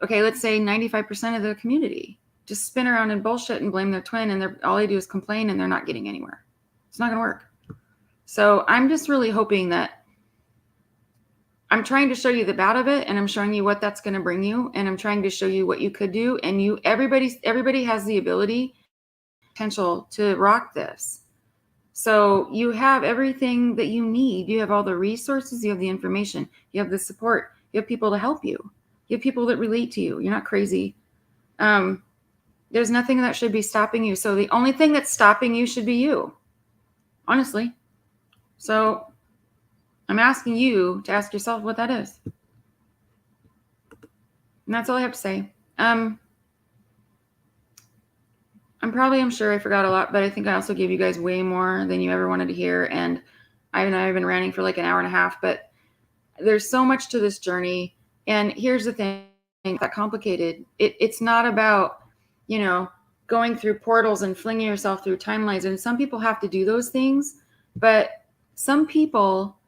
okay, let's say 95% of the community just spin around and bullshit and blame their twin, and all they do is complain and they're not getting anywhere. It's not going to work. So I'm just really hoping that I'm trying to show you the bad of it, and I'm showing you what that's going to bring you, and I'm trying to show you what you could do. And everybody has the ability, potential to rock this. So you have everything that you need. You have all the resources, you have the information, you have the support, you have people to help you, you have people that relate to you. You're not crazy. There's nothing that should be stopping you. So the only thing that's stopping you should be you, honestly. So I'm asking you to ask yourself what that is. And that's all I have to say. I'm sure I forgot a lot, but I think I also gave you guys way more than you ever wanted to hear. And I've been ranting for like an hour and a half, but there's so much to this journey. And here's the thing, it's not complicated. It's not about, going through portals and flinging yourself through timelines. And some people have to do those things, but some people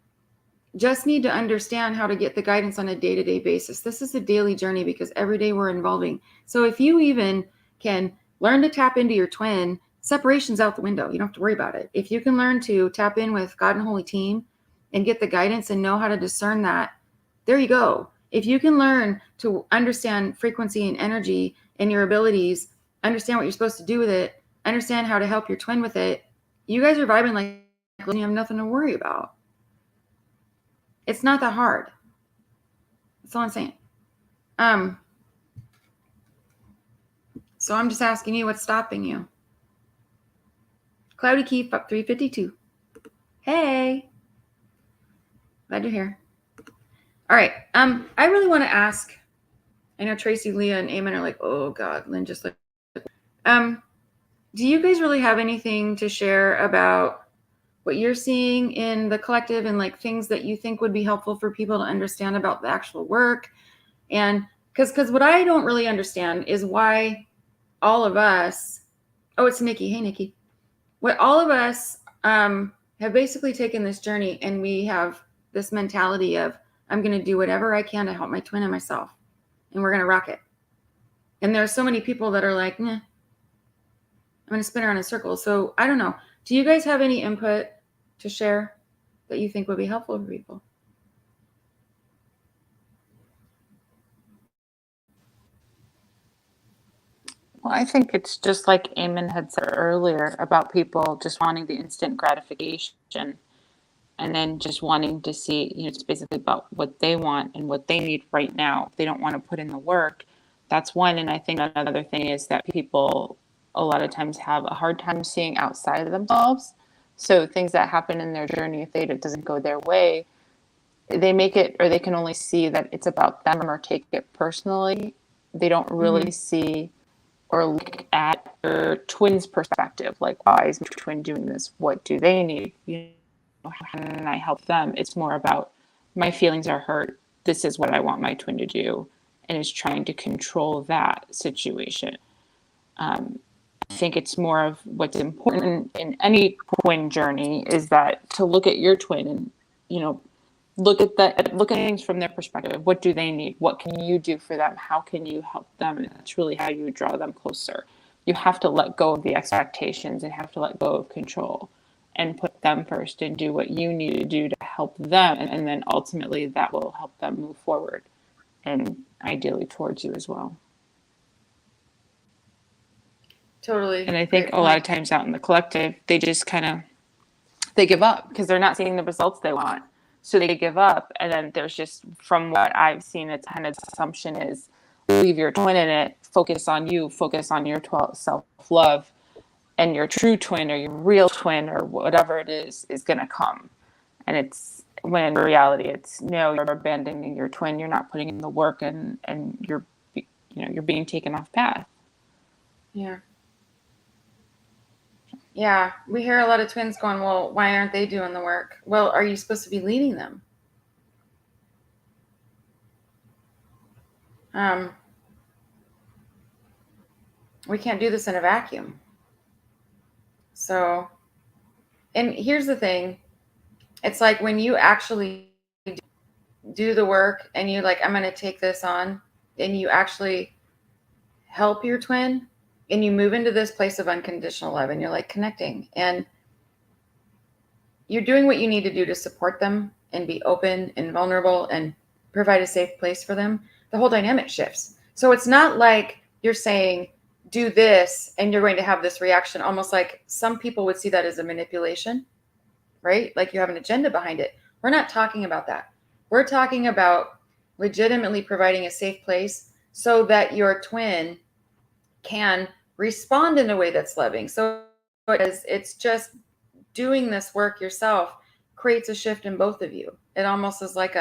just need to understand how to get the guidance on a day-to-day basis. This is a daily journey because every day we're evolving. So if you even can learn to tap into your twin, separation's out the window. You don't have to worry about it. If you can learn to tap in with God and Holy Team and get the guidance and know how to discern that, there you go. If you can learn to understand frequency and energy and your abilities, understand what you're supposed to do with it, understand how to help your twin with it, you guys are vibing like you have nothing to worry about. It's not that hard. That's all I'm saying. So I'm just asking you, what's stopping you? Cloudy Keep up 352. Hey. Glad you're here. All right. I really want to ask, I know Tracy, Leah, and Eamon are like, oh God, Lynn just like, do you guys really have anything to share about what you're seeing in the collective and like things that you think would be helpful for people to understand about the actual work? And because what I don't really understand is why all of us, oh, it's Nikki. Hey, Nikki. What all of us have basically taken this journey, and we have this mentality of, I'm going to do whatever I can to help my twin and myself, and we're going to rock it. And there are so many people that are like, nah, I'm going to spin around in circles. So I don't know. Do you guys have any input to share that you think would be helpful for people? Well, I think it's just like Eamon had said earlier about people just wanting the instant gratification and then just wanting to see, it's basically about what they want and what they need right now. If they don't want to put in the work, that's one. And I think another thing is that people a lot of times have a hard time seeing outside of themselves. So things that happen in their journey, if it doesn't go their way, they make it, or they can only see that it's about them or take it personally. They don't really see or look at their twin's perspective. Like, why is my twin doing this? What do they need? How can I help them? It's more about, my feelings are hurt. This is what I want my twin to do. And is trying to control that situation. I think it's more of what's important in any twin journey is that to look at your twin and, look at things from their perspective. What do they need? What can you do for them? How can you help them? And that's really how you draw them closer. You have to let go of the expectations and have to let go of control and put them first and do what you need to do to help them. And then ultimately that will help them move forward and ideally towards you as well. Totally. And I think a lot of times out in the collective, they just they give up because they're not seeing the results they want. So they give up. And then there's just, from what I've seen, it's kind of the assumption is leave your twin in it, focus on you, focus on your self-love, and your true twin or your real twin or whatever it is going to come. And it's, when in reality, it's no, you're abandoning your twin. You're not putting in the work and you're being taken off path. Yeah. Yeah. We hear a lot of twins going, well, why aren't they doing the work? Well, are you supposed to be leading them? We can't do this in a vacuum. So, and here's the thing. It's like when you actually do the work and you like, I'm going to take this on, and you actually help your twin and you move into this place of unconditional love and you're like connecting and you're doing what you need to do to support them and be open and vulnerable and provide a safe place for them, the whole dynamic shifts. So it's not like you're saying, do this, and you're going to have this reaction, almost like some people would see that as a manipulation, right? Like you have an agenda behind it. We're not talking about that. We're talking about legitimately providing a safe place so that your twin can respond in a way that's loving. So it's just doing this work yourself creates a shift in both of you. It almost is like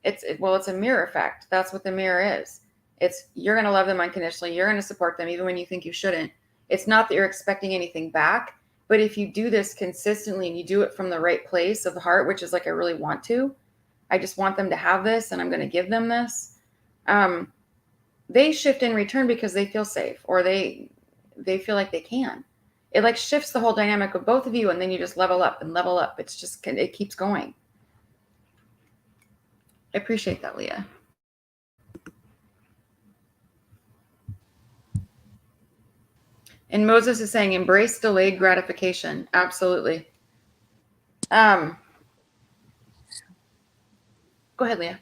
it's a mirror effect. That's what the mirror is. It's, you're going to love them unconditionally. You're going to support them even when you think you shouldn't. It's not that you're expecting anything back, but if you do this consistently and you do it from the right place of the heart, which is like, I really want to, I just want them to have this and I'm going to give them this. They shift in return because they feel safe or they feel like they can. It like shifts the whole dynamic of both of you. And then you just level up and level up. It's just, it keeps going. I appreciate that, Leah. And Moses is saying, embrace delayed gratification. Absolutely. Go ahead, Leah.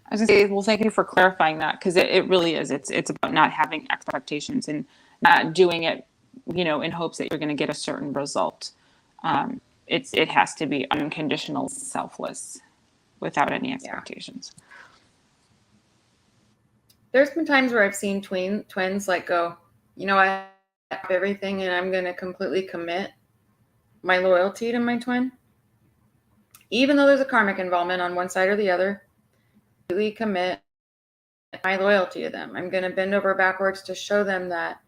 I was going to say, well, thank you for clarifying that, because it really is. It's about not having expectations and not doing it, in hopes that you're going to get a certain result. It has to be unconditional, selfless, without any expectations. Yeah. There's been times where I've seen twins like go, I have everything and I'm going to completely commit my loyalty to my twin. Even though there's a karmic involvement on one side or the other, completely commit my loyalty to them. I'm going to bend over backwards to show them that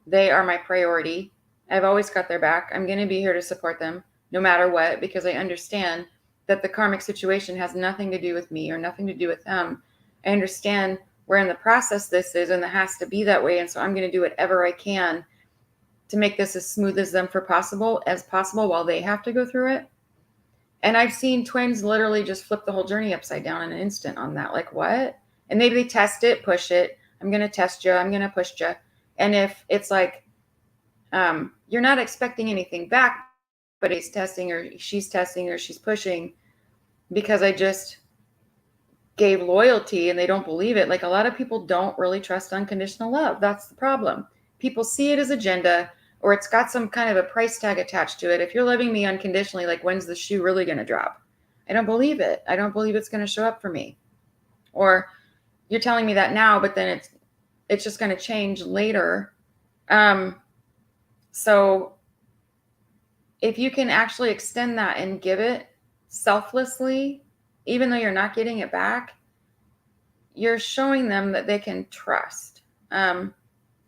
they are my priority. I've always got their back. I'm going to be here to support them no matter what, because I understand that the karmic situation has nothing to do with me or nothing to do with them. I understand where in the process this is, and it has to be that way. And so I'm going to do whatever I can to make this as smooth as possible while they have to go through it. And I've seen twins literally just flip the whole journey upside down in an instant on that. Like, what? And maybe they test it, push it. I'm going to test you. I'm going to push you. And if it's like, you're not expecting anything back, but he's testing or she's testing or she's pushing because I just gave loyalty and they don't believe it. Like, a lot of people don't really trust unconditional love. That's the problem. People see it as agenda, or it's got some kind of a price tag attached to it. If you're loving me unconditionally, like, when's the shoe really going to drop? I don't believe it. I don't believe it's going to show up for me. Or you're telling me that now, but then it's just going to change later. So if you can actually extend that and give it selflessly, even though you're not getting it back, you're showing them that they can trust.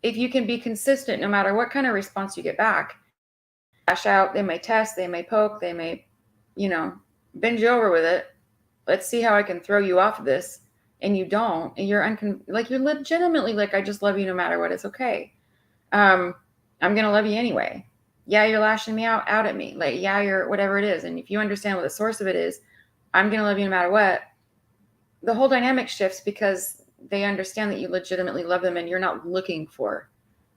If you can be consistent, no matter what kind of response you get back, lash out, they may test, they may poke, they may, bend you over with it. Let's see how I can throw you off of this. And you don't, and you're legitimately like, I just love you no matter what. It's okay. I'm going to love you anyway. Yeah, you're lashing me out at me. Like, yeah, you're whatever it is. And if you understand what the source of it is, I'm going to love you no matter what. The whole dynamic shifts because they understand that you legitimately love them and you're not looking for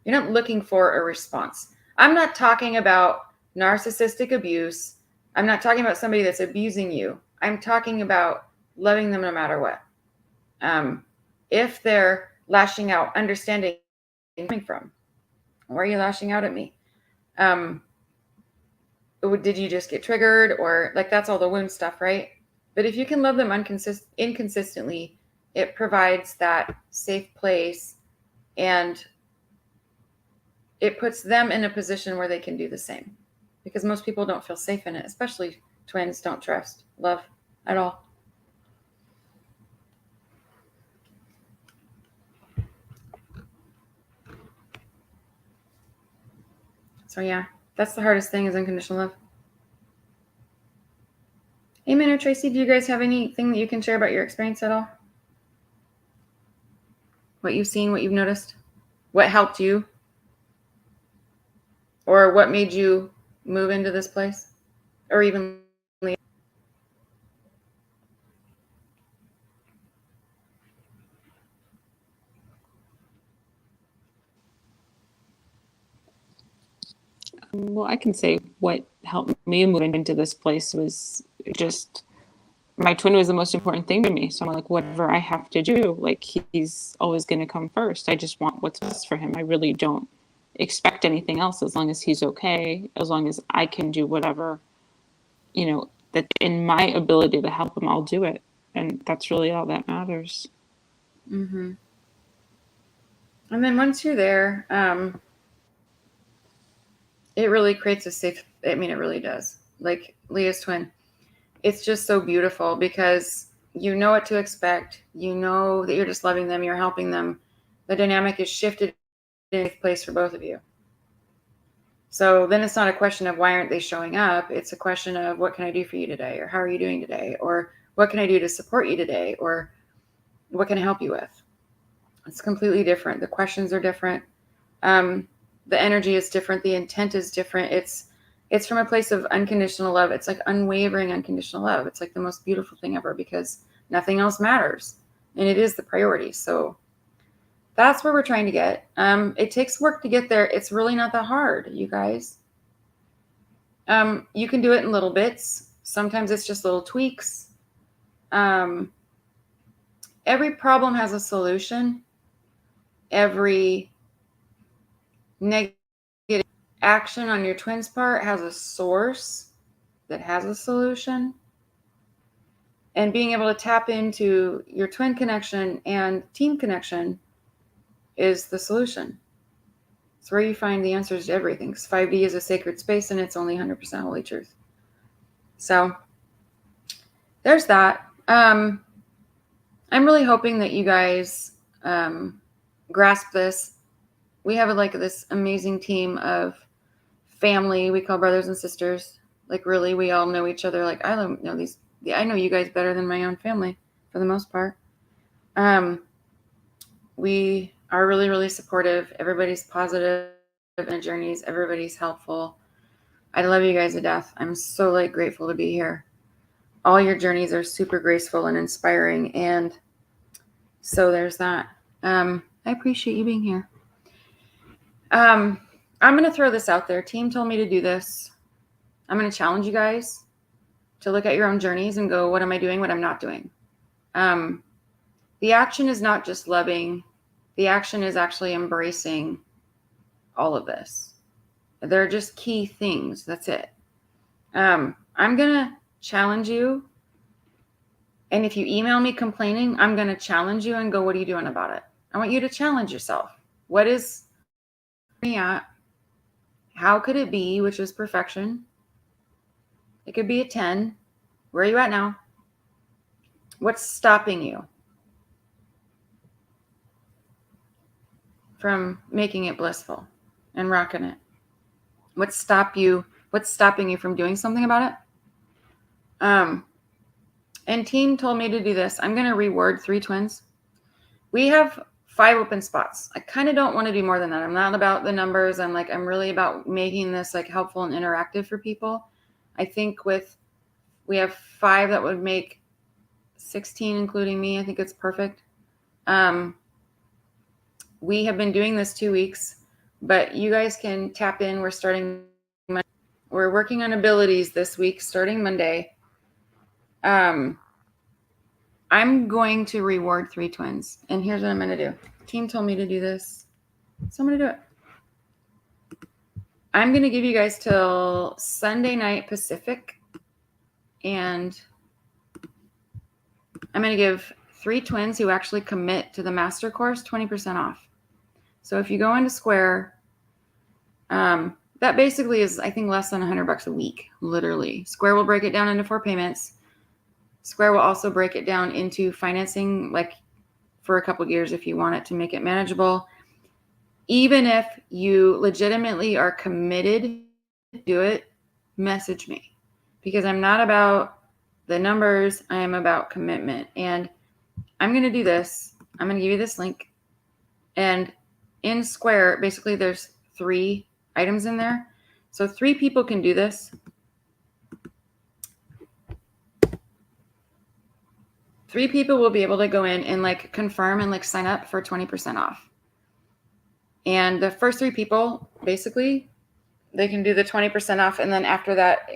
a response. I'm not talking about narcissistic abuse. I'm not talking about somebody that's abusing you. I'm talking about loving them no matter what. If they're lashing out, understanding where coming from. Why are you lashing out at me? Did you just get triggered? Or like, that's all the wound stuff, right? But if you can love them inconsistently, it provides that safe place and it puts them in a position where they can do the same. Because most people don't feel safe in it, especially twins don't trust love at all. So yeah, that's the hardest thing is unconditional love. Amen. Or Tracy, do you guys have anything that you can share about your experience at all? What you've seen, what you've noticed, what helped you, or what made you move into this place, or even leave? Well, I can say what helped me move into this place was just my twin was the most important thing to me. So I'm like, whatever I have to do, like he's always going to come first. I just want what's best for him. I really don't expect anything else as long as he's okay, as long as I can do whatever, that in my ability to help him, I'll do it. And that's really all that matters. Mm-hmm. And then once you're there, it really creates a safe, it really does. Like Leah's twin. It's just so beautiful because you know what to expect. You know that you're just loving them. You're helping them. The dynamic is shifted in a place for both of you. So then it's not a question of why aren't they showing up? It's a question of what can I do for you today? Or how are you doing today? Or what can I do to support you today? Or what can I help you with? It's completely different. The questions are different. The energy is different. The intent is different. It's from a place of unconditional love. It's like unwavering unconditional love. It's like the most beautiful thing ever because nothing else matters. And it is the priority. So that's where we're trying to get. It takes work to get there. It's really not that hard, you guys. You can do it in little bits. Sometimes it's just little tweaks. Every problem has a solution. Every negative action on your twin's part has a source that has a solution. And being able to tap into your twin connection and team connection is the solution. It's where you find the answers to everything. Because 5D is a sacred space and it's only 100% holy truth. So there's that. I'm really hoping that you guys grasp this. We have this amazing team of family we call brothers and sisters. Like really, we all know each other. Like I don't know these. I know you guys better than my own family for the most part. We are really, really supportive. Everybody's positive in their journeys. Everybody's helpful. I love you guys to death. I'm so grateful to be here. All your journeys are super graceful and inspiring. And so there's that. I appreciate you being here. I'm going to throw this out there. Team told me to do this. I'm going to challenge you guys to look at your own journeys and go, what am I doing? What I'm not doing? The action is not just loving. The action is actually embracing all of this. They're just key things. That's it. I'm going to challenge you. And if you email me complaining, I'm going to challenge you and go, what are you doing about it? I want you to challenge yourself. What is me at? How could it be, which is perfection? It could be a 10. Where are you at now? What's stopping you from making it blissful and rocking it? What's stopping you from doing something about it? And team told me to do this. I'm going to reward 3 twins. We have 5 open spots. I kind of don't want to do more than that. I'm not about the numbers. I'm really about making this like helpful and interactive for people. I think we have 5 that would make 16, including me. I think it's perfect. We have been doing this 2 weeks, but you guys can tap in. We're working on abilities this week, starting Monday. I'm going to reward 3 twins, and here's what I'm going to do. Team told me to do this, so I'm going to do it. I'm going to give you guys till Sunday night Pacific, and I'm going to give 3 twins who actually commit to the master course 20% off. So if you go into Square, that basically is, I think, less than $100 a week, literally. Square will break it down into 4 payments. Square will also break it down into financing, like for a couple of years if you want it to make it manageable. Even if you legitimately are committed to do it, message me, because I'm not about the numbers. I am about commitment. And I'm going to do this. I'm going to give you this link. And in Square, basically there's 3 items in there. So 3 people can do this. 3 people will be able to go in and like confirm and like sign up for 20% off. And the first 3 people, basically, they can do the 20% off. And then after that,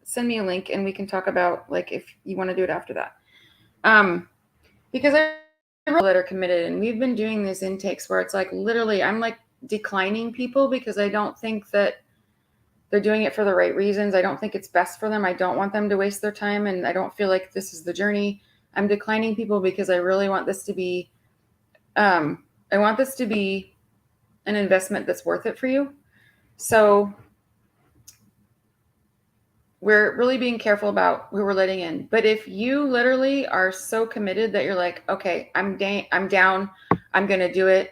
send me a link and we can talk about like if you want to do it after that. Because I that are committed, and we've been doing these intakes where it's like literally I'm like declining people because I don't think that they're doing it for the right reasons. I don't think it's best for them. I don't want them to waste their time, and I don't feel like this is the journey. I'm declining people because I really want this to be an investment that's worth it for you. So we're really being careful about who we're letting in. But if you literally are so committed that you're like, okay, I'm down, I'm going to do it.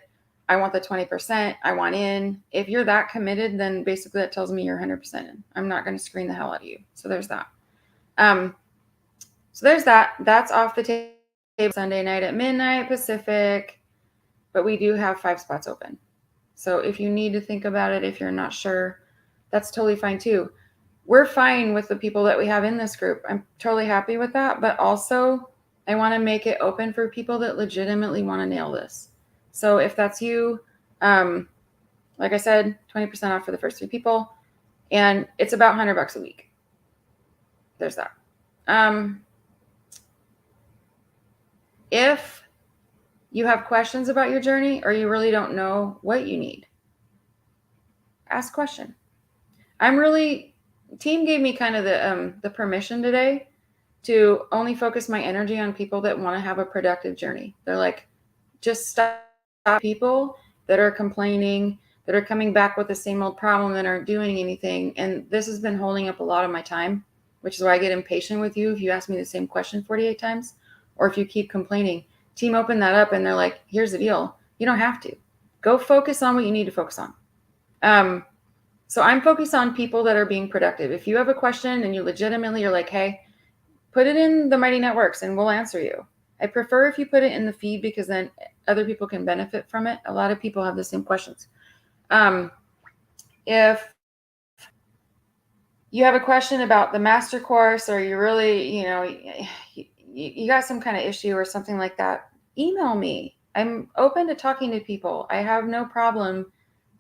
I want the 20%. I want in. If you're that committed, then basically that tells me you're 100% in. I'm not going to screen the hell out of you. So there's that. That's off the table Sunday night at midnight Pacific, but we do have 5 spots open. So if you need to think about it, if you're not sure, that's totally fine too. We're fine with the people that we have in this group. I'm totally happy with that. But also, I want to make it open for people that legitimately want to nail this. So if that's you, like I said, 20% off for the first 3 people. And it's about $100 a week. There's that. If you have questions about your journey or you really don't know what you need, ask a question. Team gave me kind of the permission today to only focus my energy on people that want to have a productive journey. They're like, just stop people that are complaining, that are coming back with the same old problem, that aren't doing anything. And this has been holding up a lot of my time, which is why I get impatient with you if you ask me the same question 48 times, or if you keep complaining. Team opened that up and they're like, here's the deal. You don't have to. Go focus on what you need to focus on. So I'm focused on people that are being productive. If you have a question and you legitimately are like, hey, put it in the Mighty Networks and we'll answer you. I prefer if you put it in the feed because then other people can benefit from it. A lot of people have the same questions. If you have a question about the master course, or you really, you got some kind of issue or something like that, email me. I'm open to talking to people. I have no problem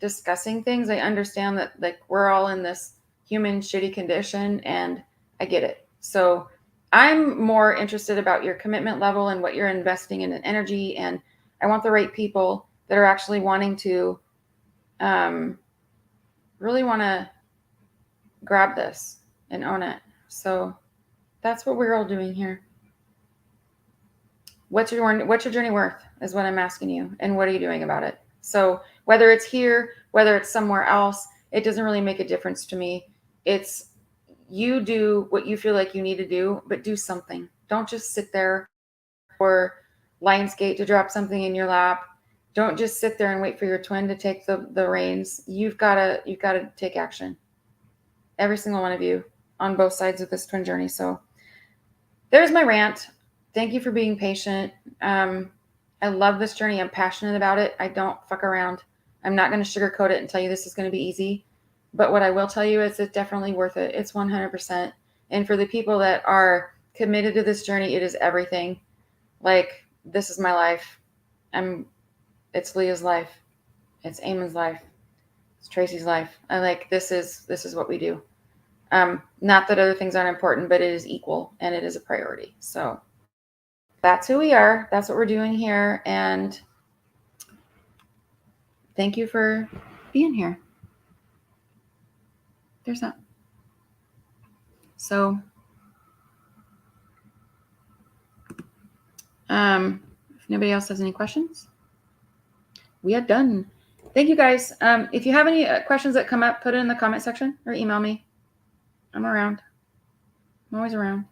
discussing things. I understand that like we're all in this human shitty condition, and I get it. So I'm more interested about your commitment level and what you're investing in energy. And I want the right people that are actually wanting to really want to grab this and own it. So that's what we're all doing here. What's your journey worth is what I'm asking you. And what are you doing about it? So whether it's here, whether it's somewhere else, it doesn't really make a difference to me. It's you do what you feel like you need to do, but do something. Don't just sit there for Lionsgate to drop something in your lap. Don't just sit there and wait for your twin to take the reins. You've got to take action. Every single one of you on both sides of this twin journey. So there's my rant. Thank you for being patient. I love this journey. I'm passionate about it. I don't fuck around. I'm not going to sugarcoat it and tell you this is going to be easy. But what I will tell you is it's definitely worth it. It's 100%. And for the people that are committed to this journey, it is everything. Like, this is my life. It's Leah's life. It's Eamon's life. It's Tracy's life. This is what we do. Not that other things aren't important, but it is equal and it is a priority. So that's who we are. That's what we're doing here. And thank you for being here. There's that. So, if nobody else has any questions, we are done. Thank you guys. If you have any questions that come up, put it in the comment section or email me. I'm around. I'm always around.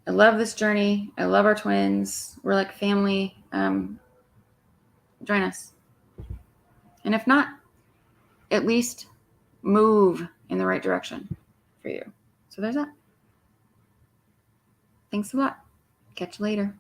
I love this journey. I love our twins. We're like family. Join us. And if not, at least move in the right direction for you. So there's that. Thanks a lot. Catch you later.